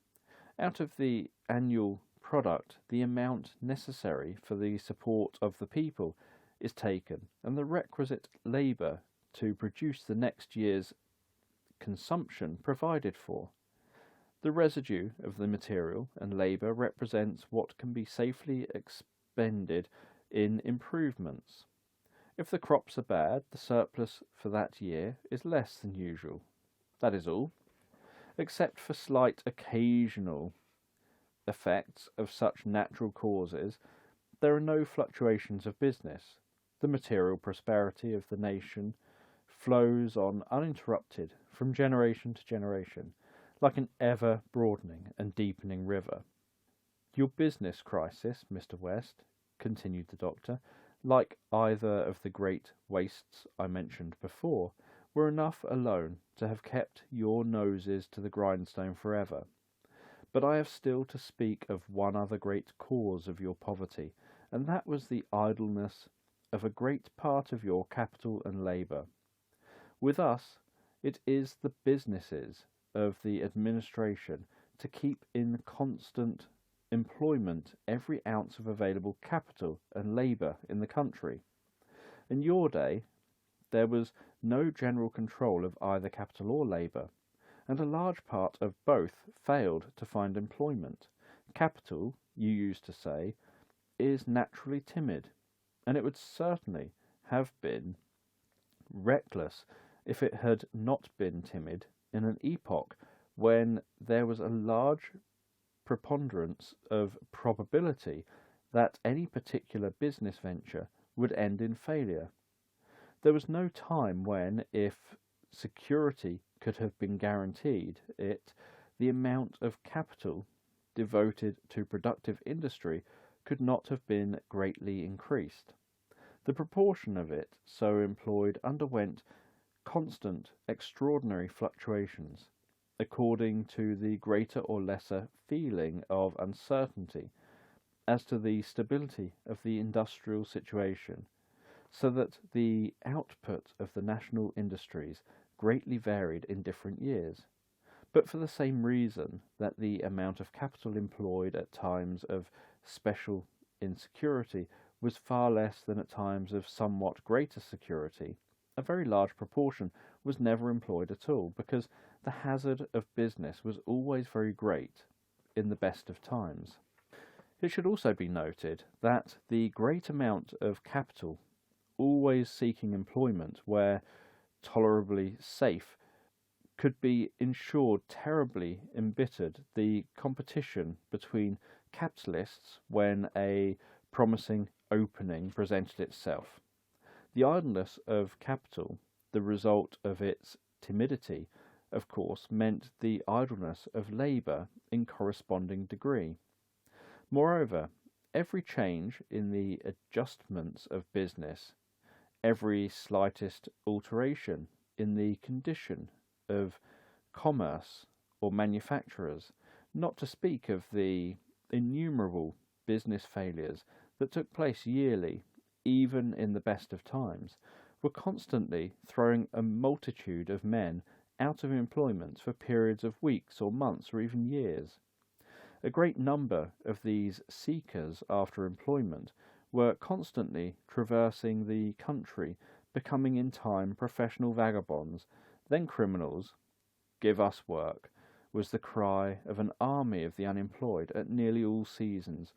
Out of the annual product, the amount necessary for the support of the people is taken, and the requisite labour to produce the next year's consumption provided for. The residue of the material and labour represents what can be safely expended in improvements. If the crops are bad, the surplus for that year is less than usual. That is all. Except for slight occasional effects of such natural causes, there are no fluctuations of business. The material prosperity of the nation flows on uninterrupted from generation to generation, like an ever-broadening and deepening river. Your business crisis, Mr. West, continued the doctor, like either of the great wastes I mentioned before, were enough alone to have kept your noses to the grindstone forever. But I have still to speak of one other great cause of your poverty, and that was the idleness of a great part of your capital and labour. With us, it is the businesses of the administration to keep in constant employment every ounce of available capital and labour in the country. In your day, there was no general control of either capital or labour, and a large part of both failed to find employment. Capital, you used to say, is naturally timid, and it would certainly have been reckless if it had not been timid in an epoch when there was a large preponderance of probability that any particular business venture would end in failure. There was no time when, if security could have been guaranteed it, the amount of capital devoted to productive industry could not have been greatly increased. The proportion of it so employed underwent constant, extraordinary fluctuations, according to the greater or lesser feeling of uncertainty as to the stability of the industrial situation, so that the output of the national industries greatly varied in different years, but for the same reason that the amount of capital employed at times of special insecurity was far less than at times of somewhat greater security. A very large proportion was never employed at all, because the hazard of business was always very great in the best of times. It should also be noted that the great amount of capital always seeking employment where tolerably safe could be ensured terribly embittered the competition between capitalists when a promising opening presented itself. The idleness of capital, the result of its timidity, of course, meant the idleness of labour in corresponding degree. Moreover, every change in the adjustments of business, every slightest alteration in the condition of commerce or manufacturers, not to speak of the innumerable business failures that took place yearly, even in the best of times, were constantly throwing a multitude of men out of employment for periods of weeks or months or even years. A great number of these seekers after employment were constantly traversing the country, becoming in time professional vagabonds, then criminals, give us work, was the cry of an army of the unemployed at nearly all seasons,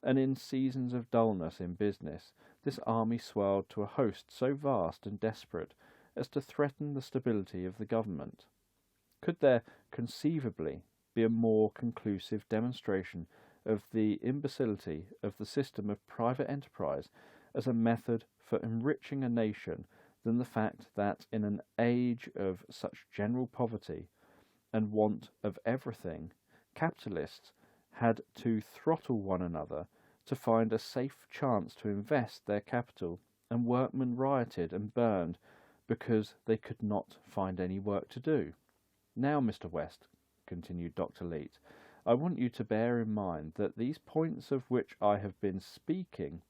and in seasons of dullness in business, this army swelled to a host so vast and desperate as to threaten the stability of the government. Could there conceivably be a more conclusive demonstration of the imbecility of the system of private enterprise as a method for enriching a nation than the fact that in an age of such general poverty and want of everything, capitalists had to throttle one another to find a safe chance to invest their capital, and workmen rioted and burned because they could not find any work to do? Now, Mr. West, continued Dr. Leete, I want you to bear in mind that these points of which I have been speaking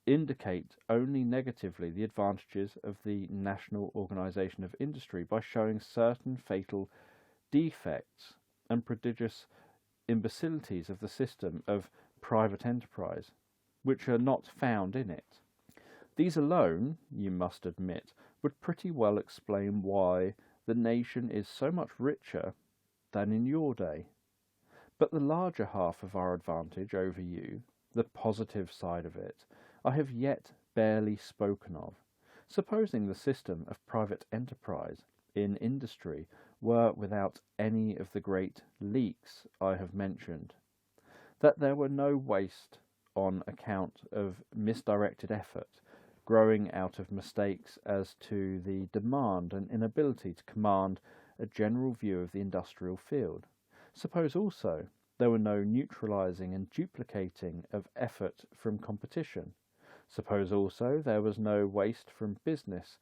indicate only negatively the advantages of the national organisation of industry by showing certain fatal defects and prodigious imbecilities of the system of private enterprise, which are not found in it. These alone, you must admit, would pretty well explain why the nation is so much richer than in your day. But the larger half of our advantage over you, the positive side of it, I have yet barely spoken of. Supposing the system of private enterprise in industry were without any of the great leaks I have mentioned, that there were no waste on account of misdirected effort, growing out of mistakes as to the demand and inability to command a general view of the industrial field. Suppose also there were no neutralizing and duplicating of effort from competition. Suppose also there was no waste from business,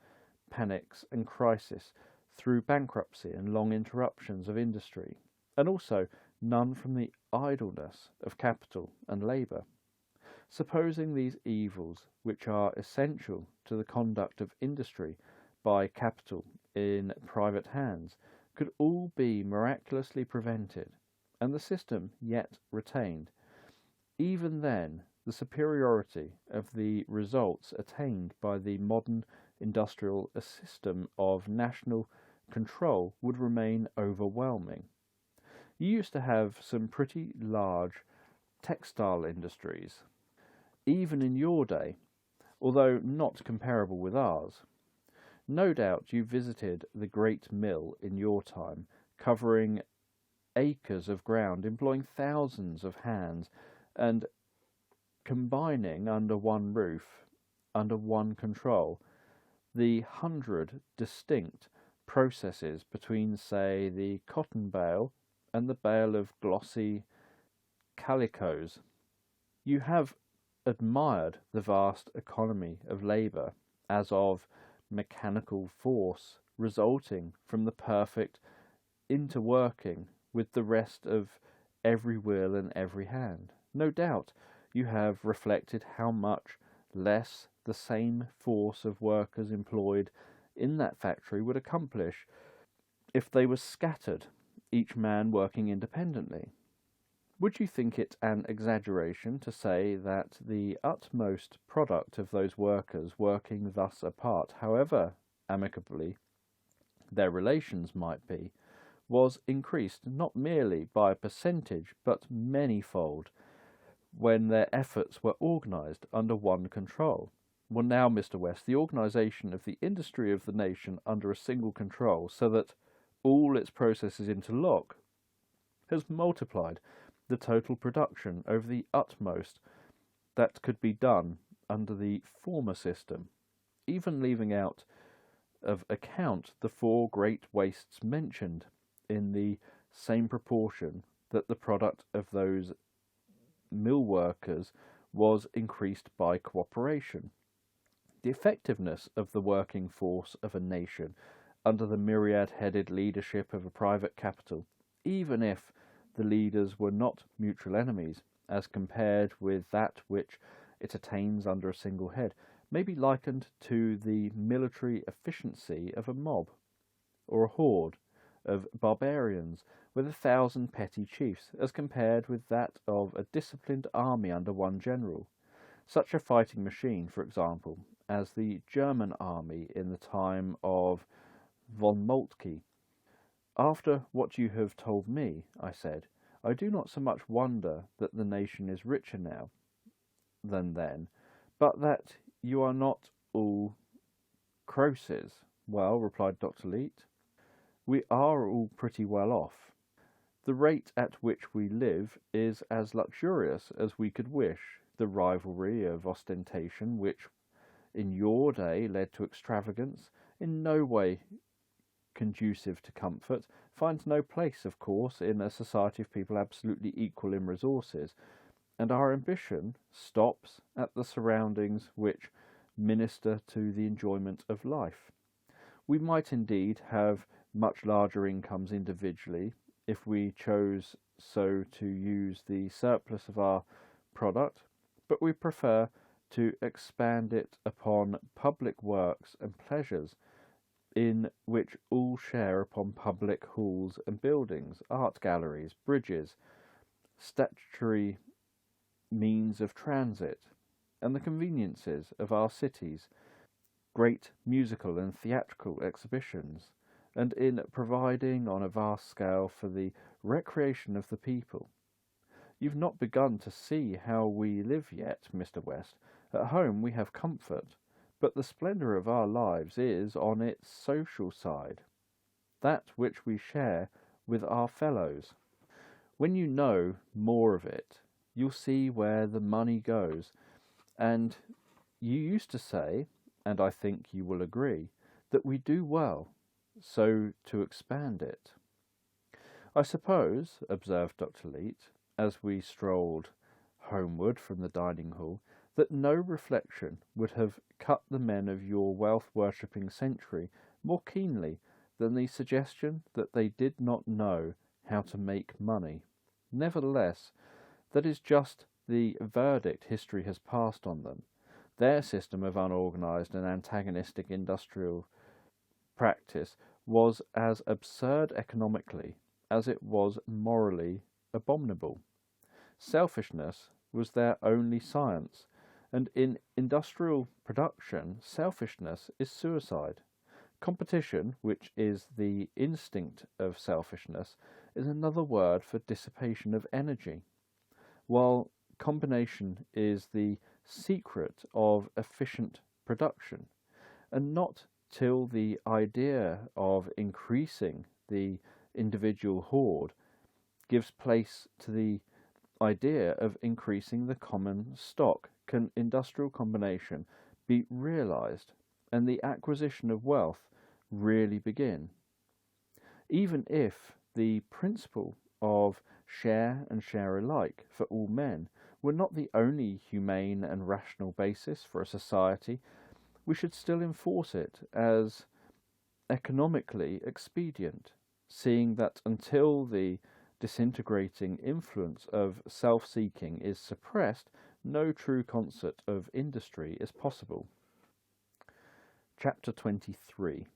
panics and crisis through bankruptcy and long interruptions of industry, and also none from the idleness of capital and labour. Supposing these evils, which are essential to the conduct of industry by capital in private hands, could all be miraculously prevented, and the system yet retained, even then the superiority of the results attained by the modern industrial system of national control would remain overwhelming. You used to have some pretty large textile industries, even in your day, although not comparable with ours. No doubt you visited the great mill in your time, covering acres of ground, employing thousands of hands, and combining under one roof, under one control, the 100 distinct processes between, say, the cotton bale and the bale of glossy calicoes. You have admired the vast economy of labour as of mechanical force resulting from the perfect interworking with the rest of every will and every hand. No doubt you have reflected how much less the same force of workers employed in that factory would accomplish if they were scattered, each man working independently. Would you think it an exaggeration to say that the utmost product of those workers working thus apart, however amicably their relations might be, was increased not merely by a percentage but manyfold when their efforts were organised under one control? Well, now, Mr. West, the organisation of the industry of the nation under a single control, so that all its processes interlock, has multiplied the total production over the utmost that could be done under the former system, even leaving out of account the four great wastes mentioned, in the same proportion that the product of those mill workers was increased by cooperation. The effectiveness of the working force of a nation under the myriad-headed leadership of a private capital, even if the leaders were not mutual enemies, as compared with that which it attains under a single head, may be likened to the military efficiency of a mob, or a horde of barbarians with 1,000 petty chiefs, as compared with that of a disciplined army under one general. Such a fighting machine, for example, as the German army in the time of von Moltke, After what you have told me, I said, I do not so much wonder that the nation is richer now than then, but that you are not all Croesus. Well, replied Dr. Leete, we are all pretty well off. The rate at which we live is as luxurious as we could wish. The rivalry of ostentation, which in your day led to extravagance, in no way conducive to comfort, finds no place, of course, in a society of people absolutely equal in resources, and our ambition stops at the surroundings which minister to the enjoyment of life. We might indeed have much larger incomes individually if we chose so to use the surplus of our product, but we prefer to expand it upon public works and pleasures in which all share upon public halls and buildings, art galleries, bridges, statutory means of transit, and the conveniences of our cities, great musical and theatrical exhibitions, and in providing on a vast scale for the recreation of the people. You've not begun to see how we live yet, Mr. West. At home we have comfort, but the splendour of our lives is on its social side, that which we share with our fellows. When you know more of it, you'll see where the money goes, and you used to say, and I think you will agree, that we do well so to expand it. I suppose, observed Dr. Leete, as we strolled homeward from the dining hall, that no reflection would have cut the men of your wealth-worshipping century more keenly than the suggestion that they did not know how to make money. Nevertheless, that is just the verdict history has passed on them. Their system of unorganized and antagonistic industrial practice was as absurd economically as it was morally abominable. Selfishness was their only science, and in industrial production, selfishness is suicide. Competition, which is the instinct of selfishness, is another word for dissipation of energy, while combination is the secret of efficient production, and not till the idea of increasing the individual hoard gives place to the idea of increasing the common stock can industrial combination be realized and the acquisition of wealth really begin. Even if the principle of share and share alike for all men were not the only humane and rational basis for a society, we should still enforce it as economically expedient, seeing that until the disintegrating influence of self-seeking is suppressed, no true concert of industry is possible. Chapter 23.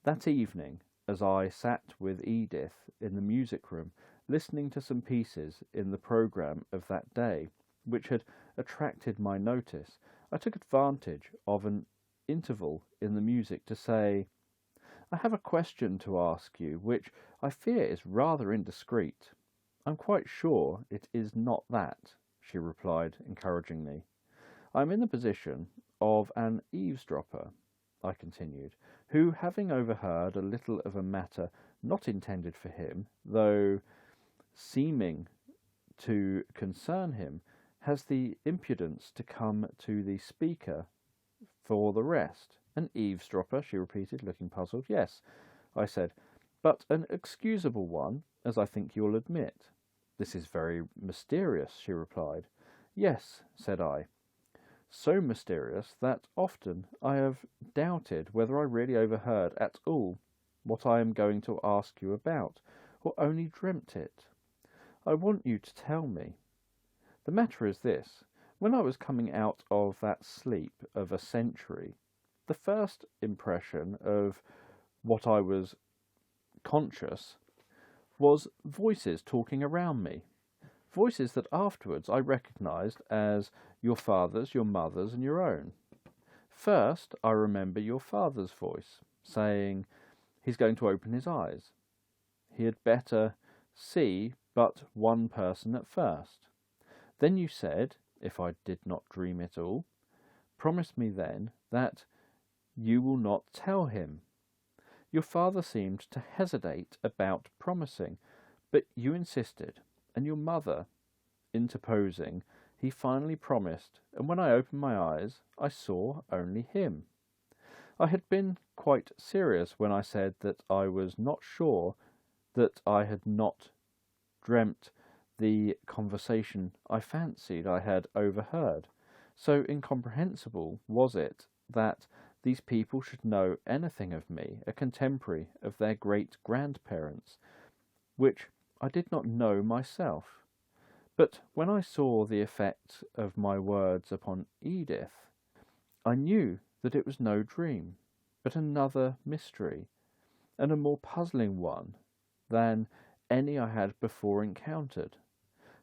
That evening, as I sat with Edith in the music room, listening to some pieces in the programme of that day, which had attracted my notice, I took advantage of an interval in the music to say, I have a question to ask you, which I fear is rather indiscreet. I'm quite sure it is not that, she replied encouragingly. I am in the position of an eavesdropper, I continued, who, having overheard a little of a matter not intended for him, though seeming to concern him, has the impudence to come to the speaker for the rest. An eavesdropper, she repeated, looking puzzled. Yes, I said, but an excusable one, as I think you'll admit. This is very mysterious, she replied. Yes, said I. So mysterious that often I have doubted whether I really overheard at all what I am going to ask you about, or only dreamt it. I want you to tell me. The matter is this. When I was coming out of that sleep of a century, the first impression of what I was conscious was voices talking around me, voices that afterwards I recognized as your father's, your mother's, and your own. First, I remember your father's voice, saying, he's going to open his eyes. he had better see but one person at first. Then you said, if I did not dream it all, promise me then that you will not tell him. Your father seemed to hesitate about promising, but you insisted, and your mother interposing, he finally promised, and when I opened my eyes, I saw only him. I had been quite serious when I said that I was not sure that I had not dreamt the conversation I fancied I had overheard. So incomprehensible was it that these people should know anything of me, a contemporary of their great-grandparents, which I did not know myself. But when I saw the effect of my words upon Edith, I knew that it was no dream, but another mystery, and a more puzzling one than any I had before encountered.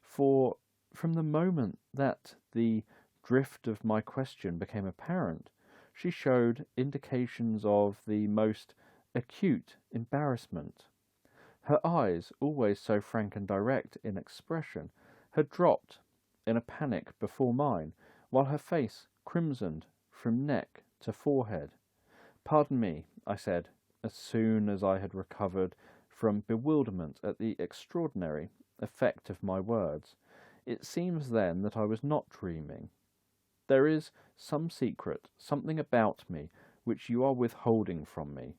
For from the moment that the drift of my question became apparent, she showed indications of the most acute embarrassment. Her eyes, always so frank and direct in expression, had dropped in a panic before mine, while her face crimsoned from neck to forehead. "Pardon me," I said, as soon as I had recovered from bewilderment at the extraordinary effect of my words. "It seems then that I was not dreaming. There is some secret, something about me, which you are withholding from me.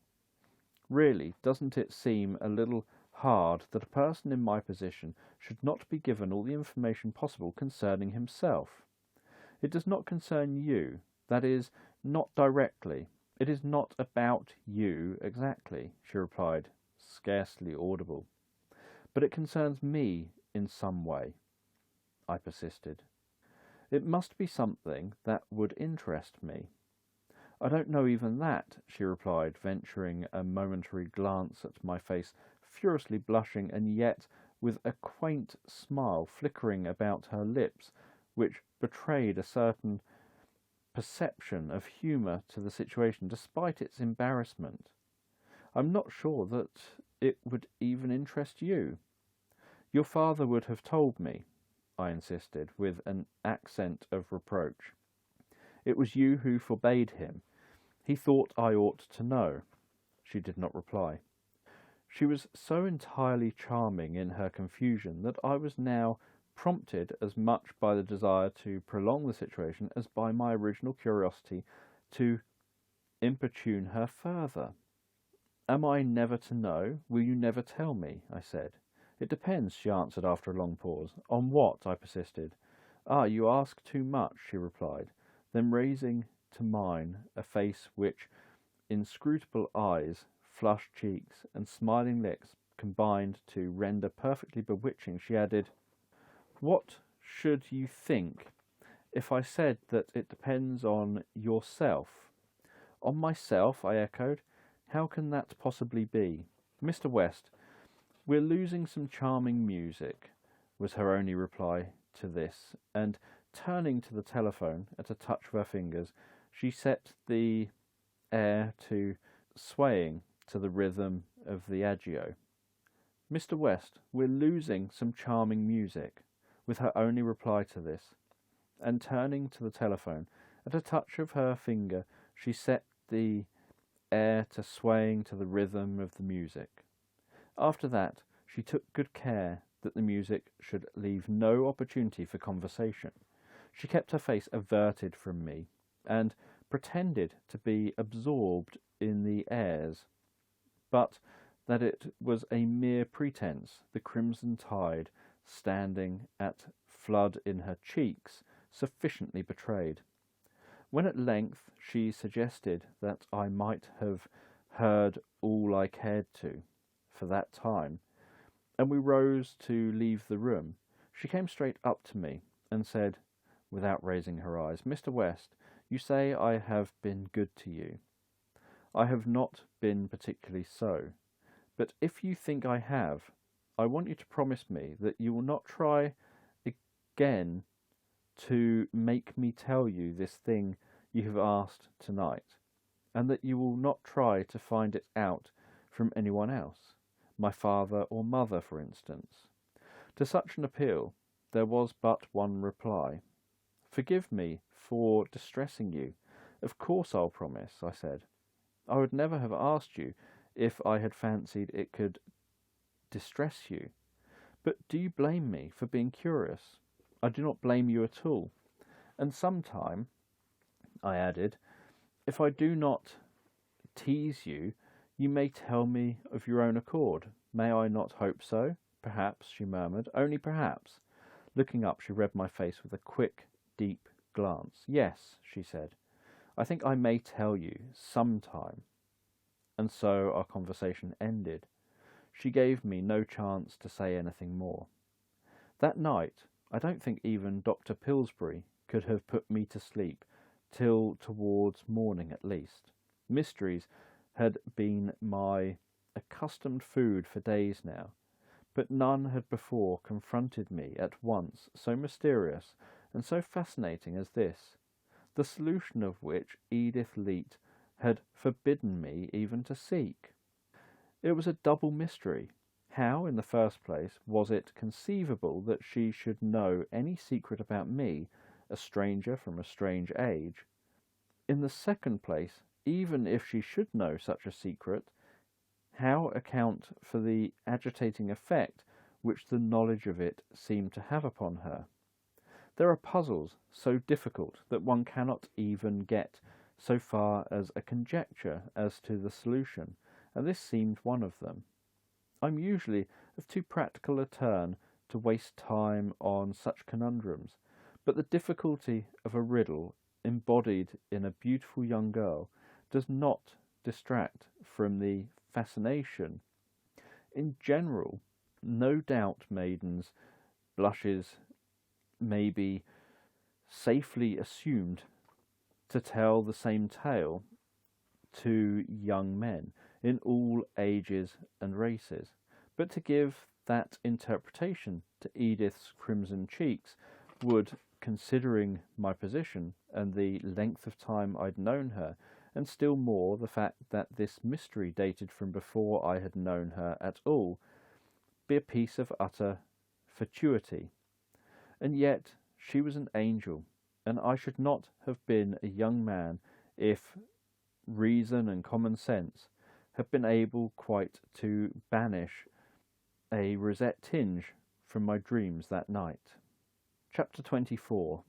Really, doesn't it seem a little hard that a person in my position should not be given all the information possible concerning himself? It does not concern you, that is, not directly. It is not about you exactly," she replied, scarcely audible. "But it concerns me in some way," I persisted. "It must be something that would interest me." "I don't know even that," she replied, venturing a momentary glance at my face, furiously blushing, and yet with a quaint smile flickering about her lips, which betrayed a certain perception of humour to the situation, despite its embarrassment. "I'm not sure that it would even interest you." "Your father would have told me," I insisted, with an accent of reproach. "It was you who forbade him. He thought I ought to know." She did not reply. She was so entirely charming in her confusion that I was now prompted as much by the desire to prolong the situation as by my original curiosity to importune her further. "Am I never to know? Will you never tell me?" I said. "It depends," she answered after a long pause. "On what?" I persisted. "Ah, you ask too much," she replied, then raising to mine a face which inscrutable eyes, flushed cheeks, and smiling lips combined to render perfectly bewitching, she added, "What should you think if I said that it depends on yourself?" "On myself?" I echoed. "How can that possibly be?" "Mr. West, we're losing some charming music," was her only reply to this, and turning to the telephone at a touch of her fingers, she set the air to swaying to the rhythm of the adagio. "Mr. West, we're losing some charming music," was her only reply to this, and turning to the telephone, at a touch of her finger, she set the air to swaying to the rhythm of the music. After that, she took good care that the music should leave no opportunity for conversation. She kept her face averted from me, and pretended to be absorbed in the airs, but that it was a mere pretence, the crimson tide standing at flood in her cheeks sufficiently betrayed. When at length she suggested that I might have heard all I cared to, for that time, and we rose to leave the room, she came straight up to me and said, without raising her eyes, "Mr. West, you say I have been good to you. I have not been particularly so, but if you think I have, I want you to promise me that you will not try again to make me tell you this thing you have asked tonight, and that you will not try to find it out from anyone else. my father or mother, for instance. To such an appeal there was but one reply. "Forgive me for distressing you. Of course I'll promise," I said. "I would never have asked you if I had fancied it could distress you. But do you blame me for being curious? I do not blame you at all. And sometime," I added, "if I do not tease you, you may tell me of your own accord. May I not hope so?" "Perhaps," she murmured, "only perhaps." Looking up, she read my face with a quick, deep glance. "Yes," she said, "I think I may tell you, sometime." And so our conversation ended. She gave me no chance to say anything more. That night, I don't think even Dr. Pillsbury could have put me to sleep till towards morning at least. Mysteries had been my accustomed food for days now, but none had before confronted me at once so mysterious and so fascinating as this, the solution of which Edith Leete had forbidden me even to seek. It was a double mystery. How, in the first place, was it conceivable that she should know any secret about me, a stranger from a strange age? In the second place, even if she should know such a secret, how account for the agitating effect which the knowledge of it seemed to have upon her? There are puzzles so difficult that one cannot even get so far as a conjecture as to the solution, and this seemed one of them. I'm usually of too practical a turn to waste time on such conundrums, but the difficulty of a riddle embodied in a beautiful young girl does not distract from the fascination. In general, no doubt maidens' blushes may be safely assumed to tell the same tale to young men in all ages and races, but to give that interpretation to Edith's crimson cheeks would, considering my position and the length of time I'd known her, and still more the fact that this mystery dated from before I had known her at all, be a piece of utter fatuity. And yet she was an angel, and I should not have been a young man if reason and common sense had been able quite to banish a roseate tinge from my dreams that night. Chapter 24.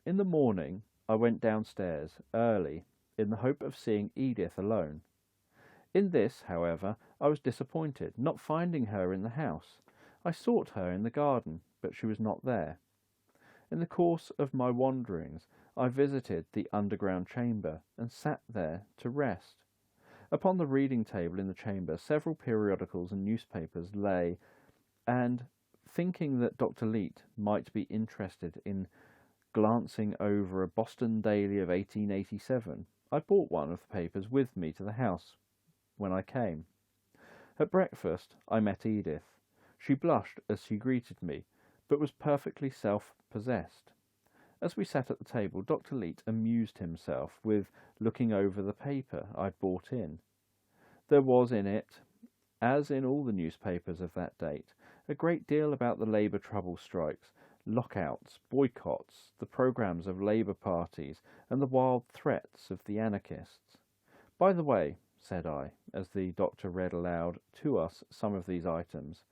In the morning I went downstairs early in the hope of seeing Edith alone. In this, however, I was disappointed, not finding her in the house. I sought her in the garden, but she was not there. In the course of my wanderings I visited the underground chamber, and sat there to rest. Upon the reading table in the chamber several periodicals and newspapers lay, and, thinking that Dr. Leete might be interested in glancing over a Boston daily of 1887, I brought one of the papers with me to the house when I came. At breakfast I met Edith. She blushed as she greeted me, but was perfectly self-possessed. As we sat at the table, Dr. Leete amused himself with looking over the paper I'd brought in. There was in it, as in all the newspapers of that date, a great deal about the labour trouble strikes, lockouts, boycotts, the programmes of labour parties, and the wild threats of the anarchists. "By the way," said I, as the doctor read aloud to us some of these items,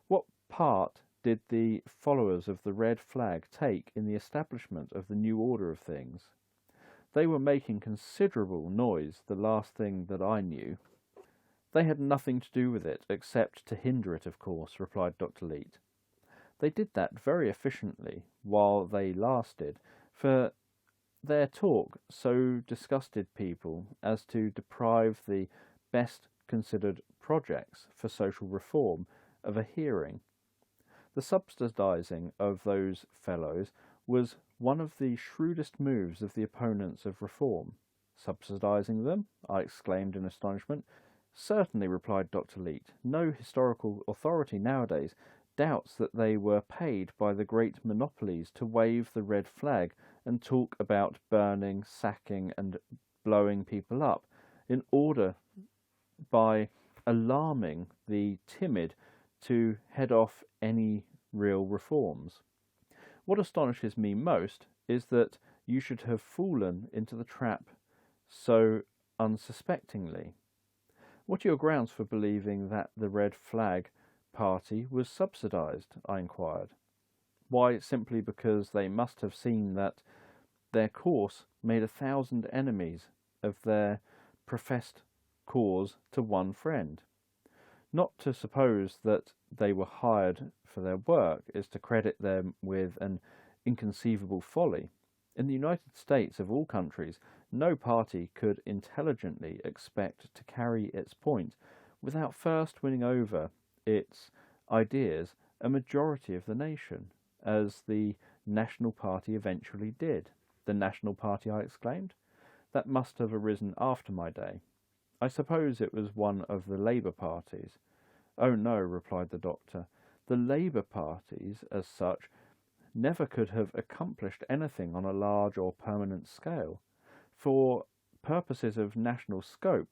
"what part did the followers of the red flag take in the establishment of the new order of things? They were making considerable noise the last thing that I knew." "They had nothing to do with it, except to hinder it, of course," replied Dr. Leete. "They did that very efficiently while they lasted, for their talk so disgusted people as to deprive the best considered projects for social reform of a hearing. The subsidizing of those fellows was one of the shrewdest moves of the opponents of reform." "Subsidizing them?" I exclaimed in astonishment. "Certainly," replied Dr. Leete. "No historical authority nowadays doubts that they were paid by the great monopolies to wave the red flag and talk about burning, sacking, and blowing people up, in order by alarming the timid to head off any real reforms. What astonishes me most is that you should have fallen into the trap so unsuspectingly. What are your grounds for believing that the Red Flag Party was subsidised? I inquired. Why, simply because they must have seen that their course made 1,000 enemies of their professed cause to one friend. Not to suppose that they were hired for their work is to credit them with an inconceivable folly. In the United States, of all countries, no party could intelligently expect to carry its point without first winning over its ideas a majority of the nation, as the National Party eventually did. The National Party, I exclaimed. That must have arisen after my day. I suppose it was one of the Labour parties. Oh no, replied the doctor. The Labour parties, as such, never could have accomplished anything on a large or permanent scale. For purposes of national scope,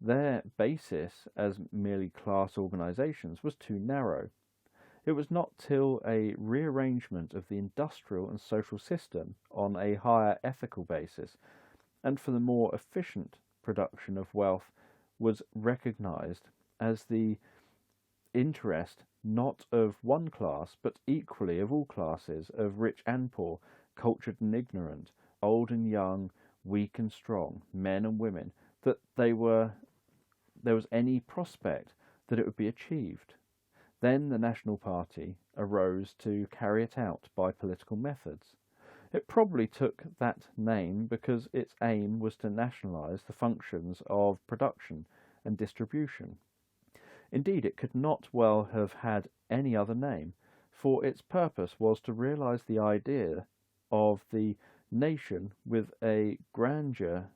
their basis as merely class organisations was too narrow. It was not till a rearrangement of the industrial and social system on a higher ethical basis, and for the more efficient production of wealth, was recognised as the interest not of one class, but equally of all classes, of rich and poor, cultured and ignorant, old and young, weak and strong, men and women, that there was any prospect that it would be achieved. Then the National Party arose to carry it out by political methods. It probably took that name because its aim was to nationalise the functions of production and distribution. Indeed, it could not well have had any other name, for its purpose was to realise the idea of the nation with a grandeur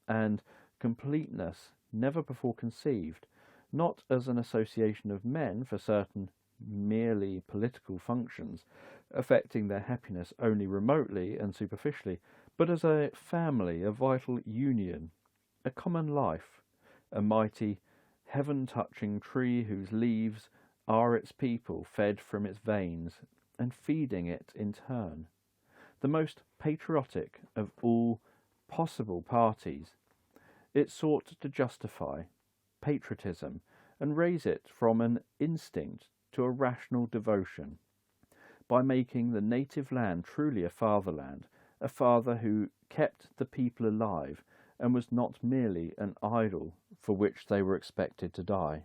and completeness never before conceived, not as an association of men for certain merely political functions, affecting their happiness only remotely and superficially, but as a family, a vital union, a common life, a mighty, heaven-touching tree whose leaves are its people, fed from its veins, and feeding it in turn. The most patriotic of all possible parties, it sought to justify patriotism and raise it from an instinct to a rational devotion, by making the native land truly a fatherland, a father who kept the people alive and was not merely an idol for which they were expected to die.